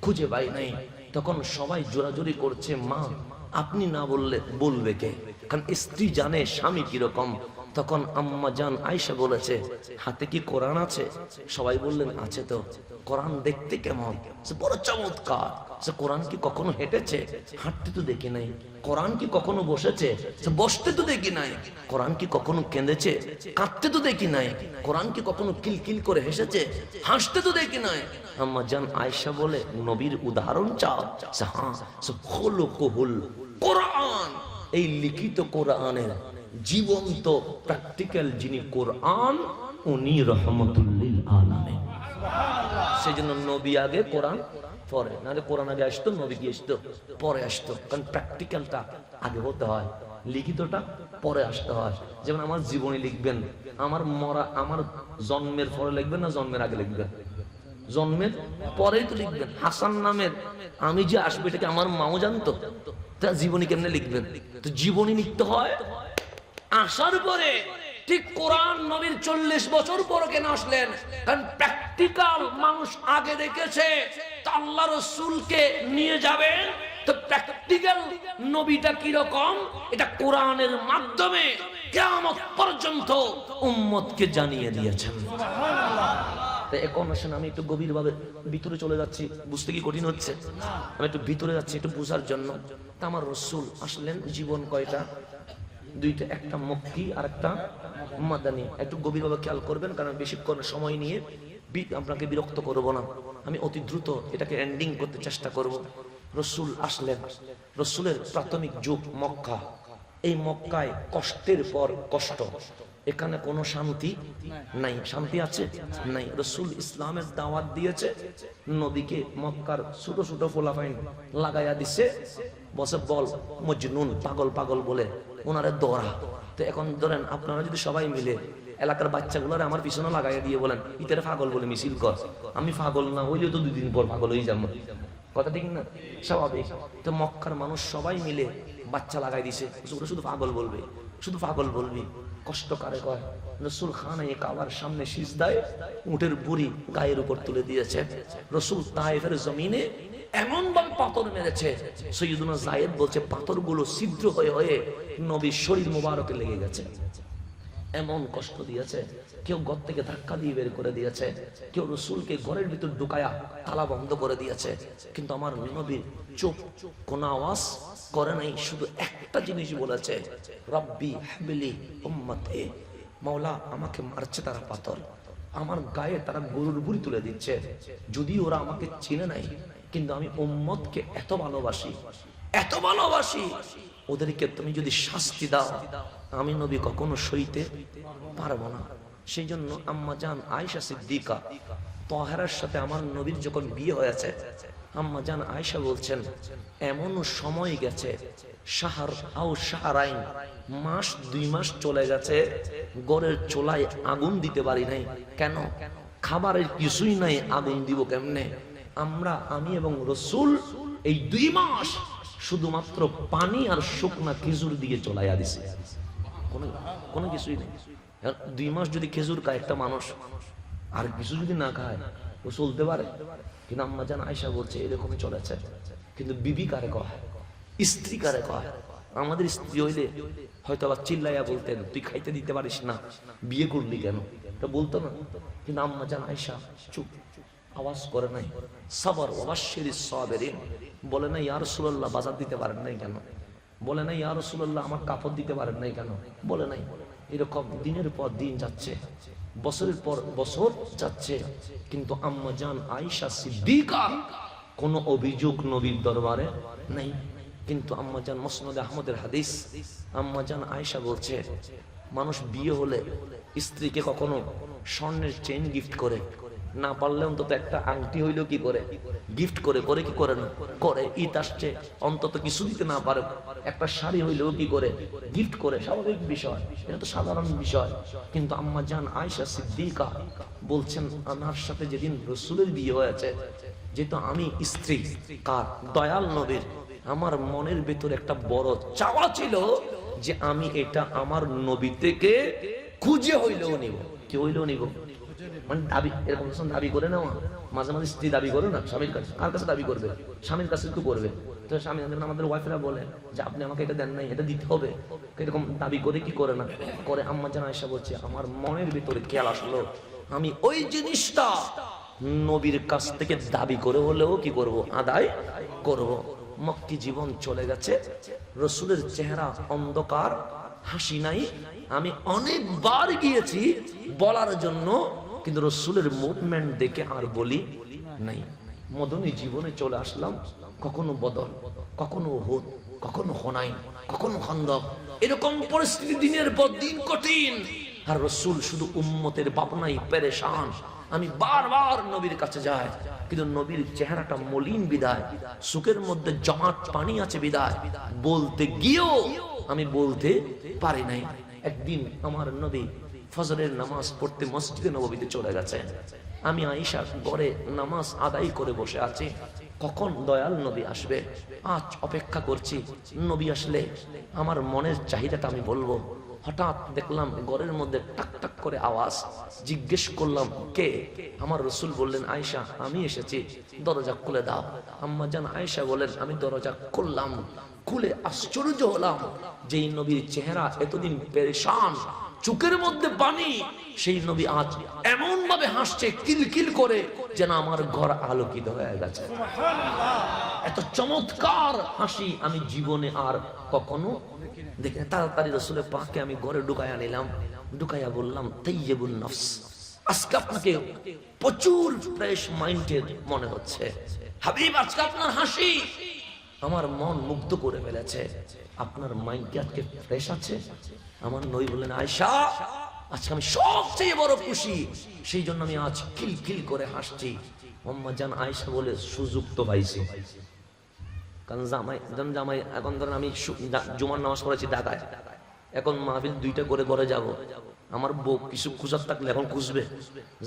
খুঁজে পাই নাই। তখন সবাই জোরাজোরি করছে, মা আপনি না বললে বলবে কে? কারণ স্ত্রী জানে স্বামী কিরকম। তখন আম্মা জান আয়েশা বলেছে, হাতে কি কোরআন আছে? সবাই বললেন আছে। তো কোরআন দেখতে কেমন? বড় চমৎকার। কোরআন কি কখনো হেঁটেছে? হাঁটতে তো দেখি নাই। কোরআন কি কখনো বসেছে? বসতে তো দেখি নাই। কোরআন কি কখনো কেঁদেছে? কাঁদতে তো দেখি নাই। কোরআন কি কখনো কিলকিল করে হেসেছে? হাসতে তো দেখি নাই। আম্মা জান আয়েশা বলে, নবীর উদাহরণ চাও? হ্যাঁ, খুলুকুহুল কোরআন, এই লিখিত কোরআনের জীবন্ত প্র্যাকটিক্যাল যিনি কোরআন, উনি রহমতুল লিল আলামিন। সেজন্য নবী আগে, কোরআন পরে। নাহলে কোরআন আগে আসতো, নবী কি আসতো? পরে আসতো। কারণ প্র্যাকটিক্যালটা আগে হতে হয়, লিখিতটা পরে আসতে হয়। যেমন আমার জীবনী লিখবেন, আমার মরা, আমার জন্মের পরে লিখবেন না জন্মের আগে লিখবেন? জন্মের পরেই তো লিখবেন। হাসান নামের আমি যে আসবে এটাকে আমার মাও জানতো? তা জীবনী কেমনে লিখবেন? তো জীবনী লিখতে হয় আসার পরে। ঠিক কোরআন নবীর 40 বছর পরে কেন আসলেন? কারণ প্র্যাকটিক্যাল মানুষ আগে দেখেছে। আল্লাহ রাসূলকে নিয়ে যাবেন, তো প্র্যাকটিক্যাল নবীটা কি রকম, এটা কোরআনের মাধ্যমে কিয়ামত পর্যন্ত উম্মতকে জানিয়ে দিয়েছেন। তো এখন আসেন আমি একটু গভীরভাবে ভিতরে চলে যাচ্ছি, বুঝতে কি কঠিন হচ্ছে? আমি একটু ভিতরে যাচ্ছি একটু বোঝার জন্য। তা আমার রাসূল আসলেন জীবন কয়টা? দুইটা, একটা মক্কি আর একটা মাদানী। একটু গভীরভাবে খেয়াল করবেন, কারণ বেশিক্ষণ সময় নিয়ে আপনাকে বিরক্ত করব না। আমি অতি দ্রুত এটাকে এন্ডিং করতে চেষ্টা করব। রাসূল আসলেন, রাসূলের প্রাথমিক যুগ মক্কা। এই মক্কায় কষ্টের পর কষ্ট, এখানে কোনো শান্তি নাই। শান্তি আছে? নাই। রাসূল ইসলামের দাওয়াত দিয়েছে, নবীকে মক্কার ছোট ছোট ফোলাফাইন লাগাইয়া দিছে, বসে বল মজনুন, পাগল পাগল বলে ওনারে দৌড়া। তো এখন ধরেন আপনারা যদি সবাই মিলে এলাকার বাচ্চাগুলোর আমার পিছনে লাগাইয়া দিয়ে বলেন ইতারে পাগল বলে মিছিল কর, আমি পাগল না হইলেও তো 2 দিন পর পাগল হয়ে যাবো, কথা ঠিক না? স্বাভাবিক। তো মক্কার মানুষ সবাই মিলে বাচ্চা লাগাই দিছে, শুধু পাগল বলবে, শুধু পাগল বলবি। কষ্ট কারে কয়? রাসূল খানায়ে কাবার সামনে সিজদায় উটের বুড়ি গায়ের উপর তুলে দিয়েছে। রাসূল তায়েফের জমিনে এমন ভাবে পাথর মেরেছে, সৈয়দুনা যায়েদ বলছে পাথরগুলো ছিদ্র হয়ে হয়ে নবীর শরীর মুবারকে লেগে গেছে। এমন কষ্ট দিয়েছে, কেউ ঘর থেকে ধাক্কা দিয়ে বের করে দিয়েছে, কেউ রাসূলকে ঘরের ভিতর ঢুকায়া তালা বন্ধ করে দিয়েছে। কিন্তু আমার নবী চুপ, কোনো আওয়াজ করে নাই, শুধু একটা জিনিস বলেছে, রব্বি হাবলি উম্মতে, মাওলা আমাকে মারছে তারা পাথর, আমার গায়ে তারা গরুর বুড়ি তুলে দিচ্ছে, যদি ওরা আমাকে চিনে নাই, কিন্তু আমি উম্মতকে এত ভালোবাসি, এত ভালোবাসি, ওদেরকে তুমি যদি শাস্তি দাও আমি নবী কখনো সইতে পারবো না। সেই জন্য আম্মা জান আয়েশা সিদ্দিকা তাহেরার সাথে আমার নবীর যখন বিয়ে হয়েছে, আম্মা জান আয়েশা বলছেন এমন সময় গেছে, শাহর আও শাহরাইন, মাস 2 মাস চলে গেছে, গড়ের চুলায় আগুন দিতে পারি নাই। কেন? খাবারের কিছুই নাই, আগুন দিব কেমনে? আমি এবং রাসূল এই 2 মাস শুধুমাত্র পানি আর শুকনা খেজুর দিয়ে চলাইয়া দিছে, কোনো কিছুই নেই। 2 মাস যদি খেজুর খায় একটা মানুষ, আর কিছু যদি না খায় ও চলতে পারে? কিন্তু আম্মা জান আয়েশা বলছে এরকমই চলেছে। কিন্তু বিবি কারে কয়? স্ত্রী কারে কয়? আমাদের স্ত্রী হইলে হয়তো আবার চিল্লাইয়া বলতেন তুই খাইতে দিতে পারিস না, বিয়ে করলি কেন, এটা বলতো না। কিন্তু আম্মা জান আয়েশা চুপ, আওয়াজ করে নাই। সাবর ওয়াবাশশিরিস সাবিরিন, বলে না ইয়া রাসূলুল্লাহ বাজার দিতে পারেন নাই কেন, বলে না ইয়া রাসূলুল্লাহ আমার কাপড় দিতে পারেন নাই কেন, বলে নাই। এরকম দিনের পর দিন যাচ্ছে, বছরের পর বছর যাচ্ছে, কিন্তু আম্মা জান আয়েশা সিদ্দিকা কোনো অভিযোগ নবীর দরবারে নাই। কিন্তু আম্মা জান মুসনাদে আহমদের হাদিস, আম্মা জান আয়েশা বলছে মানুষ বিয়ে হলে স্ত্রীকে কখনো স্বর্ণের চেইন গিফট করে, না পারলে অন্তত একটা আংটি হইলেও কি করে গিফট করে, করে কি করে না করে। ঈদ আসছে অন্তত কিছু দিতে না পারে, একটা শাড়ি হইলেও কি করে গিফট করে, স্বাভাবিক বিষয়, এটা তো সাধারণ বিষয়। কিন্তু আম্মা জান আয়েশা সিদ্দিকা বলছেন আমার সাথে যেদিন রাসূলের বিয়ে হয়েছে, যেহেতু আমি স্ত্রী কার? দয়াল নবীর, আমার মনের ভেতরে একটা বড় চাওয়া ছিল যে আমি এটা আমার নবী থেকে খুঁজে হইলেও নিব। কি হইলেও নিব মানে দাবি, এরকম দাবি করে নেওয়া। মাঝে মাঝে স্ত্রী দাবি করে না স্বামীর কাছে, কার কাছে দাবি করবে? স্বামীর কাছে তো করবে। তো স্বামী আমাদের ওয়াইফেরা বলে যে আপনি আমাকে এটা দেন নাই, এটা দিতে হবে, এরকম দাবি করে কি করে না করে। আম্মা জান আয়েশা বলছে আমার মনের ভিতরে খেয়াল আসলো আমি ওই জিনিসটা নবীর কাছ থেকে দাবি করে হলেও কি করব, আদায় করব। মক্কি জীবন চলে গেছে, রাসূলের চেহারা অন্ধকার, হাসি নাই। আমি অনেকবার গিয়েছি বলার জন্য, কিন্তু রাসূলের মুভমেন্ট দেখে আর বলি নাই। মদনী জীবনে চলে আসলাম, কখনো বদর, কখনো উহুদ, কখনো হুনাইন, কখনো খান্দক, এরকম পরিস্থিতি দিনের পর দিন কঠিন। আর রাসূল শুধু উম্মতের ভাবনায় পেরেশান। আমি বারবার নবীর কাছে যাই, কিন্তু নবীর চেহারাটা মলিন বিদায়, সুকের মধ্যে জমাট পানি আছে বিদায়, বলতে গিয়েও আমি বলতে পারি নাই। একদিন আমার নবী ফজরের নামাজ পড়তে মসজিদে নববীতে চলে গেছে। আমি আয়েশা ঘরে নামাজ আদায় করে বসে আছি, কখন দয়াল নবী আসবে, আজ অপেক্ষা করছি। নবী আসলে আমার মনের চাহিদাটা আমি বলবো। হঠাৎ দেখলাম ঘরের মধ্যে টাক টাক করে আওয়াজ। জিজ্ঞেস করলাম কে? আমার রাসূল বললেন আয়েশা, আমি এসেছি, দরজা খুলে দাও। আম্মা জান আয়েশা বলেন আমি দরজা খুললাম, খুলে আশ্চর্য হলাম যেই নবীর চেহারা এতদিন পেরেশান, চোখের মধ্যে পানি, সেই নবী আজ এমন ভাবে হাসছে কিলকিল করে যেন আমার ঘর আলোকিত হয়ে গেছে। এত চমৎকার হাসি আমি জীবনে আর কখনো দেখি না। তাড়াতাড়ি রাসূলের পাককে আমি ঘরে ঢুকাইয়া নিলাম, ঢুকাইয়া বললাম তাইয়্যিবুন নফস, আজকে আপনাকে প্রচুর ফ্রেশ মাইন্ডেড মনে হচ্ছে হাবিব, আজকে আপনার হাসি আমার মন মুগ্ধ করে ফেলেছে, আপনার মাইন্ড কি আজকে ফ্রেশ আছে? আমার নবী বললেন আয়েশা, আজকে আমি সবচেয়ে বড় খুশি, সেই জন্য আমি আজ কিলকিল করে হাসছি। আম্মা জান আয়েশা বলে সুযোগ তো পাইছি, কারণ জামাই এখন ধরেন আমি জুমার নামাজ পড়েছি ঢাকায়, এখন মাহফিল 2টা করে ঘরে যাব, আমার বউ কিছু খুঁজার থাকলে এখন খুঁজবে,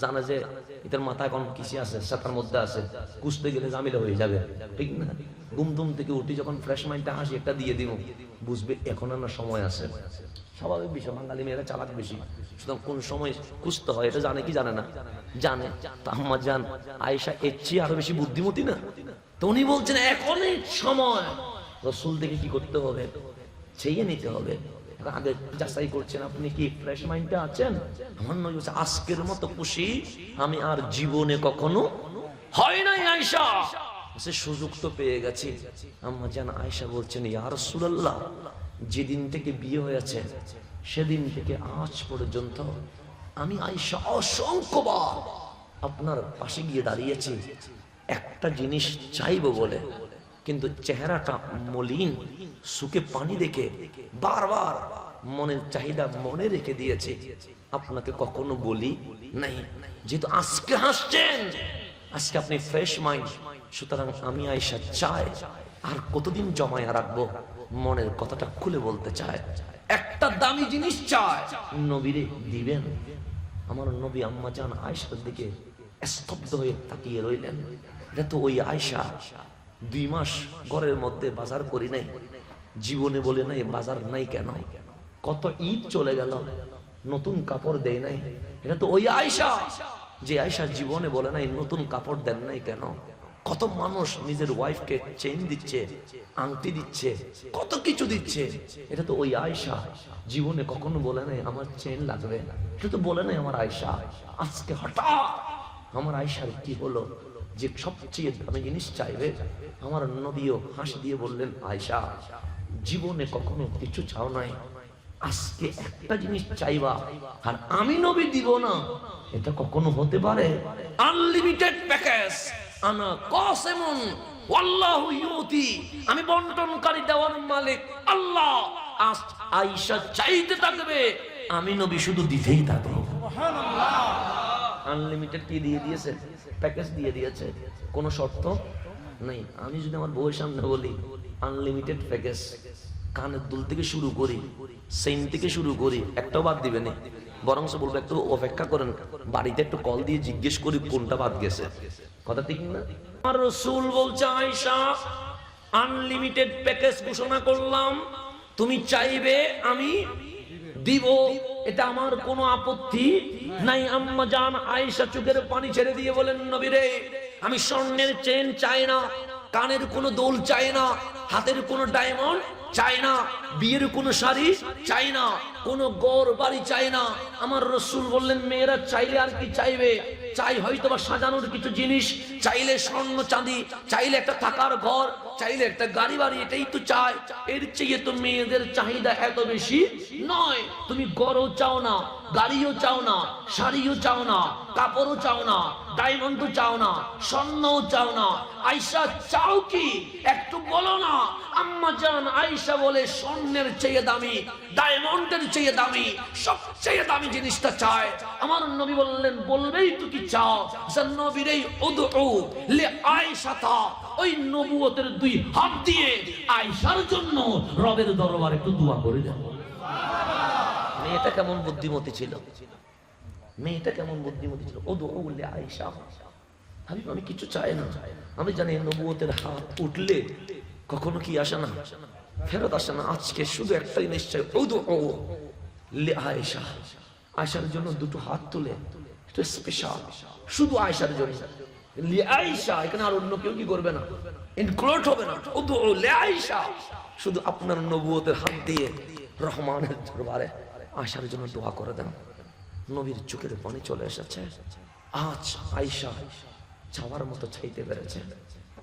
জানে যে এটার মাথা এখন কিছু আছে, সাতার মধ্যে আছে, খুঁজতে গেলে ঝামেলা হয়ে যাবে, ঠিক না? ঘুম থেকে উঠি যখন ফ্রেশ মাইন্ডটা হাসি একটা দিয়ে দিব, বুঝবে এখন আর সময় আছে। স্বাভাবিক বিষয়, বাঙালি মেয়েরা চালাক বেশি, সুতরাং কোন সময় খুঁজতে হয় এটা জানে কি জানে না? জানে। তা আম্মা জান আয়েশা এর চেয়ে আরো বেশি বুদ্ধিমতী না? তো উনি বলছেন এখনই সময়, রাসূল থেকে কি করতে হবে? চেয়ে নিতে হবে। আগে যাচাই করছেন আপনি কি ফ্রেশ মাইন্ডে আছেন? আমার নবী বলছে আজকের মতো খুশি আমি আর জীবনে কখনো হয় নাই আয়েশা, সে সুযোগ তো পেয়ে গেছি। আম্মা জান আয়েশা বলছেন ইয়া রাসূলুল্লাহ, যেদিন থেকে বিয়ে হয়েছে সেদিন থেকে আজ পর্যন্ত আমি আয়েশা অসংখ্যবার আপনার পাশে গিয়ে দাঁড়িয়েছি একটা জিনিস চাইবো বলে, কিন্তু চেহারাটা মলিন, সুখে পানি দেখে বারবার মনের চাহিদা মনে রেখে দিয়েছে, আপনাকে কখনো বলি নাই। যেহেতু আজকে হাসছেন, আজকে আপনি ফ্রেশ মাইন্ড, সুতরাং আমি আয়েশা চাই আর কতদিন জমায়া রাখবো, মনের কথাটা খুলে বলতে চায়, একটা দামি জিনিস চায়, নবীরে দিবেন। আমার নবী আম্মা জান আয়েশার দিকে স্তব্ধ হয়ে তাকিয়ে রইলেন। এটা তো ওই আয়েশা 2 মাস ঘরের মধ্যে বাজার করি নাই, জীবনে বলে নাই বাজার নাই কেন, কত ঈদ চলে গেল নতুন কাপড় দেয় নাই, এটা তো ওই আয়েশা যে আয়েশা জীবনে বলে নাই নতুন কাপড় দেন নাই কেন। কত মানুষ নিজের ওয়াইফকে চেইন দিচ্ছে, আংটি দিচ্ছে, কত কিছু দিচ্ছে, এটা তো ওই আয়েশা জীবনে কখনো বলে নাই আমার চেইন লাগবে, এটা তো বলে নাই আমার আয়েশা। আজকে হঠাৎ আমার আয়েশার কি হলো যে সবচেয়ে দামি জিনিস চাইবে? আমার নবীও হাসি দিয়ে বললেন আয়েশা, জীবনে কখনো কিছু চাও নাই, আজকে একটা জিনিস চাইবা আর আমি নবী দিব না, এটা কখনো হতে পারে? আনলিমিটেড প্যাকেজ, আনা কাসিমুন ওয়াল্লাহু ইউতি, আমি বন্টনকারী দেওয়ার মালিক আল্লাহ। আজ আয়েশা চাইতে থাকবে, আমি নবী শুধু দিতেই থাকবো। সুবহানাল্লাহ। আনলিমিটেড কি দিয়ে দিয়েছে? প্যাকেজ দিয়ে দিয়েছে, কোনো শর্ত নেই। আমি যদি আমার বউয়ের সামনে বলি আনলিমিটেড প্যাকেজ, কানের দুল থেকে শুরু করি, সেন থেকে শুরু করি, একটাও বাদ দিবে না, বরং বলবো একটু অপেক্ষা করেন, বাড়িতে একটু কল দিয়ে জিজ্ঞেস করি কোনটা বাদ গেছে। কথা ঠিক না? আমার রাসূল বলছে আয়েশা আনলিমিটেড প্যাকেজ ঘোষণা করলাম, তুমি চাইবে আমি দিব, এটা আমার কোনো আপত্তি নাই। আম্মা জান আয়েশা চোখের পানি ছেড়ে দিয়ে বলেন নবী রে, আমি স্বর্ণের চেন চাই না, কানের কোনো দোল চাই না, হাতের কোনো ডায়মন্ড চাই না, বিয়ের কোনো শাড়ি চাই না, কোনো গড় বাড়ি চাই না। আমার রাসূল বললেন মেয়েরা চাইলে আর কি চাইবে? চাই হয়তো বা সাজানোর কিছু জিনিস, চাইলে স্বর্ণ চাঁদি, চাইলে একটা থাকার ঘর, চাইলে একটা গাড়ি বাড়ি, এটাই তো চায়। এর চেয়ে তো মেয়েদের চাহিদা এত বেশি নয়। তুমি গড়ও চাও না, গাড়িও চাও না, শাড়িও চাও না, কাপড়ও চাও না, ডায়মন্ডও চাও না, স্বর্ণও চাও না, আয়েশা চাও কি একটু বলো না? আম্মা জান আয়েশা বলে স্বর্ণের চেয়ে দামি, ডায়মন্ডের চেয়ে দামি, সবচেয়ে দামি জিনিসটা চায়। আমার নবী বললেন বলবেই তো কি চাও? নবীর উদউ লি আয়েশাতা, ওই নবুয়তের 2 হাত দিয়ে আয়েশার জন্য রবের দরবারে একটু দোয়া করে দেন। মেয়েটা কেমন বুদ্ধিমতী ছিল, মেয়েটা কেমন বুদ্ধিমতী ছিল। উদউ লি আয়েশা, আমি কিছু চাই না, আমি জানি নবুয়তের হাত উঠলে কখনো কি আসে না, ফেরত আসে না। আজকে শুধু একটাই নিশ্চয়, উদউ লি আয়েশা, আয়েশার জন্য দুটো হাত তুলে, এটা স্পেশাল শুধু আয়েশার জন্য। লি আয়েশা, এখানে আর অন্য কেউ কি করবে না, ইনক্লুড হবে না। উদউ লি আয়েশা, শুধু আপনার নবুয়তের হাত দিয়ে রহমানের দরবারে আয়েশার জন্য দোয়া করে দেন। নবীর চোখের পানি চলে এসেছে। আজ আয়েশা চাওয়ার মতো চাইতে পেরেছে।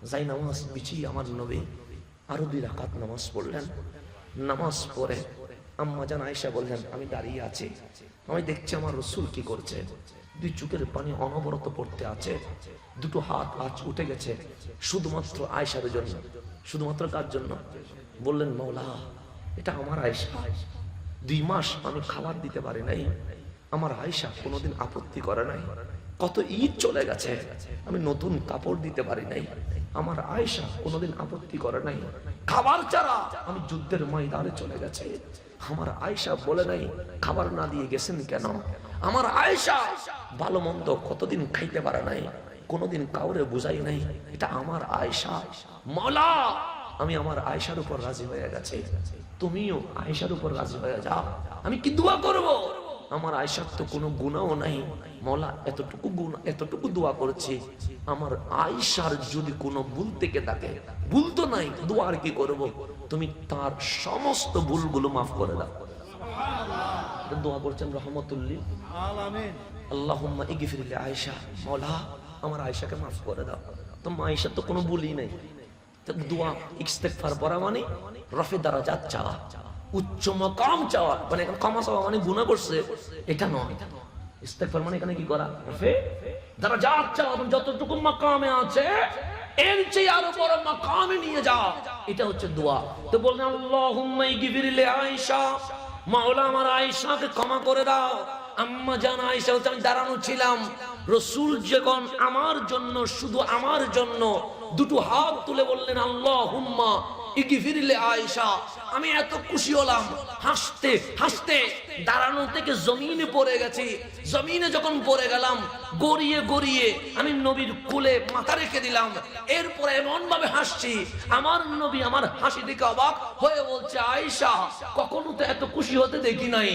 যাই নামাজ বিছিয়ে আমার নবী আরো 2 রাকাত নামাজ পড়লেন। নামাজ পড়ে আম্মা জান আয়েশা বললেন, আমি দাঁড়িয়ে আছি, আমি দেখছি আমার রাসূল কি করছে। 2 চোখের পানি অনবরত পড়তে আছে, 2টো হাত আজ উঠে গেছে শুধুমাত্র আয়েশার জন্য। শুধুমাত্র কার জন্য? বললেন, মওলা, এটা আমার আয়েশা, 2 মাস আমি খাবার দিতে পারি নাই, আমার আয়েশা কোনোদিন আপত্তি করে নাই। কত ঈদ চলে গেছে, আমি নতুন কাপড় দিতে পারি নাই, আমার আয়েশা কোনোদিন আপত্তি করে নাই। খাবার ছাড়া আমি যুদ্ধের ময়দানে চলে গেছে, আমার আয়েশা বলে নাই খাবার না দিয়ে গেছেন কেন। আমার আয়েশা ভালো মন্দ কতদিন খাইতে পারে নাই, কোনোদিন কাউরে বুঝাই নাই, এটা আমার আয়েশা। মওলা, আমি আমার আয়েশার উপর রাজি হয়ে গেছে, তুমিও আয়েশার উপর রাজি হয়ে যাও। আমি কি দোয়া করব? আমার আয়েশার তো কোনো গুনাহও নাই, মওলা এতটুকু গুনাহ, এতটুকু দোয়া করছি, আমার আয়েশার যদি কোনো ভুল থেকে থাকে, ভুল তো নাই, দোয়া আর কি করব, তুমি তার সমস্ত ভুলগুলো মাফ করে দাও। সুবহানাল্লাহ, দোয়া করছেন রহমাতুল লিল আলামিন। আল্লাহুম্মা ইগফির লি আয়েশা, মওলা আমার আয়েশাকে মাফ করে দাও। তো আয়েশার তো কোনো ভুলই নাই। দোয়া ইস্তেগফার পড়া মানে রফে দারাজাত চাওয়া, উচ্চ মাকাম চাওয়া, মানে এখানে ক্ষমা চাওয়া মানে গুনাহ করছে এটা নয়। ইস্তেগফার মানে এখানে কি করা? রফে দারাজাত চাওয়া, যতটুকু মাকামে আছে এর চেয়ে আরো বড় মাকামে নিয়ে যাও, এটা হচ্ছে দোয়া। তো বললেন, আল্লাহুম্মা ইগফির লি আয়েশা, মাওলা আমার আয়েশাকে ক্ষমা করে দাও। আম্মা জান আয়েশা বলতে, আমি দাঁড়ানো ছিলাম, রাসূল যখন আমার জন্য, শুধু আমার জন্য 2টো হাত তুলে বললেন, আল্লাহুম্মা ইগফির লি আয়েশা, আমি এত খুশি হলাম, হাসতে হাসতে দাঁড়ানো থেকে জমিনে পড়ে গেছি। জমিনে যখন পড়ে গেলাম, গড়িয়ে গড়িয়ে আমি নবীর কোলে মাথা রেখে দিলাম। এরপরে এমন ভাবে হাসছি, আমার নবী আমার হাসি দেখে অবাক হয়ে বলছে, আয়েশা কখনো তো এত খুশি হতে দেখি নাই,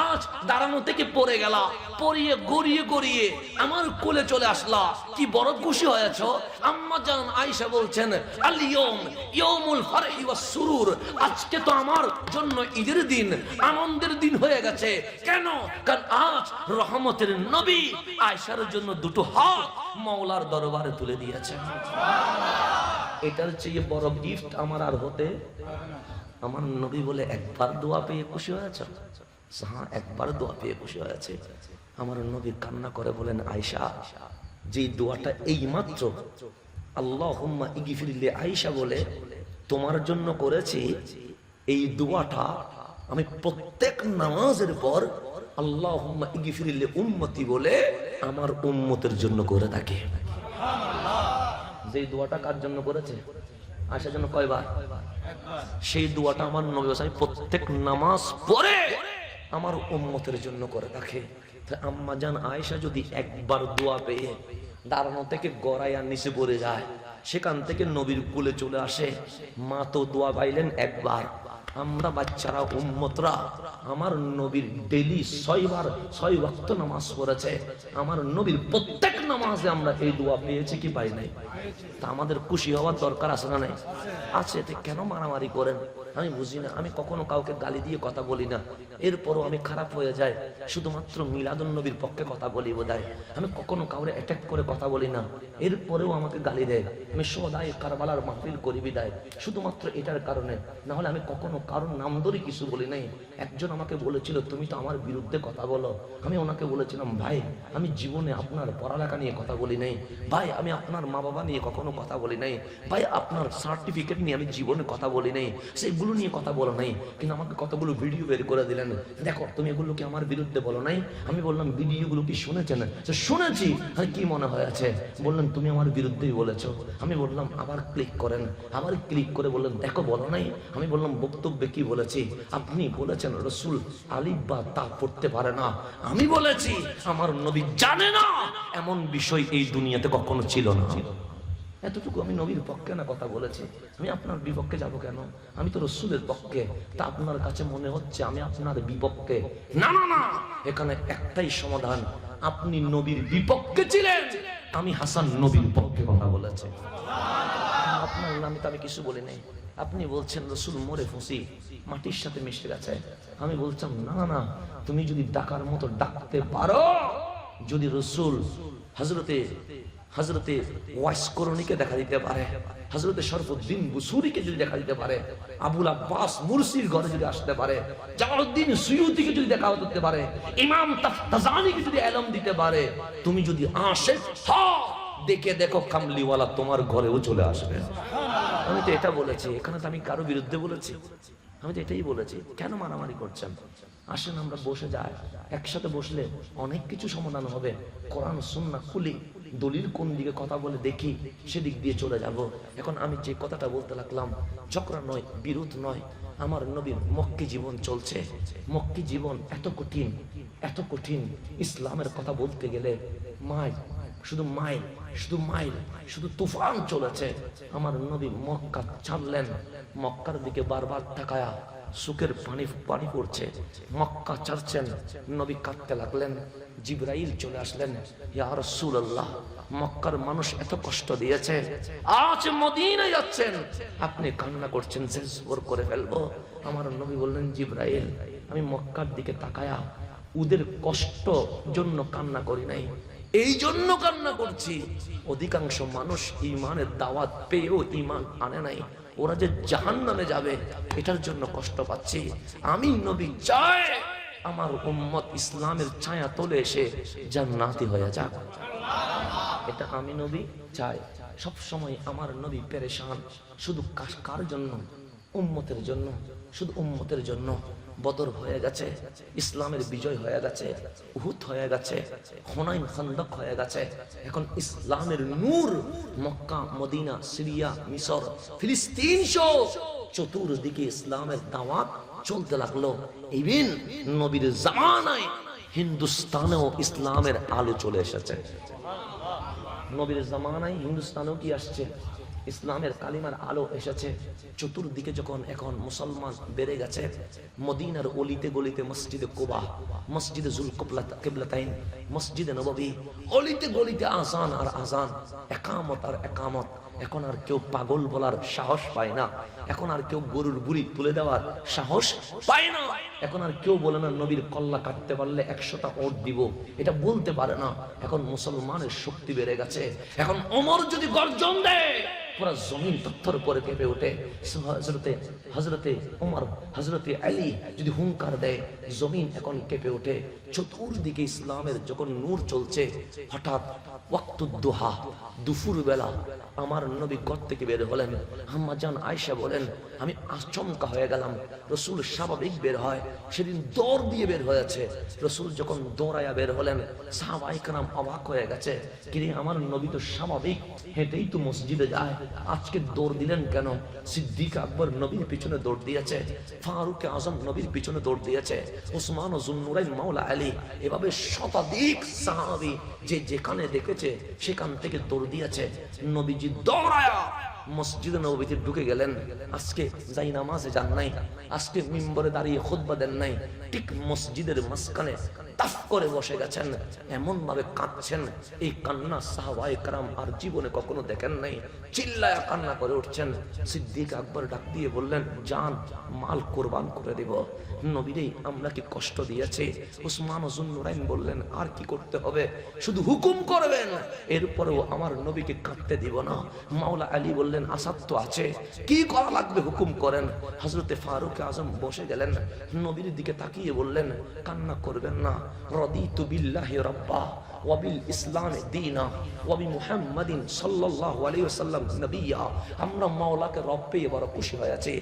আজ দাঁড়ানো থেকে পড়ে গেলা, পড়িয়ে গড়িয়ে গড়িয়ে আমার কোলে চলে আসলা, কি বড় খুশি হয়েছো। আম্মা জান আয়েশা বলছেন, আল ইয়াউম ইয়াউমুল ফারহি ওয়াস সুরুর, আজকে তো আমার জন্য ঈদের দিন, আনন্দের দিন হয়ে গেছে। কেন? কারণ আজ রহমতের নবী আয়েশার জন্য 2টো হাত মাওলার দরবারে তুলে দিয়েছে। এটার চেয়ে বড় গিফট আমার আর হতে। আমার নবী বলে, একবার দোয়া পেয়ে খুশি হয়েছে? হ্যাঁ, একবার দোয়া পেয়ে খুশি হয়েছে। আমার নবী কান্না করে বলেন, আয়েশা, যে দোয়াটা এই মাত্র আল্লাহুম্মা ইগফির লি আয়েশা বলে তোমার জন্য করেছি, এই দোয়াটা আমি প্রত্যেক নামাজের পর আল্লাহুম্মা ইগফির লি উম্মতি বলে আমার উম্মতের জন্য করে থাকি। যে দোয়াটা কার জন্য করেছে? আয়েশার জন্য। কয়বার? সেই দোয়াটা আমার নবী আমি প্রত্যেক নামাজ পড়ে আমার উম্মতের জন্য করে থাকে। আম্মা জান আয়েশা যদি একবার দোয়া পেয়ে দাঁড়ানো থেকে গড়াইয়া নিচে পড়ে যায়, সেখান থেকে নবীর কোলে চলে আসে, মা তো দোয়া পাইলেন একবার, আমরা বাচ্চারা উম্মতরা আমার নবীর ডেইলি 6 বার 6 ওয়াক্ত নামাজ পড়েছে, আমার নবীর প্রত্যেক নামাজে আমরা এই দোয়া পেয়েছি কি পাই নাই? তা আমাদের খুশি হওয়ার দরকার আছে না নাই? আছে। এতে কেন মারামারি করেন আমি বুঝি না। আমি কখনো কাউকে গালি দিয়ে কথা বলি না, এরপরও আমি খারাপ হয়ে যায় শুধুমাত্র মিলাদুন নবীর পক্ষে কথা বলি বোধহয়। আমি কখনো কাউরে অ্যাটাক করে কথা বলি না, এরপরেও আমাকে গালি দেয়। আমি সদাই কারবালার মাহফিল করি বিদায় শুধুমাত্র এটার কারণে, না হলে আমি কখনো কারণ নাম ধরে কিছু বলি নাই। একজন আমাকে বলেছিল, তুমি তো আমার বিরুদ্ধে কথা বলো। আমি ওনাকে বলেছিলাম, ভাই আমি জীবনে আপনার পড়ালেখা নিয়ে কথা বলি নাই, ভাই আমি আপনার মা বাবা নিয়ে কখনো কথা বলি নাই, ভাই আপনার সার্টিফিকেট নিয়ে আমি জীবনে কথা বলি নাই, সেগুলো নিয়ে কথা বলো নাই। কিন্তু আমাকে কতগুলো ভিডিও বের করে দিলেন, দেখো তুমি এগুলো কি আমার বিরুদ্ধে বলো নাই? আমি বললাম, ভিডিওগুলো কি শুনেছেন? শুনেছি। আর কি মনে হয়েছে? বললেন, তুমি আমার বিরুদ্ধেই বলেছো। আমি বললাম, আবার ক্লিক করেন। আবার ক্লিক করে বললেন, দেখো বলো নাই। আমি বললাম, বক্তব্যে কি বলেছি? আপনি বলেছেন রাসূল আলিফ বা তা পড়তে পারে না। আমি বলেছি আমার নবী জানে না, এমন বিষয় এই দুনিয়াতে কখনো ছিল না। এতটুকু আমি নবীর পক্ষে না কথা বলেছি, আমি আপনার বিপক্ষে যাব কেন? আমি তো রসুলের পক্ষে, তা আপনার কাছে মনে হচ্ছে আমি আপনার বিপক্ষে। না না না, এখানে একটাই সমাধান, আপনি নবীর বিপক্ষে ছিলেন, আমি হাসান নবীর পক্ষে কথা বলেছি। আপনার নামে তো আমি কিছু বলি নাই। আপনি বলছেন রসুল মরে ফুসি মাটির সাথে মিশে গেছে, আমি বলছিলাম না না, তুমি যদি ডাকার মতো ডাকতে পারো, যদি রসুল হজরতে ওয়াইস করণীকে দেখা দিতে পারে, হজরতে শরফুদ্দিন বুসুরিকে যদি দেখা দিতে পারে, আবুল আব্বাস মুরসির ঘরে যদি আসতে পারে, জালালউদ্দিন সুয়ুতিকে যদি দেখা দিতে পারে, ইমাম তাফতাজানিকে যদি এলম দিতে পারে, তুমি যদি আশিক হও, দেখে দেখো কামলিওয়ালা তোমার ঘরেও চলে আসবে। আমি তো এটা বলেছি, এখানে তো আমি কারো বিরুদ্ধে বলেছি, আমি তো এটাই বলেছি। কেন মারামারি করছেন? আসেন আমরা বসে যাই, একসাথে বসলে অনেক কিছু সমাধান হবে। কোরআন সুন্নাহ খুলি, দলিল কোন দিকে কথা বলে দেখি, সেদিক দিয়ে চলে যাব। এখন আমি যে কথাটা বলতে লাগলাম, ঝগড়া নয়, বিরোধ নয়। আমার নবীর মক্কি জীবন চলছে, মক্কি জীবন এত কঠিন, এত কঠিন। ইসলামের কথা বলতে গেলে মাইল, শুধু মাইল, শুধু মাইল, শুধু তুফান চলেছে। আমার নবী মক্কা ছাড়লেন, মক্কার দিকে বারবার তাকায়া সুখের পানি পানি পড়ছে। মক্কা ছাড়ছেন, নবী কাঁদতে লাগলেন। জিবরাইল চলে আসলেন, ইয়া রাসূলুল্লাহ, মক্কার মানুষ এত কষ্ট দিয়েছে, আজ মদিনায় যাচ্ছেন, আপনি কান্না করছেন, যে জবর করে ফেলবো। আমার নবী বললেন, জিবরাইল, আমি মক্কার দিকে তাকায়া ওদের কষ্ট জন্য কান্না করি নাই, এই জন্য কান্না করছি, অধিকাংশ মানুষ ঈমানের দাওয়াত পেয়েও ঈমান আনে নাই, ওরা যে জাহান্নামে যাবে এটার জন্য কষ্ট পাচ্ছি। আমি নবী চাই আমার উম্মত ইসলামের ছায়া তলে এসে জান্নাতি হয়ে যাক, এটা আমি নবী চাই। সব সময় আমার নবী পেরেশান, শুধু কার জন্য? উম্মতের জন্য, শুধু উম্মতের জন্য। বদর হয়ে গেছে, ইসলামের বিজয় হয়ে গেছে, উহুদ হয়ে গেছে, হুনাইন খান্দক হয়ে গেছে। এখন ইসলামের নূর মক্কা, মদিনা, সিরিয়া, মিশর, ফিলিস্তিন সহ চতুর্দিকে ইসলামের দাওয়াত চলতে লাগলো। ইভেন নবীর জামানায় হিন্দুস্তানেও ইসলামের আলো চলে এসেছে। নবীর জামানায় হিন্দুস্তানেও কি আসছে? ইসলামের কালিমার আলো এসেছে। চতুর্দিকে যখন এখন মুসলমান বেড়ে গেছে, মদিনার অলিতে গলিতে মসজিদে কুবা, মসজিদে কিবলাতাইন, মসজিদে নববী, অলিতে গলিতে আজান আর আজান, একামত আর একামত। এখন আর কেউ পাগল বলার সাহস পায় না, এখন আর কেউ গরুর বুড়ি তুলে দেওয়ার সাহস পায় না, এখন আর কেউ বলে না নবীর কল্লা কাটতে পারলে 100টা ওট দিব, এটা বলতে পারে না। এখন মুসলমানের শক্তি বেড়ে গেছে। এখন ওমর যদি গর্জন দেয়, পুরা জমিন পাথর করে কেঁপে ওঠে। হজরতে ওমর, হজরতে আলী যদি হুঙ্কার দেয়, জমিন এখন কেঁপে ওঠে। চতুর্দিকে ইসলামের যখন নূর চলছে, হঠাৎ ওয়াক্তুদ্দুহা, দুপুর বেলা আমার নবী ঘর থেকে বের হলেন। আম্মা জান আয়েশা বলেন, আমি আচমকা হয়ে গেলাম। রসুল স্বাভাবিক বের হয়, সেদিন দৌড় দিয়ে বের হয়েছে। রসুল যখন দৌড়ায়া বের হলেন, সাহাবায়ে কেরাম অবাক হয়ে গেছে, কিরে আমার নবী তো স্বাভাবিক হেঁটেই তো মসজিদে যায়, আজকে দৌড় দিলেন কেন? সিদ্দিক আকবর নবীর পিছনে দৌড় দিয়েছে, ফারুক আজম নবীর পিছনে দৌড় দিয়েছে, ওসমান ও যুন্নুরাইন মাওলা আলী, এভাবে শতাধিক সাহাবী যে যেখানে দেখেছে সেখান থেকে দৌড় দিয়েছে। নবীজি দৌড়ায়া মসজিদে নববীতে ঢুকে গেলেন। আজকে যাই নামাজে যান নাই, আজকে মিম্বরে দাঁড়িয়ে খুতবা দেন নাই, ঠিক মসজিদের মাঝখানে তাফ করে বসে গেছেন, এমন ভাবে কাঁদছেন, এই কান্না সাহাবায়ে কেরাম আর জীবনে কখনো দেখেন নাই। চিল্লায়া কান্না করে উঠছেন। সিদ্দিক আকবর ডাক দিয়ে বললেন, জান মাল কোরবান করে দেব, নবীরে আমরা কি কষ্ট দিয়েছি? উসমান ও যুন্নুরাইন বললেন, আর কি করতে হবে, শুধু হুকুম করবেন, এরপরেও আমার নবীকে কাঁদতে দিব না। মাওলা আলী বললেন, আসাদ তো আছে, কি করা লাগবে হুকুম করেন। হযরতে ফারুক আজম বসে গেলেন, নবীর দিকে তাকিয়ে বললেন, কান্না করবেন না, রাদিতু বিল্লাহি রাব্বা ওয়া বিল ইসলামি দীনা ওয়া বি মুহাম্মাদিন সাল্লাল্লাহু আলাইহি ওয়াসাল্লাম নবিয়্যা। আমরা মাওলাকে রব পেয়ে বড় খুশি হয়েছে,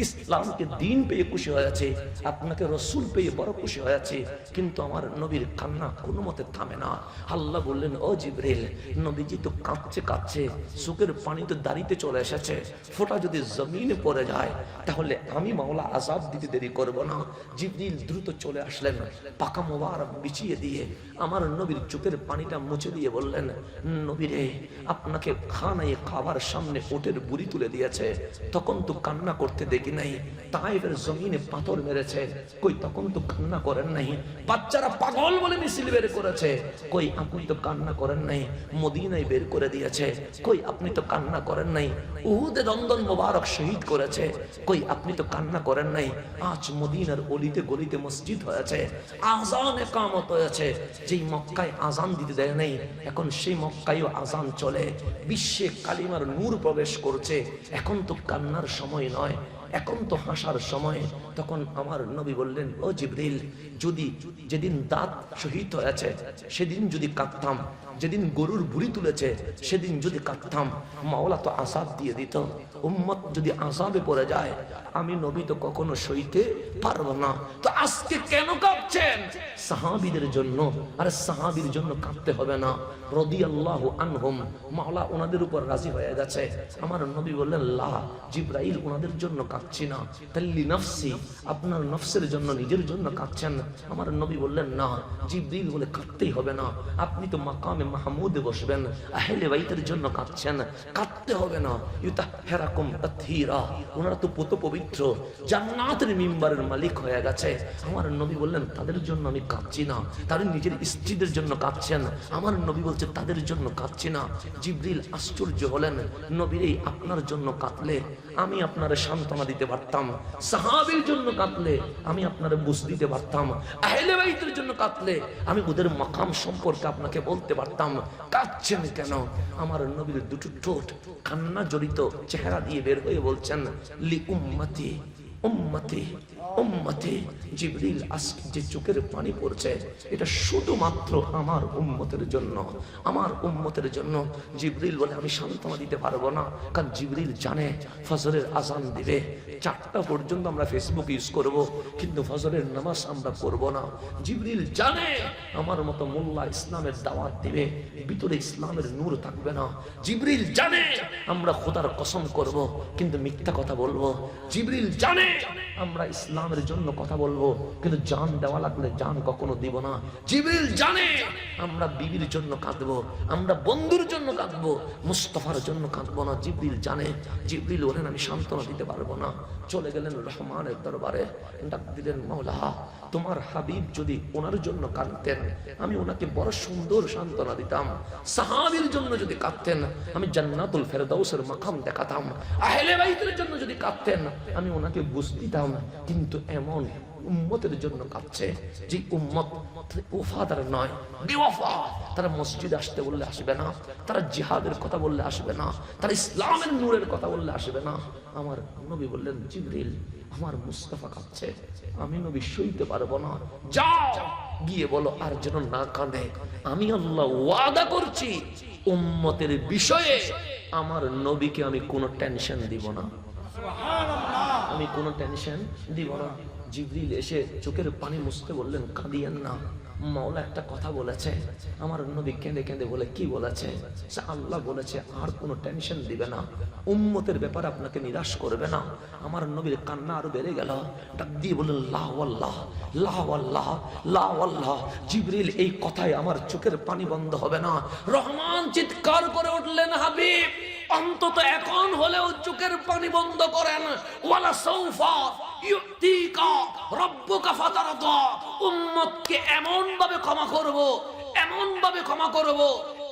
ইসলামকে দ্বীন পেয়ে খুশি হয়েছে, আপনাকে রাসূল পেয়ে বড় খুশি হয়েছে, কিন্তু আমার নবীর কান্না কোনো মতে থামে না। আল্লাহ বললেন, ও জিবরিল, নবীজি তো কাঁদছে কাঁদছে, চোখের পানি তো দাঁড়িতে চলে এসেছে, ফোঁটা যদি জমিনে পড়ে যায় তাহলে আমি মাওলা আযাব দিতে দেরি করব না। জিবরিল দ্রুত চলে আসলেন, পাকা মোবারক মোবারক বিছিয়ে দিয়ে আমার নবীর চোখের পানিটা মুছে দিয়ে বললেন, নবী রে, আপনাকে খানায় খাবার সামনে ওটের বুড়ি তুলে দিয়েছে, তখন তো কান্না করতে দেখি নাই। তায়েফের জমিনে পাথর মেরেছে, কই তখন তো কান্না করেন নাই। বাচ্চারা পাগল বলে মিছিল বের করেছে, কই আপনি তো কান্না করেন নাই। মদিনায় বের করে দিয়েছে, কই আপনি তো কান্না করেন নাই। উহুদে দন্দন মোবারক শহীদ করেছে, কই আপনি তো কান্না করেন নাই। আজ মদিনার অলিতে গলিতে মসজিদ হয়েছে, আযান ইকামত হয়েছে। যেই মক্কায় আজান দিতে দেয় নাই, এখন সেই মক্কায়ও আজান চলে। বিশ্বে কালিমার নূর প্রবেশ করছে। এখন তো কান্নার সময় নয়, এখন তো হাসার সময়। তখন আমার নবী বললেন, ও জিবরিল, যদি যেদিন দাঁত শহীদ হয়েছে সেদিন যদি কাঁদতাম, যেদিন গরুর ভুঁড়ি তুলেছে সেদিন যদি কাঁদতাম, মাওলা তো আযাব দিয়ে দিত। উম্মত যদি আযাবে পড়ে যায়, আমি নবী তো কখনো সইতে পারবো না। তো আজকে কেন কাঁদছেন? সাহাবীদের জন্য। আরে সাহাবীর জন্য কাঁদতে হবে না, রাদিয়াল্লাহু আনহুম, মাওলা ওনাদের উপর রাজি হয়ে গেছে। আমার নবী বললেন, লা জিবরাইল, ওনাদের জন্য কাঁদছি না, তাল্লি নফসি, আপনার নফসের জন্য, নিজের জন্য কাঁদছেন। আমার নবী বললেন, না জিবরিল বলে কাঁদতেই হবে না, আপনি তো মাকামে মাহমুদে বসবেন, আহলে বাইতের জন্য কাঁদছেন, কাঁদতে হবে না। ইউতাহহিরাকুম তাতহীরা, ওনারা তো পুত পবিত্র, জান্নাতের মিম্বারের মালিক হয়ে গেছে। আমার নবী বললেন, তাদের জন্য আমি কাঁদছি না। তারা নিজের স্ত্রীদের জন্য কাঁদছেন, আমার নবী বলছে তাদের জন্য কাঁদছি না। জিবরিল আশ্চর্য হলেন, নবীর এই আপনার জন্য কাঁদলে আমি আপনার সান্ত্বনা দিতে পারতাম, সাহাবীর জন্য কাঁদলে আমি আপনার বুঝ দিতে পারতাম, আহলে বাইতের জন্য কাঁদলে আমি ওদের মাকাম সম্পর্কে আপনাকে বলতে পারতাম। কাঁদছেন কেন? আমার নবীর দুটো ঠোঁট কান্না জড়িত চেহারা দিয়ে বের হয়ে বলছেন, লি উম্মতি উম্মতি উম্মতি। জিবরিল আজকে যে চোখের পানি পড়ছে, এটা শুধুমাত্র আমার উম্মতের জন্য, আমার উম্মতের জন্য। জিবরিল বলে, আমি সান্ত্বনা দিতে পারবো না, কারণ জিবরিল জানে ফজরের আজান দিবে, 4টা পর্যন্ত আমরা ফেসবুক ইউজ করব, কিন্তু ফজরের নামাজ আমরা পড়বো না। জিবরিল জানে আমার মতো মোল্লা ইসলামের দাওয়াত দিবে, ভিতরে ইসলামের নূর থাকবে না। জিবরিল জানে আমরা খোদার কসম করব, কিন্তু মিথ্যা কথা বলবো। জিবরিল জানে আমরা ইসলামের জন্য কথা বলবো, কিন্তু জান দেওয়া লাগলে জান কখনো দিব না। জিবরিল জানে আমরা বিবির জন্য কাঁদবো, আমরা বন্ধুর জন্য কাঁদবো, মুস্তাফার জন্য কাঁদবো না। জিবরিল জানে। জিবরিল বলেন, আমি সান্ত্বনা দিতে পারবো না। চলে গেলেন রহমানের দরবারে, ডাক দিলেন, মাওলা তোমার হাবিব যদি ওনার জন্য কাঁদতেন, আমি ওনাকে বড় সুন্দর সান্ত্বনা দিতাম। সাহাবীর জন্য যদি কাঁদতেন, আমি জান্নাতুল ফেরদাউসের মাকাম দেখাতাম। আহলে বাইতের জন্য যদি কাঁদতেন, আমি ওনাকে বুঝ দিতাম। কিন্তু এমন উম্মতের জন্য কাঁদছে যে উম্মত ওফাদার নয়, বেওয়াফা। তারা মসজিদে আসতে বললে আসবে না, তারা জিহাদের কথা বললে আসবে না, তারা ইসলামের নূরের কথা বললে আসবে না। আমার নবী বললেন, জিবরিল আমার মুস্তাফা কাঁদছে, আমি নবী সইতে পারবো না, যাও গিয়ে বলো আর যেন না কাঁদে। আমি আল্লাহ ওয়াদা করছি উম্মতের বিষয়ে আমার নবীকে আমি কোনো টেনশন দিব না, আমি কোনো টেনশন দিব না। জিবরিল এসে চোখের পানি মুছতে বললেন, কাঁদিয়েন না, মাওলা একটা কথা বলেছে। আমার নবী কেঁদে কেঁদে বলে, কি বলেছে? আল্লাহ বলেছে আর কোনো টেনশন দিবে না, উম্মতের ব্যাপারে আপনাকে নিরাশ করবে না। আমার নবীর কান্না আরো বেড়ে গেল, ডাক দিয়ে বললেন, লা ওয়াল্লাহ লা ওয়াল্লাহ লা ওয়াল্লাহ। জিবরিল এই কথায় আমার চোখের পানি বন্ধ হবে না। রহমান চিৎকার করে উঠলেন, হাবিব অন্তত এখন হলেও চোখের পানি বন্ধ করেন। ওয়ালা সাউফা ইউতিকা রাব্বুকা ফাতারদা। উম্মতকে এমন ভাবে ক্ষমা করব, এমন ভাবে ক্ষমা করব,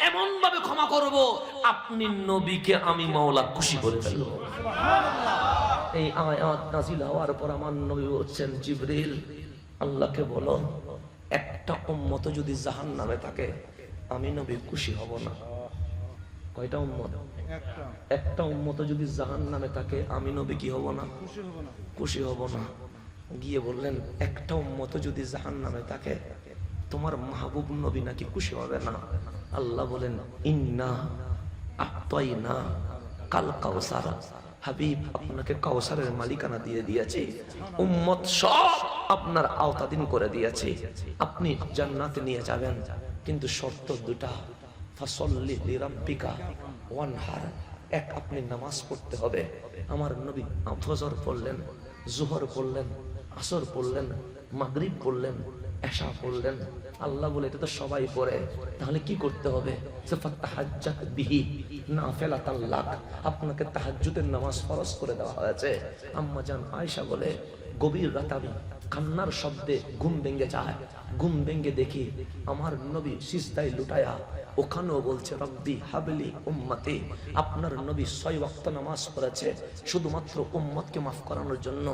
এমন ভাবে ক্ষমা করব, আপনি নবীকে আমি মাওলা খুশি করে ফেলবো। এই আয়াত নাযিল হওয়ার পর আমার নবী বলছেন, জিবরিল আল্লাহকে বলো, একটা উম্মত যদি জাহান্নামে থাকে আমি নবী খুশি হব না। কয়টা উম্মত? একটা উম্মত যদি জাহান্নামে থাকে আমি নবী কি হব না? খুশি হব না। গিয়ে বললেন, একটা উম্মত যদি জাহান্নামে থাকে তোমার মাহবুব নবী নাকি খুশি হবে না। আল্লাহ বলেন, ইন্না আতাইনা কাল কাউসার। হাবিব আপনাকে কাউসারের মালিকানা দিয়ে দিয়েছি, উম্মত সব আপনার আওতাধীন করে দিয়েছি, আপনি জান্নাতে নিয়ে যাবেন। কিন্তু শর্ত দুটা, ফাসল্লি লিরাব্বিকা ওয়ানহার। এক, আপনি নামাজ পড়তে হবে। আমার নবী ফজর পড়লেন, জোহর পড়লেন, আসর পড়লেন, মাগরিব পড়লেন, এশা পড়লেন। আল্লাহ বলে এটা তো সবাই পড়ে, তাহলে কি করতে হবে? ফাতাহাজ্জাত বিহি নাফিলাতান লাক, আপনাকে তাহাজ্জুদের নামাজ ফরজ করে দেওয়া হয়েছে। আম্মা জান আয়েশা বলে গভীর রাতে আমি কান্নার শব্দে ঘুম ভেঙে যায়, ঘুম ভেঙে দেখি আমার নবী সিজদায় লুটায়া ওখানেও বলছে রব্বি হাবলি উম্মতি। আপনার নবী 6 ওয়াক্ত নামাজ পড়েছে শুধুমাত্র উম্মতকে মাফ করানোর জন্য।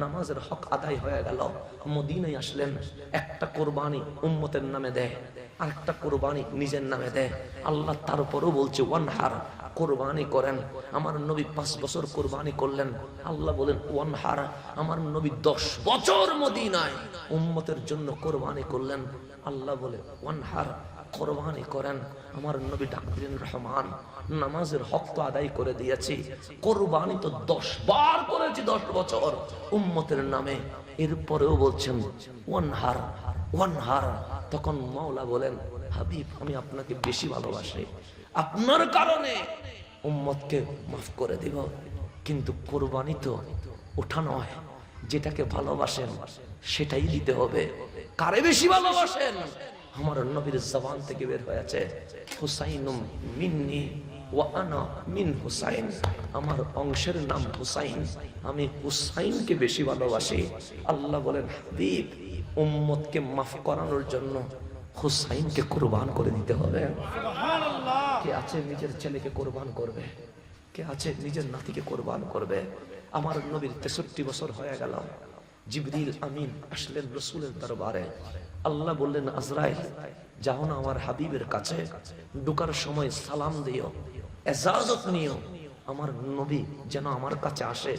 নামাজের হক আদায় হয়ে গেল, মদিনায় আসলেন, একটা কোরবানি উম্মতের নামে দেয়, আরেকটা কোরবানি নিজের নামে দেয়। আল্লাহ তারপরও বলছে ওয়ানহার, কোরবানি করেন। আমার নবী 5 বছর কোরবানি করলেন। আল্লাহ বলেন ওয়ানহার, আমার নবী 10 বছর মদিনায় উম্মতের জন্য কোরবানি করলেন। আল্লাহ বলে ওয়ানহার, কোরবানি করেন। আমার নবী ডাক দিলেন রহমান, নামাজের হক তো আদায় করে দিয়েছি, কোরবানি তো 10 বার করেছি 10 বছর উম্মতের নামে, এরপরেও বলছেন ওয়ানহার ওয়ানহার। তখন মাওলা বলেন হাবিব আমি আপনাকে বেশি ভালোবাসি, আপনার কারণে উম্মতকে মাফ করে দিব, কিন্তু কোরবানি তো ওঠা নয়, যেটাকে ভালোবাসেন সেটাই দিতে হবে। কারে বেশি ভালোবাসেন? আমার নবীর জবান থেকে বের হয়েছে হুসাইনুম মিন্নি ওয়া আনা মিন হুসাইন, আমার অংশের নাম হুসাইন, আমি হুসাইনকে বেশি ভালোবাসি। আল্লাহ বলেন হাবিব উম্মতকে মাফ করানোর জন্য হুসাইনকে কুরবান করে দিতে হবে। কে আছে নিজের ছেলেকে কোরবান করবে? কে আছে নিজের নাতিকে কোরবান করবে? আমার নবীর 63 বছর হয়ে গেল। জিবরিল আমিন আসলেন রাসূলের দরবারে। আল্লাহ বললেন আজরাইল যাও না আমার হাবিবের কাছে, ঢোকার সময় সালাম দিও, ইজাজত নিও, আমার নবী যেন আমার কাছে আসে,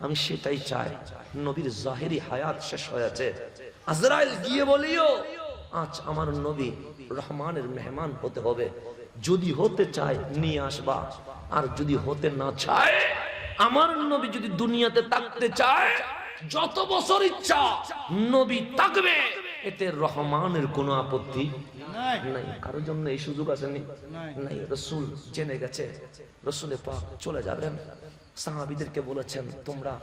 আমি সেটাই চাই। নবীর জাহেরি হায়াত শেষ হয়েছে। আজরাইল গিয়ে বলিও আজ আমার নবী রহমানের মেহমান হতে হবে, যদি হতে চায় নিয়ে আসবা, আর যদি হতে না চায়, আমার নবী যদি দুনিয়াতে থাকতে চায় যত বছর ইচ্ছা নবী থাকবে, এতে রহমানের কোনো আপত্তি নাই। কারোর জন্য এই সুযোগ আসেনি, নাই। রাসূল জেনে গেছে, রাসূলে পাক চলে যাবেন। সাহাবীদেরকে বলেছেন তোমরা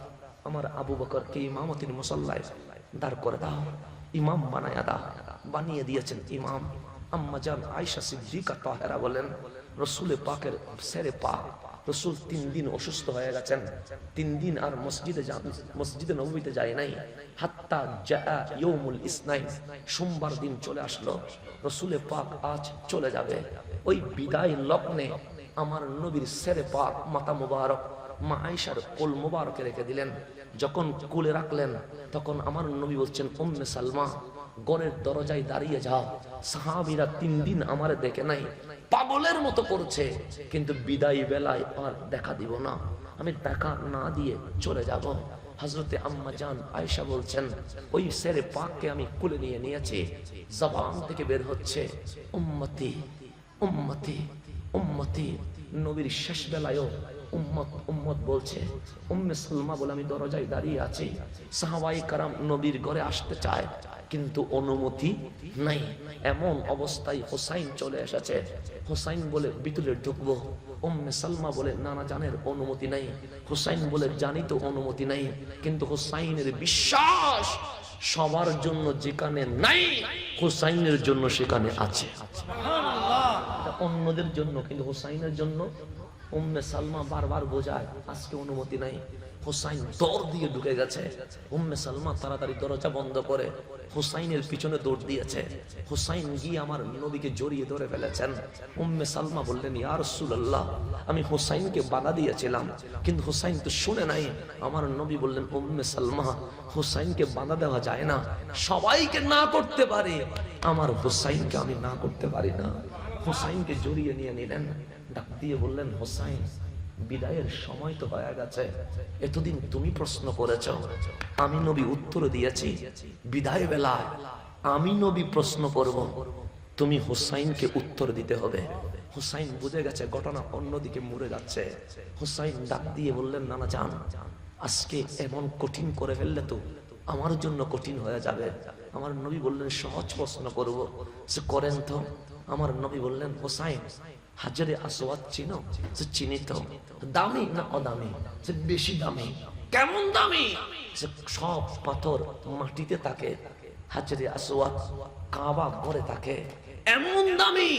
আমার আবু বকরকে ইমামতির মুসাল্লায় দাঁড় করে দাও, ইমাম বানায়া দাও। বানিয়ে দিয়েছেন ইমাম। আম্মা জান আয়েশা সিদ্দিকা তাহেরা বলেন রাসূলে পাকের সেরে পাক, রাসূল 3 দিন অসুস্থ হয়ে গেছেন, 3 দিন আর মসজিদে নববীতে যায় নাই। হাত্তা জা ইয়াউমুল ইসনাইন, সোমবার দিন চলে আসলো। রাসূলে পাক আজ চলে যাবে। ওই বিদায় লগ্নে আমার নবীর সেরে পাক মাথা মুবারক মা আয়েশার কোল মুবারকে রেখে দিলেন। যখন কোলে রাখলেন তখন আমার নবী বলছেন উম্মে সালমা ঘরের দরজায় দাঁড়িয়ে যাও, সাহাবীরা 3 দিন আমারে দেখে নাই, পাগলের মতো করছে, কিন্তু বিদায় বেলায় আর দেখা দিব না, আমি দেখা না দিয়ে চলে যাব। হযরতে আম্মা জান আয়েশা বলছেন ওই সেরে পাককে আমি কোলে নিয়ে নিয়েছি, জবান থেকে বের হচ্ছে উম্মতি উম্মতি উম্মতি। নবীর শেষ বেলায়ও উম্মত উম্মত বলছে। উম্মে সালমা বলে আমি দরজায় দাঁড়িয়ে আছি, সাহাবায়ে কারাম নবীর ঘরে আসতে চায় কিন্তু অনুমতি নাই। এমন অবস্থায় হুসাইন চলে এসেছে। হুসাইন বলে ভিতরে ঢুকবো, উম্মে সালমা বলে নানা জানের অনুমতি নাই। হুসাইন বলে জানি তো অনুমতি নাই, কিন্তু হুসাইনের বিশ্বাস সবার জন্য যেখানে নাই হুসাইনের জন্য সেখানে আছে। অন্যদের জন্য, কিন্তু হুসাইনের জন্য। উম্মে সালমা বারবার বোঝায় আজকে অনুমতি নাই। হুসাইন দৌড় দিয়ে ঢুকে গেছে। উম্মে সালমা তাড়াতাড়ি দরজা বন্ধ করে হুসাইনের পিছনে দৌড় দিয়েছে। হুসাইন গিয়ে আমার নবীকে জড়িয়ে ধরে ফেলেছেন। উম্মে সালমা বললেন ইয়া রাসূলুল্লাহ আমি হুসাইনকে বাধা দিয়েছিলাম, কিন্তু হুসাইন তো শুনে নাই। আমার নবী বললেন উম্মে সালমা হুসাইনকে বাধা দেওয়া যায় না, সবাইকে না করতে পারে, আমার হুসাইনকে আমি না করতে পারি না। হুসাইনকে জড়িয়ে নিয়ে নিলেন, ডাক দিয়ে বললেন হুসাইন বিদায়ের সময় তো হয়ে গেছে, এতদিন তুমি প্রশ্ন করেছ, আমি নবী উত্তর দিয়েছি, বিদায় বেলায় আমি নবী প্রশ্ন করব, তুমি হুসাইনকে উত্তর দিতে হবে। হুসাইন বুঝে গেছে ঘটনা অন্যদিকে মুড়ে যাচ্ছে। হুসাইন ডাক দিয়ে বললেন নানা জান আজকে এমন কঠিন করে ফেললে তো আমার জন্য কঠিন হয়ে যাবে। আমার নবী বললেন সহজ প্রশ্ন করব, সে করেন তো। আমার নবী বললেন হুসাইন হাজারে আসওয়াদ চিনো? সে চিনি তো। দামি না অদামি? সে বেশি দামি। কেমন দামি? সে সব পাথর মাটিতে থাকে, হাজরে আসওয়াদ কাবা ঘরে থাকে, এমন দামি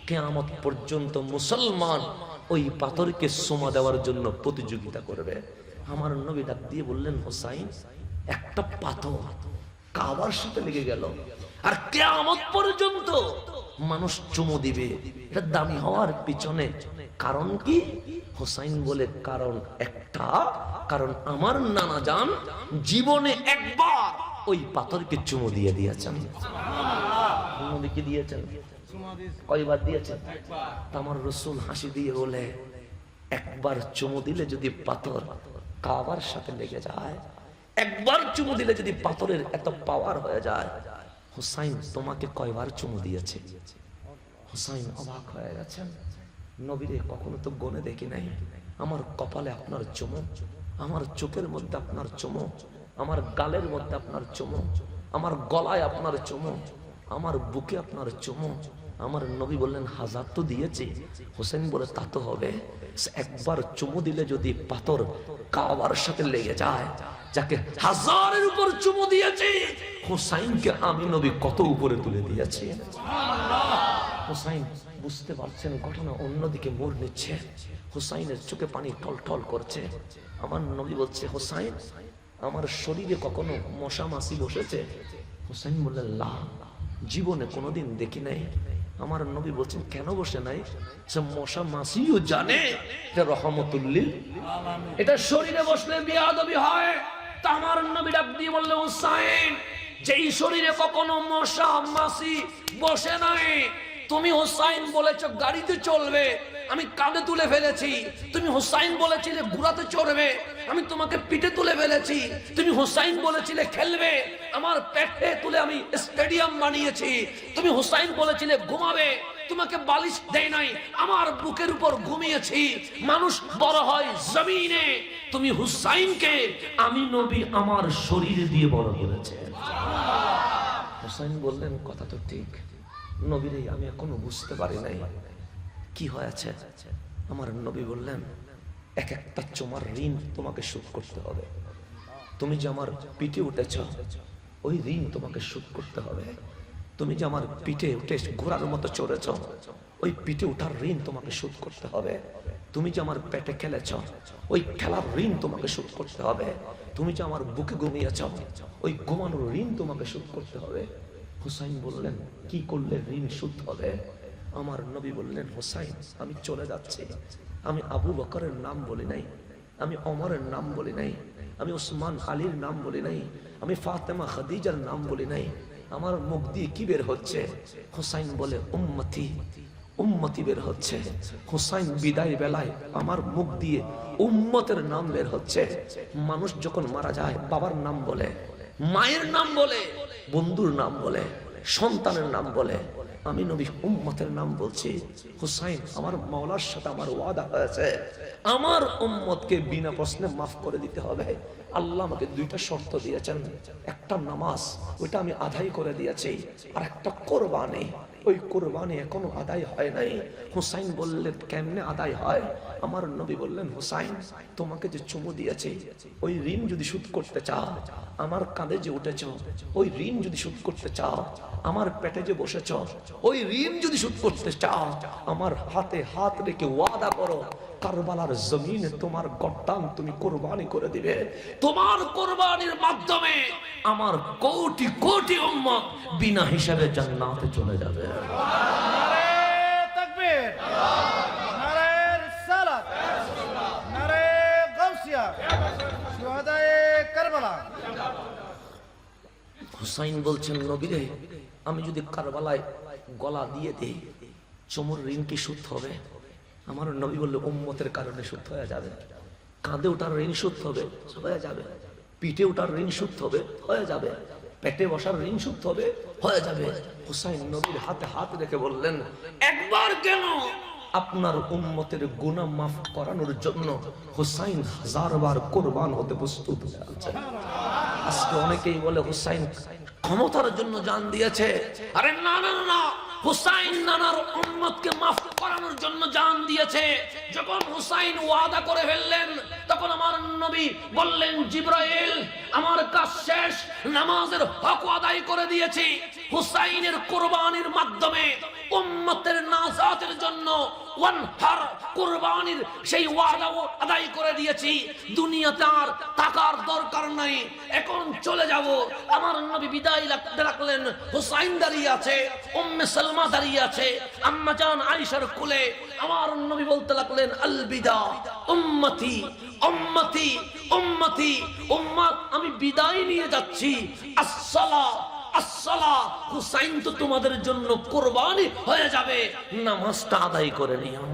কিয়ামত পর্যন্ত মুসলমান ওই পাথরকে সুমা দেওয়ার জন্য প্রতিযোগিতা করবে। আমার নবী ডাক দিয়ে বললেন, হোসাইন, একটা পাথর কাবার সাথে লেগে গেল আর কিয়ামত পর্যন্ত মানুষ চুমু দিবে, এটা দামি হওয়ার পিছনে কারণ কি? হোসাইন বলে, কারণ একটা, কারণ আমার নানা জান জীবনে একবার ওই পাথরকে চুমু দিয়ে দিয়েছেন। নবীকে দিয়েছেন কয়বার দিয়েছেন? আমার রাসূল হাসি দিয়ে বলে, একবার চুমু দিলে যদি পাথর কাবার সাথে লেগে যায়, একবার চুমু দিলে যদি পাথরের এত পাওয়ার হয়ে যায়, হোসাইন তোমাকে কয়বার চুমু দিয়েছে? হোসাইন অবাক হয়ে গেছেন, নবীরে কখনো তো গনে দেখি নাই, আমার কপালে আপনার চুমু, আমার চোখের মধ্যে আপনার চুমু, আমার গালের মধ্যে আপনার চুমু, আমার গলায় আপনার চুমু, আমার বুকে আপনার চুমু। আমার নবী বললেন, হাজার তো দিয়েছি। হোসেন বলে, তা তো হবে, একবার চুমু দিলে যদি পাথর কাবার সাথে লেগে যায়, যাকে হাজারের উপর চুমু দিয়েছি, হোসাইনকে আমি নবী কত উপরে তুলে দিয়েছি। হোসাইন বুঝতে পারছেন ঘটনা অন্যদিকে মোড় নিচ্ছে, হোসাইনের চোখে পানি টলটল করছে। আমার নবী বলছে, হোসাইন, আমার শরীরে কখনো মশা মাছি বসেছে? হোসাইন বললেন, লা, জীবনে কোনোদিন দেখি নাই। আমার নবী বলছেন, কেন বসে নাই? সে মশা মাছিও জানে এটা রহমতুল লিল আলামিন, এটা শরীরে বসলে বিয়াদবি হয়। তা আমার নবী ডাক দিয়ে বললেন, হোসাইন, যেই শরীরে কখনো মশা মাছি বসে নাই, তুমি হোসাইন বলেছো গাড়িতে চলবে, আমি কাঁধে তুলে ফেলেছি। তুমি হোসাইন বলেছিলে ঘোড়াতে চড়বে, আমি তোমাকে পিঠে তুলে ফেলেছি। তুমি হোসাইন বলেছিলে খেলবে, আমার পেটে তুলে আমি স্টেডিয়াম বানিয়েছি। তুমি হোসাইন বলেছিলে ঘুমাবে, তোমাকে বালিশ দেই নাই, আমার বুকের উপর ঘুমিয়েছি। মানুষ বড় হয় জমিনে, তুমি হুসাইনকে আমি নবী আমার শরীর দিয়ে বড় করেছে। হুসাইন বললেন, কথা তো ঠিক, নবীরে আমি এখনো বুঝতে পারি নাই কি হয়েছে। আমার নবী বললেন, এক একটা চুমার ঋণ তোমাকে শোধ করতে হবে। তুমি যে আমার পিঠে উঠেছ, ওই ঋণ তোমাকে শোধ করতে হবে। তুমি যে আমার পিঠে উঠে ঘোড়ার মতো চড়েছ, ওই পিঠে উঠার ঋণ তোমাকে শোধ করতে হবে। তুমি যে আমার পেটে খেলেছ, ওই খেলার ঋণ তোমাকে শোধ করতে হবে। তুমি যে আমার বুকে ঘুমিয়েছ, ওই ঘুমানোর ঋণ তোমাকে শোধ করতে হবে। হুসাইন বললেন, কি করলে ঋণ শোধ হবে? আমার নবী বললেন, হুসাইন, আমি চলে যাচ্ছি। আমি আবু বকরের নাম বলি নাই, আমি ওমরের নাম বলি নাই, আমি ওসমান আলীর নাম বলি নাই, আমি ফাতেমা খাদিজার নাম বলি নাই। আমার মুখ দিয়ে কি বের হচ্ছে? হুসাইন বলে, উম্মতি উম্মতি বের হচ্ছে। হুসাইন বিদায় বেলায় আমার মুখ দিয়ে উম্মতের নাম বের হচ্ছে। মানুষ যখন মারা যায় বাবার নাম বলে, মায়ের নাম বলে, বন্ধুর নাম বলে, সন্তানের নাম বলে, আমি নবী উম্মতের নাম বলছি। হুসাইন, আমার মাওলার সাথে আমার ওয়াদা হয়েছে, আমার উম্মতকে বিনা প্রশ্নে মাফ করে দিতে হবে। আল্লাহ আমাকে দুইটা শর্ত দিয়েছেন, একটা নামাজ, ওইটা আমি আদায় করে দিয়েছি, আর একটা কোরবানি, ওই কোরবানি এখনো আদায় হয় নাই। হুসাইন বললেন, কেমনে আদায় হয়? আমার নবী বললেন, হুসাইন, তোমাকে যে চুমু দিয়েছি, ওই ঋণ যদি শোধ করতে চাও, আমার কাঁধে যে উঠেছ, ওই ঋণ যদি শোধ করতে চাও, আমার পেটে যে বসেছ, ওই ঋণ যদি শোধ করতে চাও, আমার হাতে হাত রেখে ওয়াদা করো, কারবালার জমিনে তোমার গর্দান তুমি কোরবানি করে দিবে। তোমার কোরবানির মাধ্যমে আমার কোটি কোটি উম্মত বিনা হিসাবে জান্নাতে চলে যাবে। নারে তাকবীর, নারে রিসালাত, নারে গাউসিয়া, শুহাদায়ে কারবালা। হুসাইন বলছেন, নবীরে, আমি যদি কারবালায় গলা দিয়ে দেই, চুমুর ঋণ কি শোধ হবে? আমার নবী বলল, উম্মতের কারণে শোধ হয়ে যাবে। কাঁধে ওঠার ঋণ শোধ হবে, হয়ে যাবে। পিঠে ওঠার ঋণ শোধ হবে, হয়ে যাবে। পেটে বসার ঋণ শোধ হবে, হয়ে যাবে। হুসাইন নবীর হাতে হাত রেখে বললেন, একবার কেন, আপনার উম্মতের গুনাহ মাফ করানোর জন্য হুসাইন হাজারবার কুরবান হতে প্রস্তুত হয়ে আছেন। আজকে অনেকেই বলে হুসাইন ক্ষমতার জন্য জান দিয়েছে। আরে না না না, হুসাইন নানার উম্মতকে মাফ করানোর জন্য জান দিয়েছে। যখন হুসাইন ওয়াদা করে ফেললেন, তখন আমার নবী বললেন, জিবরাইল, আমার কাজ শেষ, নামাজের হক আদায় করে দিয়েছি, হুসাইনের কুরবানির মাধ্যমে উম্মতের নাজাতের জন্য ওয়ানহার কুরবানির সেই ওয়াদাও আদায় করে দিয়েছি, দুনিয়াতে আর টাকার দরকার নাই, এখন চলে যাব। আমার নবী বিদায় রাখলেন, হুসাইন দাঁড়িয়ে আছে, উম্মে সালমা দাঁড়িয়ে আছে, আম্মা জান আয়েশার কোলে। আমার নবী বলতে লাগলেন, আল বিদা উম্মতি উম্মতি উম্মতি, উম্মত আমি বিদায় নিয়ে যাচ্ছি, আসসালা আসসালা, হুসাইন তো তোমাদের জন্য কুরবানি হয়ে যাবে, নামাজটা আদায় করে নিও।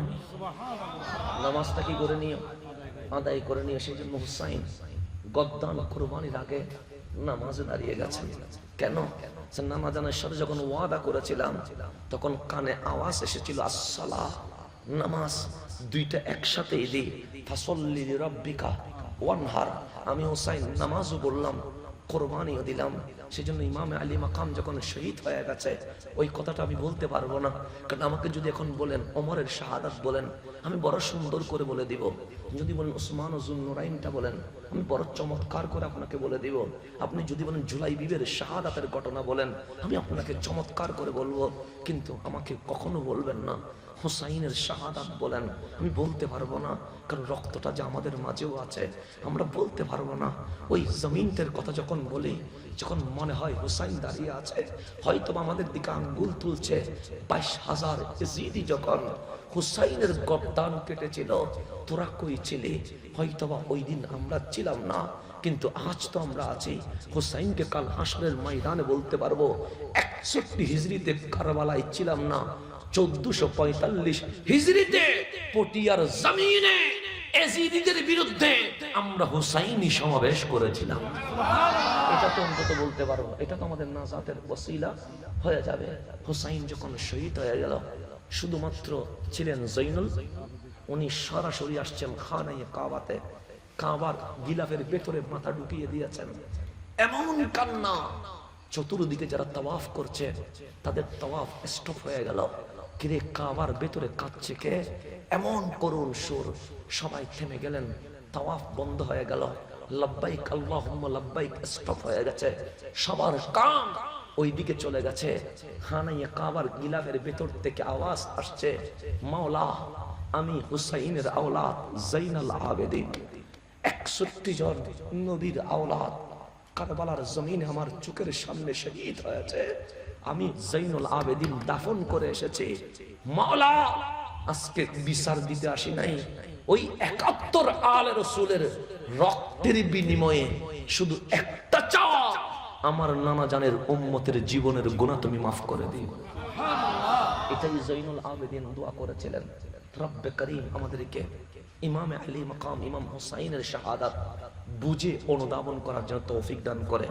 নামাজটা কি করে নিও? আদায় করে নিও। সেই জন্য হুসাইন গদ্দান কুরবানির আগে নামাজে দাঁড়িয়ে গেছেন। কেন? নামাজানের সাথে যখন ওয়াদা করেছিলাম তখন কানে আওয়াজ এসেছিল, আসসালা, নামাজ, দুইটা একসাথে এলি, ফাসল্লি লিরাব্বিকা ওয়ানহার। আমি হুসাইন নামাজও বললাম, কোরবানিও দিলাম। সেজন্য ইমামে আলী মাকাম যখন শহীদ হয়ে গেছে, ওই কথাটা আমি বলতে পারবো না, কারণ আমাকে যদি এখন বলেন ওমরের শাহাদাত বলেন, আমি বড় সুন্দর করে বলে দিব। যদি বলেন ওসমান ও যুন্নুরাইনটা বলেন, আমি বড় চমৎকার করে আপনাকে বলে দিব। আপনি যদি বলেন জুলাইবিবের শাহাদাতের ঘটনা বলেন, আমি আপনাকে চমৎকার করে বলবো। কিন্তু আমাকে কখনো বলবেন না হুসাইনের শাহাদাত বলেন, আমি বলতে পারবো না, কারণ রক্তটা যে আমাদের মাঝেও আছে, আমরা বলতে পারবো না। ওই জমিনটার কথা যখন বলি, যখন মনে হয় হুসাইন দাঁড়িয়ে আছে, হয়তো আমাদের দিকে আঙ্গুল তুলছে, 22,000 ইজিদি যখন হুসাইনের গর্দান কেটেছিল, তোরা কই ছিলি? হয়তোবা ওই দিন আমরা ছিলাম না, কিন্তু আজ তো আমরা আছি। হুসাইনকে কাল হাসরের ময়দানে বলতে পারবো, 61 হিজরিতে কারবালায় ছিলাম না, 1445 হিজরিতে পটিয়ার জমিনে এজিদিদের বিরুদ্ধে আমরা হুসাইনি সমাবেশ করেছিলাম। এটা তো অন্তত বলতে পারবো, এটা তো আমাদের নাজাতের ওসিলা হয়ে যাবে। হুসাইন যখন শহীদ হয়ে গেল, শুধুমাত্র ছিলেন জৈনুল, উনি সরাসরি আসছেন খানায়ে কাবাতে, কাবার গিলাফের ভেতরে মাথা ঢুকিয়ে দিয়েছেন। এমন কান্না, চতুর্দিকে যারা তাওয়াফ করছে তাদের তাওয়াফ স্টপ হয়ে গেল। কিরে, কাবার ভেতরে কাঁদছে কে? এমন করুণ সুর, সবাই থেমে গেলেন, তাওয়াফ বন্ধ হয়ে গেল, লাব্বাইক আল্লাহুম্মা লাব্বাইক স্টপ হয়ে গেছে, সবার কান ওই দিকে চলে গেছে। খানায়ে কাবার গিলাফের ভেতর থেকে আওয়াজ আসছে, মাওলা, আমি হুসাইনের আওলাদ জাইনাল আবেদিন, 61 জন নবীর আওলাদ কারবালার জমিনে আমার চোখের সামনে শহীদ হয়েছে, আমি জাইনুল আবেদিন দাফন করে এসেছি। মাওলা, আজকে বিচার দিতে আসি নাই, ওই 71 আলে রাসূলের রক্তের বিনিময়ে শুধু একটা চাওয়া, আমার নানা জানের উম্মতের জীবনের গুনাহ তুমি মাফ করে দিও। এটাই জাইনুল আবেদিন দোয়া করেছিলেন, রব্বে করিম আমাদেরকে ইমামে আলী মাকাম ইমাম হুসাইনের শাহাদাত বুঝে অনুধাবন করার জন্য তৌফিক দান করে।